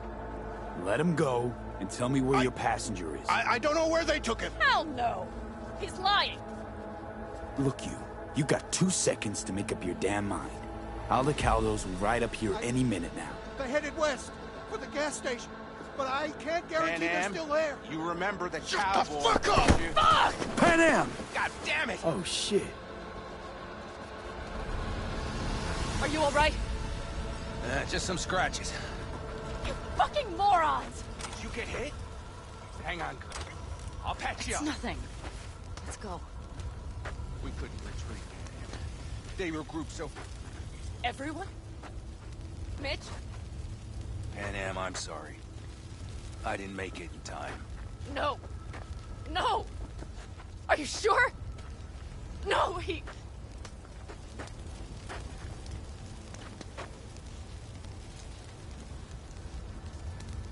Let him go and tell me where your passenger is. I don't know where they took him. Hell no! He's lying! Look, you got 2 seconds to make up your damn mind. Aldecaldo's right up here any minute now. They headed west, for the gas station. But I can't guarantee they're still there. You remember the Shut cowboy. the fuck up! Fuck! Pan Am! God damn it! Oh, shit. Are you alright? Just some scratches. You fucking morons! Did you get hit? Hang on, girl. I'll patch you It's up. nothing. Let's go. We couldn't retreat. They regrouped so... Everyone? Mitch? Pan Am, I'm sorry. I didn't make it in time. No! No! Are you sure? No, he...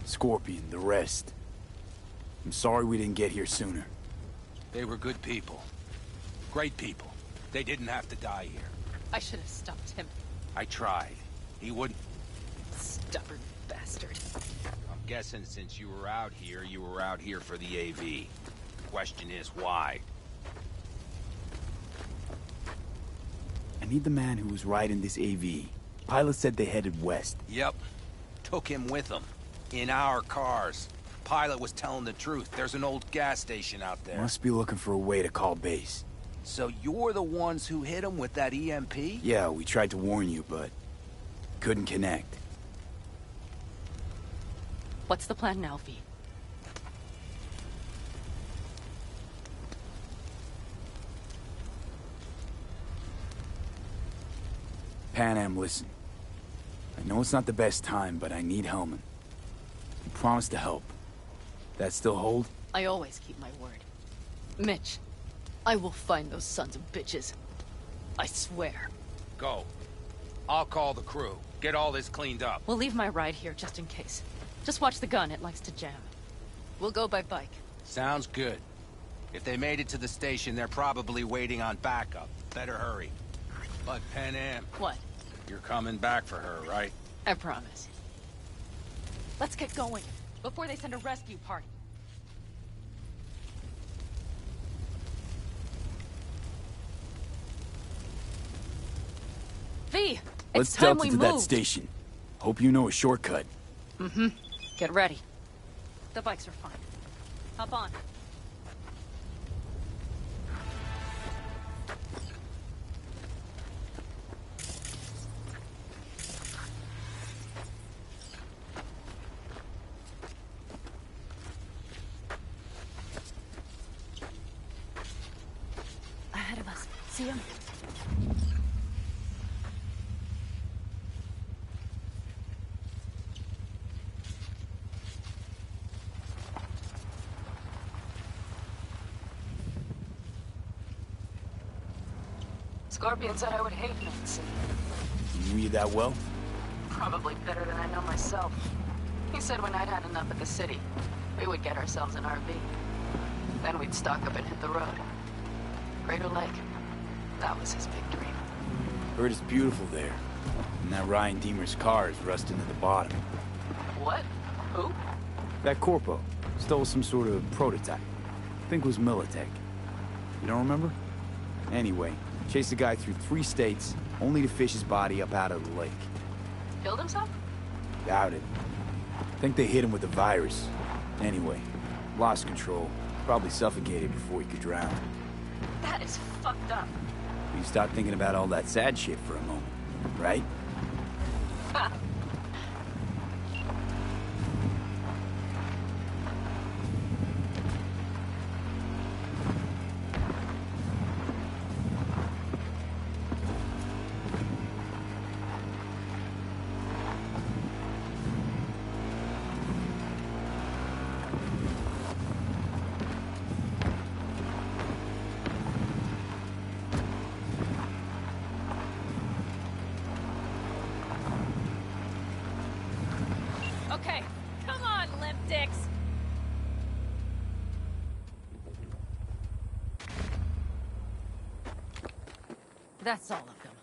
Scorpion, the rest. I'm sorry we didn't get here sooner. They were good people. Great people. They didn't have to die here. I should have stopped him. I tried. He wouldn't... Stubborn bastard. I'm guessing since you were out here for the AV. Question is, why? I need the man who was riding this AV. Pilot said they headed west. Yep. Took him with them. In our cars. Pilot was telling the truth. There's an old gas station out there. Must be looking for a way to call base. So you're the ones who hit him with that EMP? Yeah, we tried to warn you, but couldn't connect. What's the plan now, V? Pan Am, listen. I know it's not the best time, but I need Hellman. You promised to help. That still hold? I always keep my word. Mitch, I will find those sons of bitches. I swear. Go. I'll call the crew. Get all this cleaned up. We'll leave my ride here just in case. Just watch the gun, it likes to jam. We'll go by bike. Sounds good. If they made it to the station, they're probably waiting on backup. Better hurry. But Pan Am... What? You're coming back for her, right? I promise. Let's get going, before they send a rescue party. V, Let's it's time delta we to that moved. station. Hope you know a shortcut. Mm-hmm. Get ready. The bikes are fine. Hop on. Ahead of us. See him? Scorpion said I would hate Nancy. You knew you that well? Probably better than I know myself. He said when I'd had enough of the city, we would get ourselves an RV. Then we'd stock up and hit the road. Crater Lake. That was his big dream. Heard it's beautiful there. And that Ryan Deemer's car is rusting to the bottom. What? Who? That Corpo stole some sort of prototype. Think it was Militech. You don't remember? Anyway, chased the guy through 3 states, only to fish his body up out of the lake. Killed himself? Doubt it. Think they hit him with the virus. Anyway, lost control. Probably suffocated before he could drown. That is fucked up. You start thinking about all that sad shit for a moment, right? Okay, come on, limp dicks. That's all of them.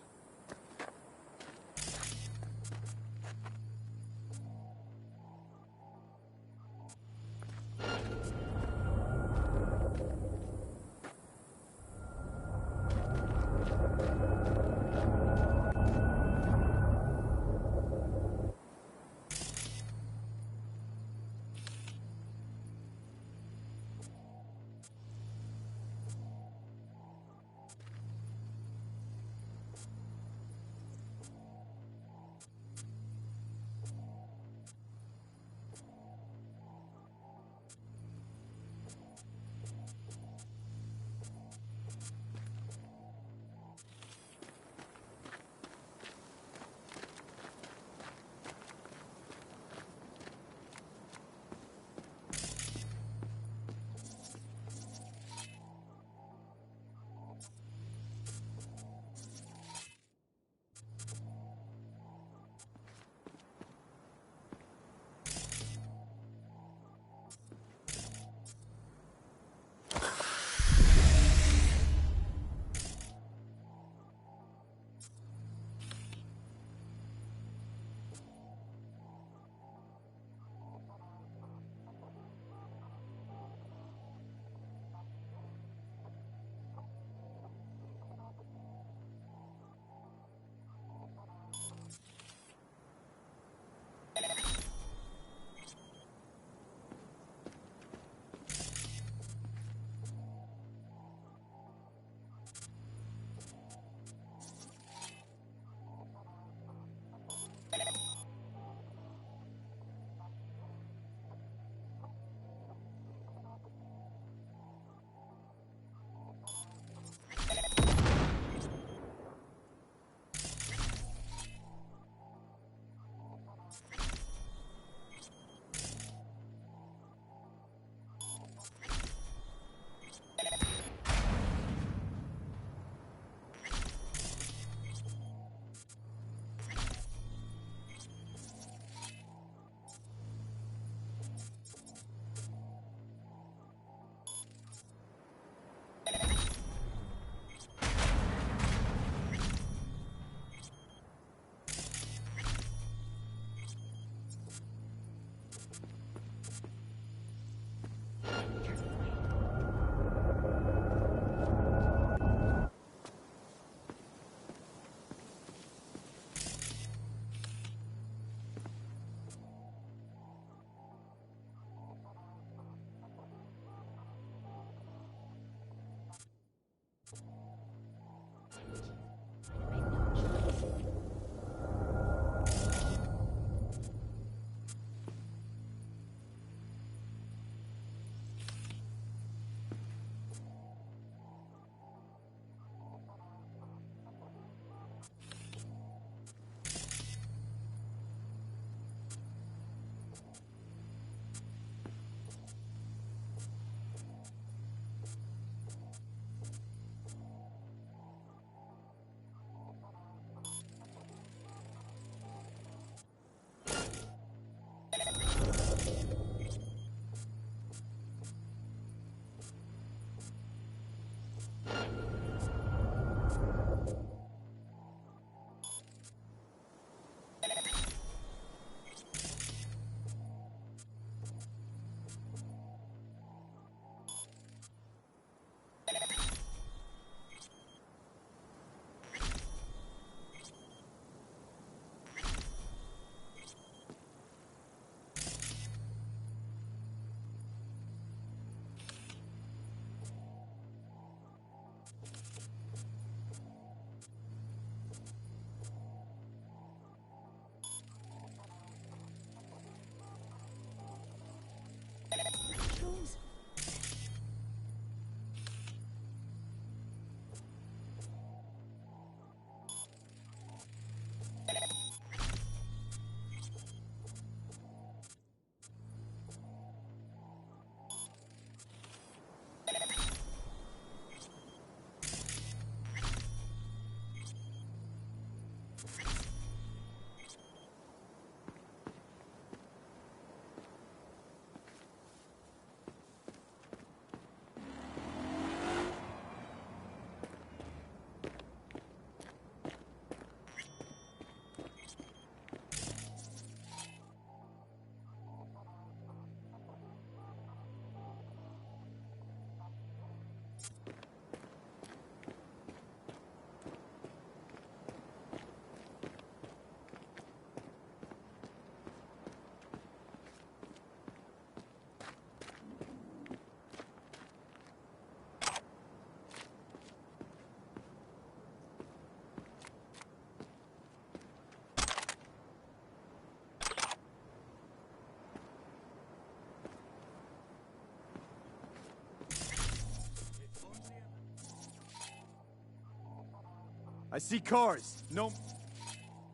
I see cars. No...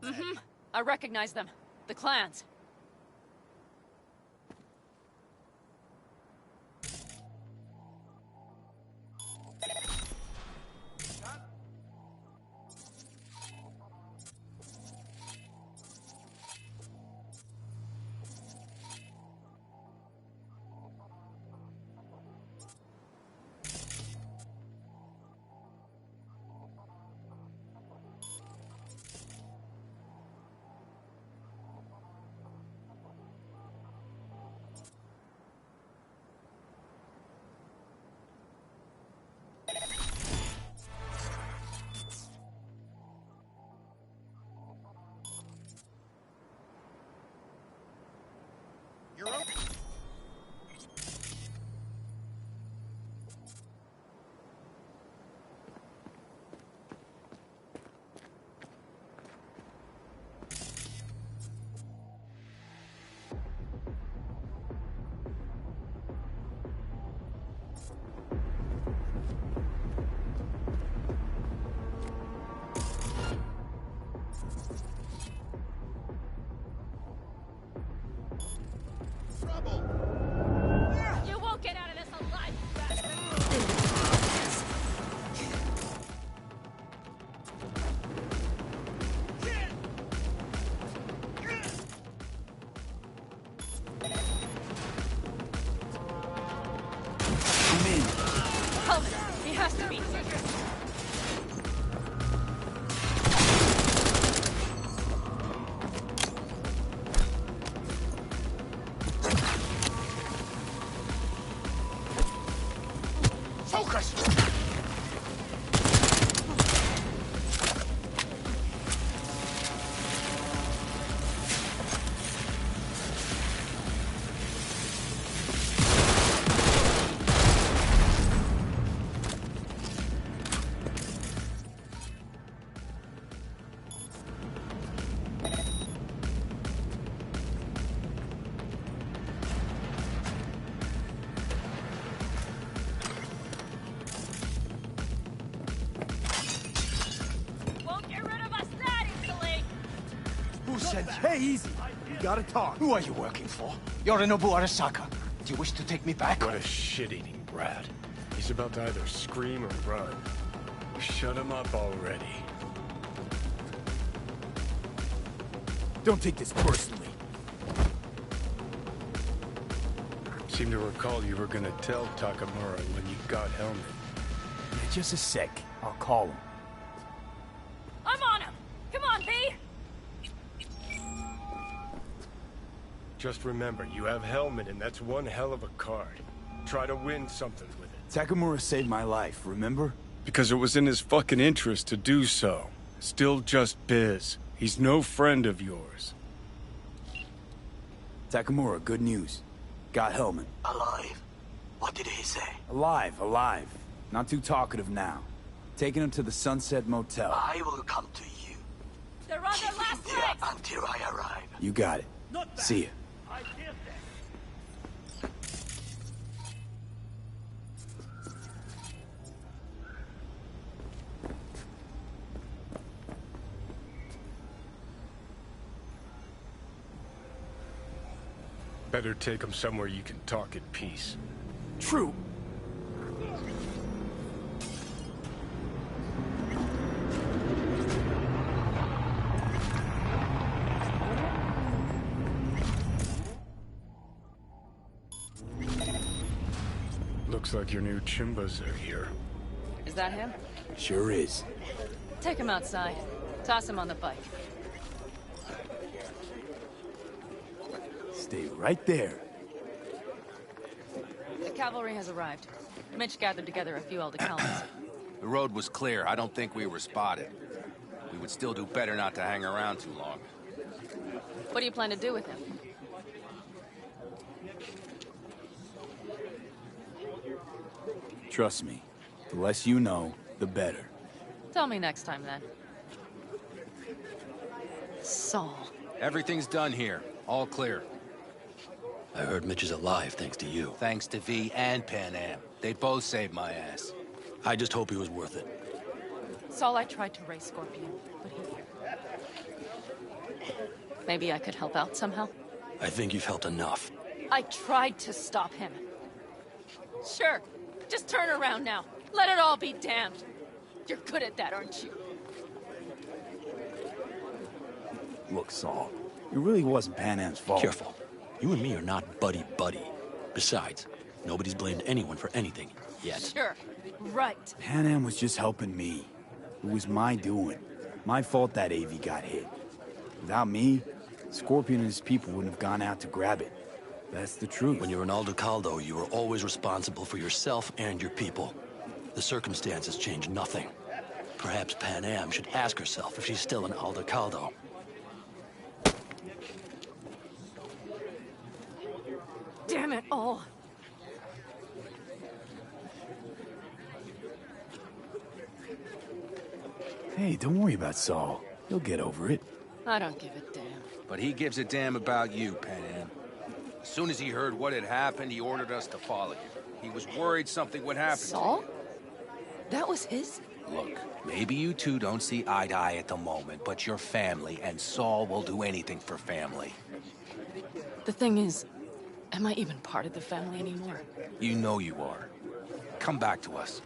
Mm-hmm. I recognize them. The clans. You're up. You won't get out of this alive, bastard! Helmet! He has to be! Focus! Won't get rid of us that easily! Who sent you? Hey, easy. We gotta talk. Who are you working for? Yorinobu Arasaka. Do you wish to take me back? What a shit-eating brat. He's about to either scream or run. Shut him up already. Don't take this personally. Seem to recall you were gonna tell Takamura when you got Helmet. Yeah, just a sec. I'll call him. I'm on him! Come on, V! Just remember, you have Helmet and that's one hell of a card. Try to win something with it. Takamura saved my life, remember? Because it was in his fucking interest to do so. Still just biz. He's no friend of yours. Takamura, good news. Got Hellman. Alive? What did he say? Alive, alive. Not too talkative now. Taking him to the Sunset Motel. I will come to you. They're on their last There legs! until I arrive. You got it. See ya. Better take him somewhere you can talk in peace. True. Looks like your new Chimbas are here. Is that him? Sure is. Take him outside. Toss him on the bike. Stay right there. The Cavalry has arrived. Mitch gathered together a few Aldecalans. The road was clear. I don't think we were spotted. We would still do better not to hang around too long. What do you plan to do with him? Trust me, the less you know, the better. Tell me next time, then. Saul. Everything's done here. All clear. I heard Mitch is alive thanks to you. Thanks to V and Pan Am. They both saved my ass. I just hope he was worth it. Saul, I tried to raise Scorpion, but he... Maybe I could help out somehow? I think you've helped enough. I tried to stop him. Sure. Just turn around now. Let it all be damned. You're good at that, aren't you? Look, Saul, it really wasn't Pan Am's fault. Careful. You and me are not buddy-buddy. Besides, nobody's blamed anyone for anything, yet. Sure. Right. Pan Am was just helping me. It was my doing. My fault that AV got hit. Without me, Scorpion and his people wouldn't have gone out to grab it. That's the truth. When you're an Aldecaldo, you are always responsible for yourself and your people. The circumstances change nothing. Perhaps Pan Am should ask herself if she's still an Aldecaldo. Damn it all. Hey, don't worry about Saul. He'll get over it. I don't give a damn. But he gives a damn about you, Pan Am. As soon as he heard what had happened, he ordered us to follow you. He was worried something would happen. Saul? That was his? Look, maybe you two don't see eye to eye at the moment, but you're family, and Saul will do anything for family. The thing is, am I even part of the family anymore? You know you are. Come back to us.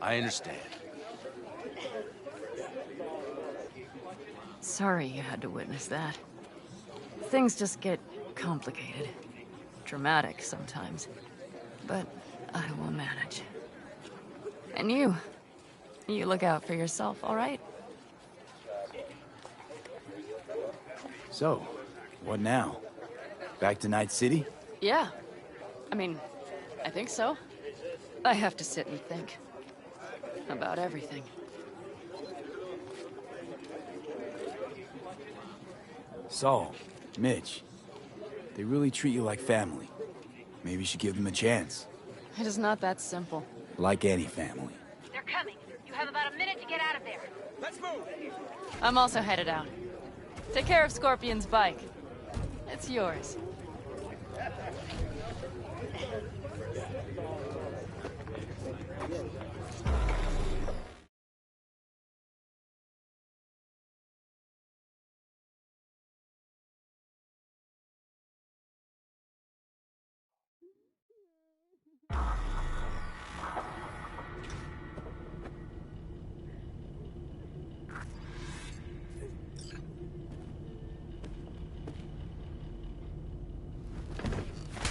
I understand. Sorry you had to witness that. Things just get complicated. Dramatic sometimes. But I will manage. And you look out for yourself, all right? So, what now? Back to Night City? Yeah. I mean, I think so. I have to sit and think. About everything. Saul, Mitch, they really treat you like family. Maybe you should give them a chance. It is not that simple. Like any family. They're coming. You have about a minute to get out of there. Let's move! I'm also headed out. Take care of Scorpion's bike. It's yours.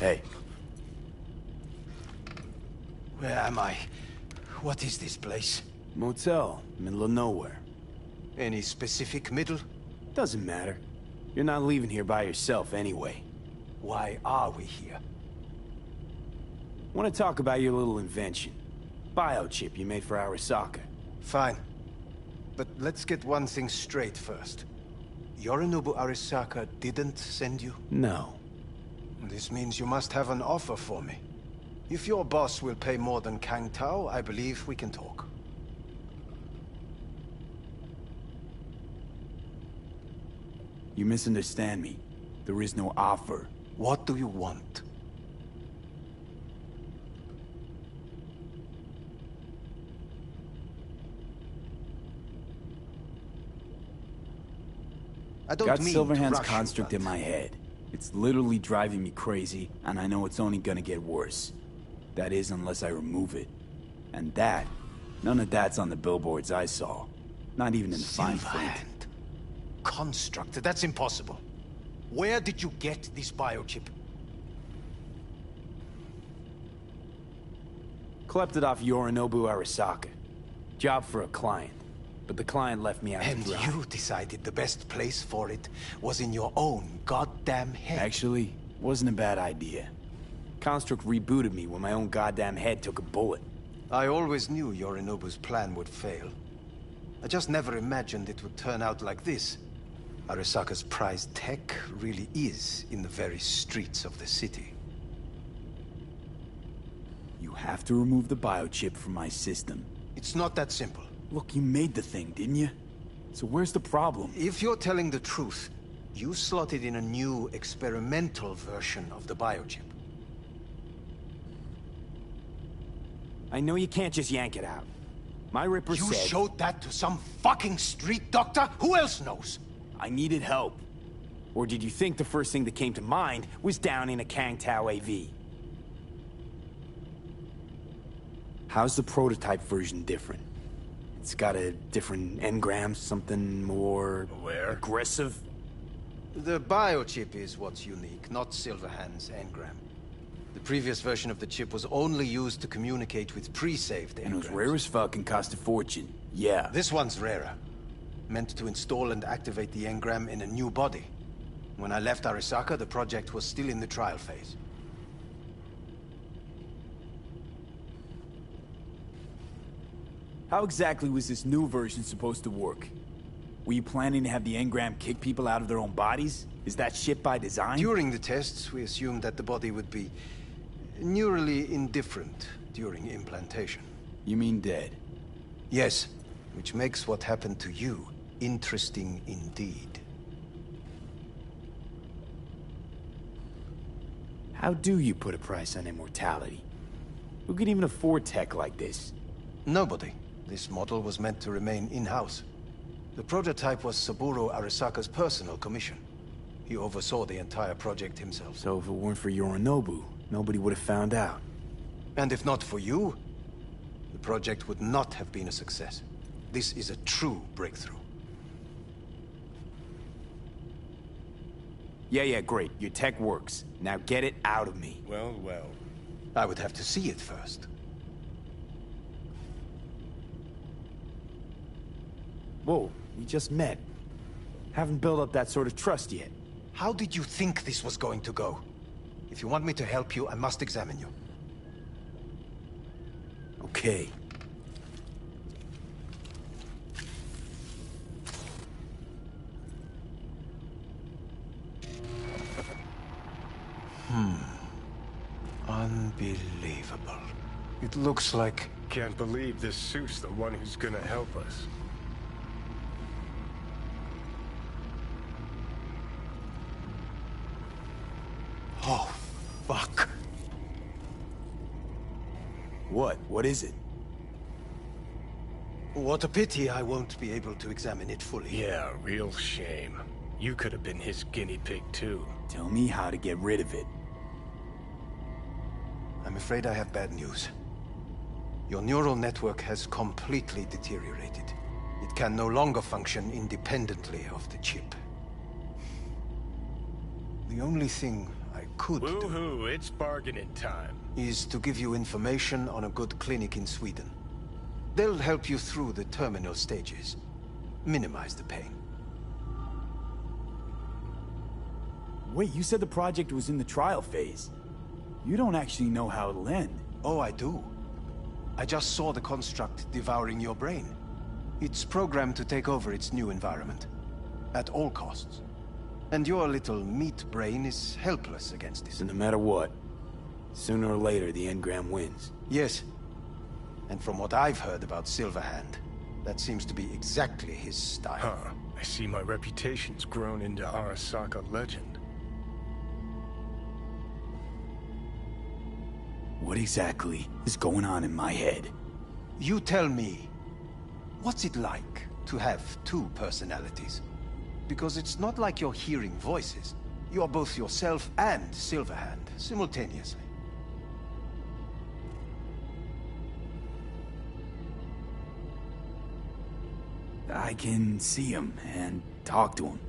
Hey. Where am I? What is this place? Motel, middle of nowhere. Any specific middle? Doesn't matter. You're not leaving here by yourself anyway. Why are we here? Want to talk about your little invention. Biochip you made for Arasaka. Fine. But let's get one thing straight first. Yorinobu Arasaka didn't send you? No. This means you must have an offer for me. If your boss will pay more than Kang Tao, I believe we can talk. You misunderstand me. There is no offer. What do you want? I don't Got mean Silverhand's to rush construct you, in my head. It's literally driving me crazy, and I know it's only gonna get worse. That is, unless I remove it. And that, none of that's on the billboards I saw. Not even in the fine print. Construct, that's impossible. Where did you get this biochip? Klept it off Yorinobu Arasaka. Job for a client. but the client left me out to And dry. you decided the best place for it was in your own goddamn head. Actually, wasn't a bad idea. Construct rebooted me when my own goddamn head took a bullet. I always knew Yorinobu's plan would fail. I just never imagined it would turn out like this. Arasaka's prized tech really is in the very streets of the city. You have to remove the biochip from my system. It's not that simple. Look, you made the thing, didn't you? So where's the problem? If you're telling the truth, you slotted in a new experimental version of the biochip. I know you can't just yank it out. My Ripper You said... showed that to some fucking street doctor? Who else knows? I needed help. Or did you think the first thing that came to mind was down in a Kangtao AV? How's the prototype version different? It's got a different engram, something more... aggressive? The biochip is what's unique, not Silverhand's engram. The previous version of the chip was only used to communicate with pre-saved engrams. And it was rare as fuck and cost a fortune. Yeah. This one's rarer. Meant to install and activate the engram in a new body. When I left Arasaka, the project was still in the trial phase. How exactly was this new version supposed to work? Were you planning to have the engram kick people out of their own bodies? Is that shit by design? During the tests, we assumed that the body would be neurally indifferent during implantation. You mean dead? Yes, which makes what happened to you interesting indeed. How do you put a price on immortality? Who could even afford tech like this? Nobody. This model was meant to remain in-house. The prototype was Saburo Arasaka's personal commission. He oversaw the entire project himself. So if it weren't for Yorinobu, nobody would have found out. And if not for you, the project would not have been a success. This is a true breakthrough. Yeah, great. Your tech works. Now get it out of me. Well. I would have to see it first. Whoa, we just met. Haven't built up that sort of trust yet. How did you think this was going to go? If you want me to help you, I must examine you. Okay. Unbelievable. It looks like... Can't believe this suit's the one who's gonna help us. Oh, fuck. What? What is it? What a pity I won't be able to examine it fully. Yeah, real shame. You could have been his guinea pig, too. Tell me how to get rid of it. I'm afraid I have bad news. Your neural network has completely deteriorated. It can no longer function independently of the chip. The only thing I could do... Woohoo, it's bargaining time. ...is to give you information on a good clinic in Sweden. They'll help you through the terminal stages. Minimize the pain. Wait, you said the project was in the trial phase. You don't actually know how it'll end. Oh, I do. I just saw the construct devouring your brain. It's programmed to take over its new environment. At all costs. And your little meat brain is helpless against this. So no matter what, sooner or later the engram wins. Yes. And from what I've heard about Silverhand, that seems to be exactly his style. Huh. I see my reputation's grown into Arasaka legend. What exactly is going on in my head? You tell me, what's it like to have two personalities? Because it's not like you're hearing voices. You're both yourself and Silverhand simultaneously. I can see him and talk to him.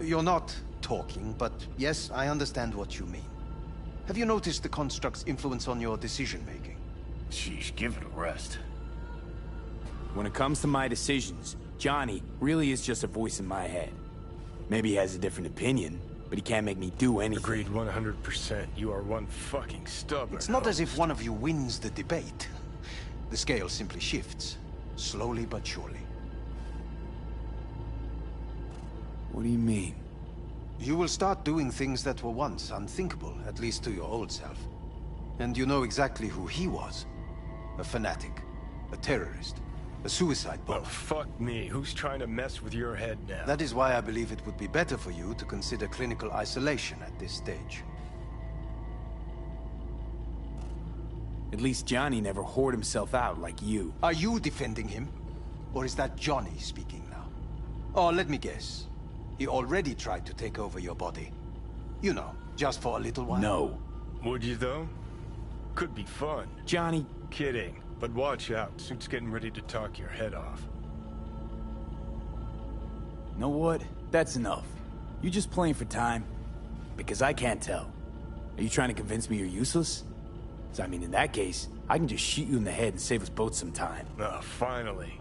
You're not talking, but yes, I understand what you mean. Have you noticed the construct's influence on your decision-making? Sheesh, give it a rest. When it comes to my decisions, Johnny really is just a voice in my head. Maybe he has a different opinion, but he can't make me do anything. Agreed 100%. You are one fucking stubborn. It's not as if one of you wins the debate. The scale simply shifts, slowly but surely. What do you mean? You will start doing things that were once unthinkable, at least to your old self. And you know exactly who he was. A fanatic, a terrorist, a suicide bomber. Well, fuck me. Who's trying to mess with your head now? That is why I believe it would be better for you to consider clinical isolation at this stage. At least Johnny never whored himself out like you. Are you defending him? Or is that Johnny speaking now? Oh, let me guess. He already tried to take over your body. You know, just for a little while. No. Would you, though? Could be fun. Johnny... Kidding. But watch out. Suit's getting ready to talk your head off. Know what? That's enough. You just playing for time? Because I can't tell. Are you trying to convince me you're useless? So, I mean, in that case, I can just shoot you in the head and save us both some time. Ah, finally.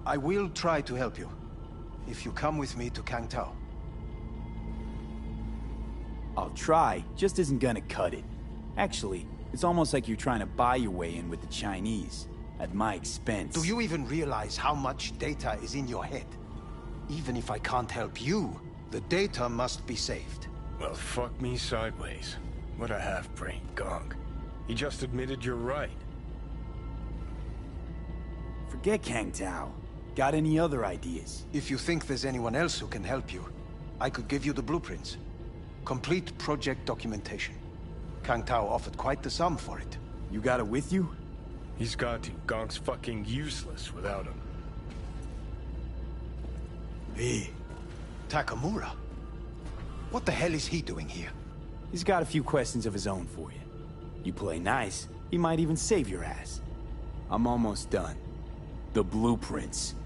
I will try to help you. If you come with me to Kangtao. I'll try, just isn't gonna cut it. Actually, it's almost like you're trying to buy your way in with the Chinese, at my expense. Do you even realize how much data is in your head? Even if I can't help you, the data must be saved. Well, fuck me sideways. What a half-brained gong. He just admitted you're right. Forget Kangtao. Got any other ideas? If you think there's anyone else who can help you, I could give you the blueprints. Complete project documentation. Kangtao offered quite the sum for it. You got it with you? He's got to. Gong's fucking useless without him. Hey, Takamura? What the hell is he doing here? He's got a few questions of his own for you. You play nice, he might even save your ass. I'm almost done. The blueprints.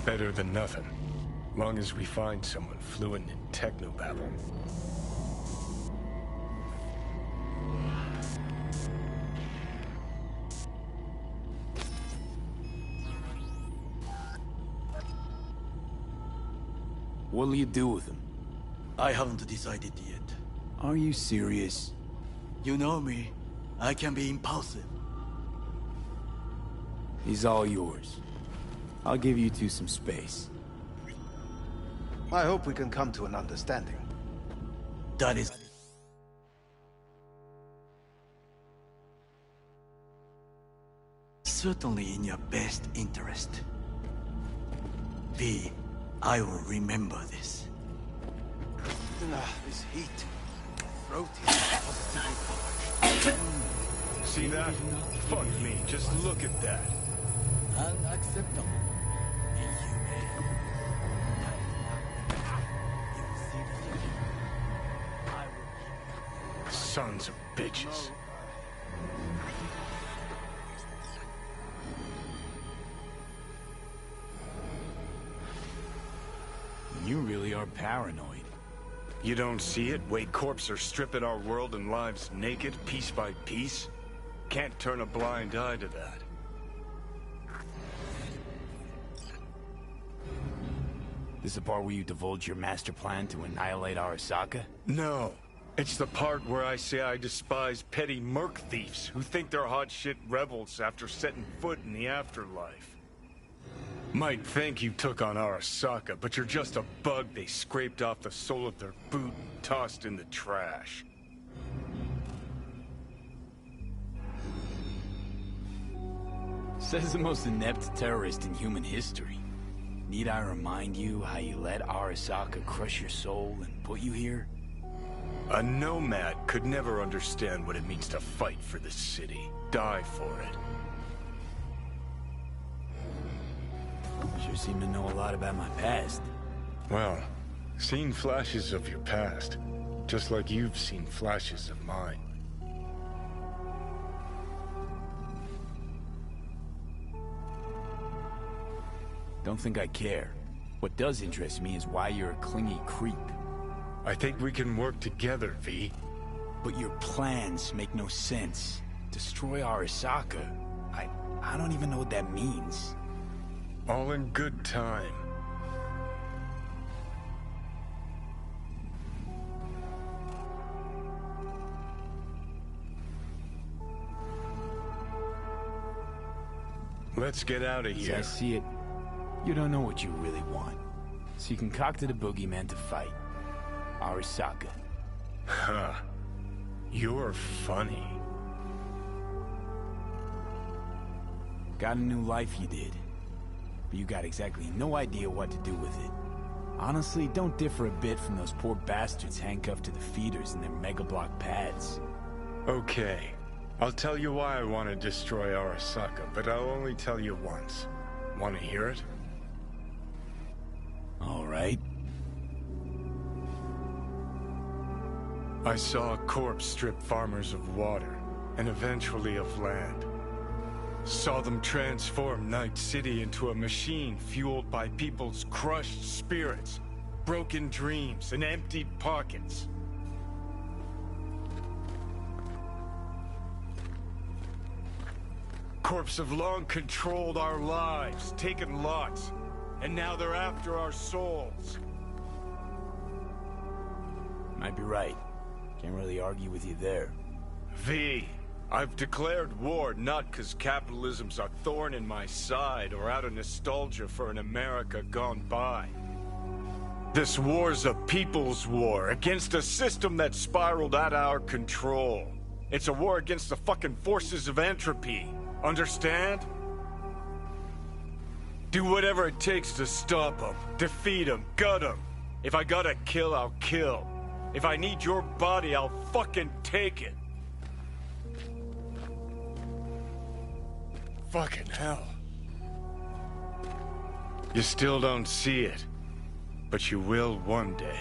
Better than nothing. Long as we find someone fluent in technobabble. What'll you do with him? I haven't decided yet. Are you serious? You know me. I can be impulsive. He's all yours. I'll give you two some space. I hope we can come to an understanding. That is... certainly in your best interest. V, I will remember this. This heat. Throat is positively parched. See that? Fuck me, just look at that. Unacceptable. Inhumane. Sons of bitches. You really are paranoid. You don't see it? Wade Corps are stripping our world and lives naked, piece by piece? Can't turn a blind eye to that. This the part where you divulge your master plan to annihilate Arasaka? No. It's the part where I say I despise petty merc thieves who think they're hot shit rebels after setting foot in the afterlife. Might think you took on Arasaka, but you're just a bug they scraped off the sole of their boot and tossed in the trash. Says the most inept terrorist in human history. Need I remind you how you let Arasaka crush your soul and put you here? A nomad could never understand what it means to fight for the city. Die for it. Sure seem to know a lot about my past. Well, seen flashes of your past, just like you've seen flashes of mine. Don't think I care. What does interest me is why you're a clingy creep. I think we can work together, V. But your plans make no sense. Destroy Arasaka? I don't even know what that means. All in good time. Let's get out of here. As I see it, you don't know what you really want. So you concocted a boogeyman to fight. Arasaka. Huh. You're funny. Got a new life you did. But you got exactly no idea what to do with it. Honestly, don't differ a bit from those poor bastards handcuffed to the feeders in their mega block pads. Okay. I'll tell you why I want to destroy Arasaka, but I'll only tell you once. Want to hear it? All right. I saw a corpse strip farmers of water, and eventually of land. Saw them transform Night City into a machine fueled by people's crushed spirits, broken dreams, and emptied pockets. Corps have long controlled our lives, taken lots, and now they're after our souls. Might be right. Can't really argue with you there. V, I've declared war not because capitalism's a thorn in my side or out of nostalgia for an America gone by. This war's a people's war against a system that spiraled out of our control. It's a war against the fucking forces of entropy. Understand? Do whatever it takes to stop them, defeat them, gut them. If I gotta kill, I'll kill. If I need your body, I'll fucking take it. Fucking hell. You still don't see it, but you will one day.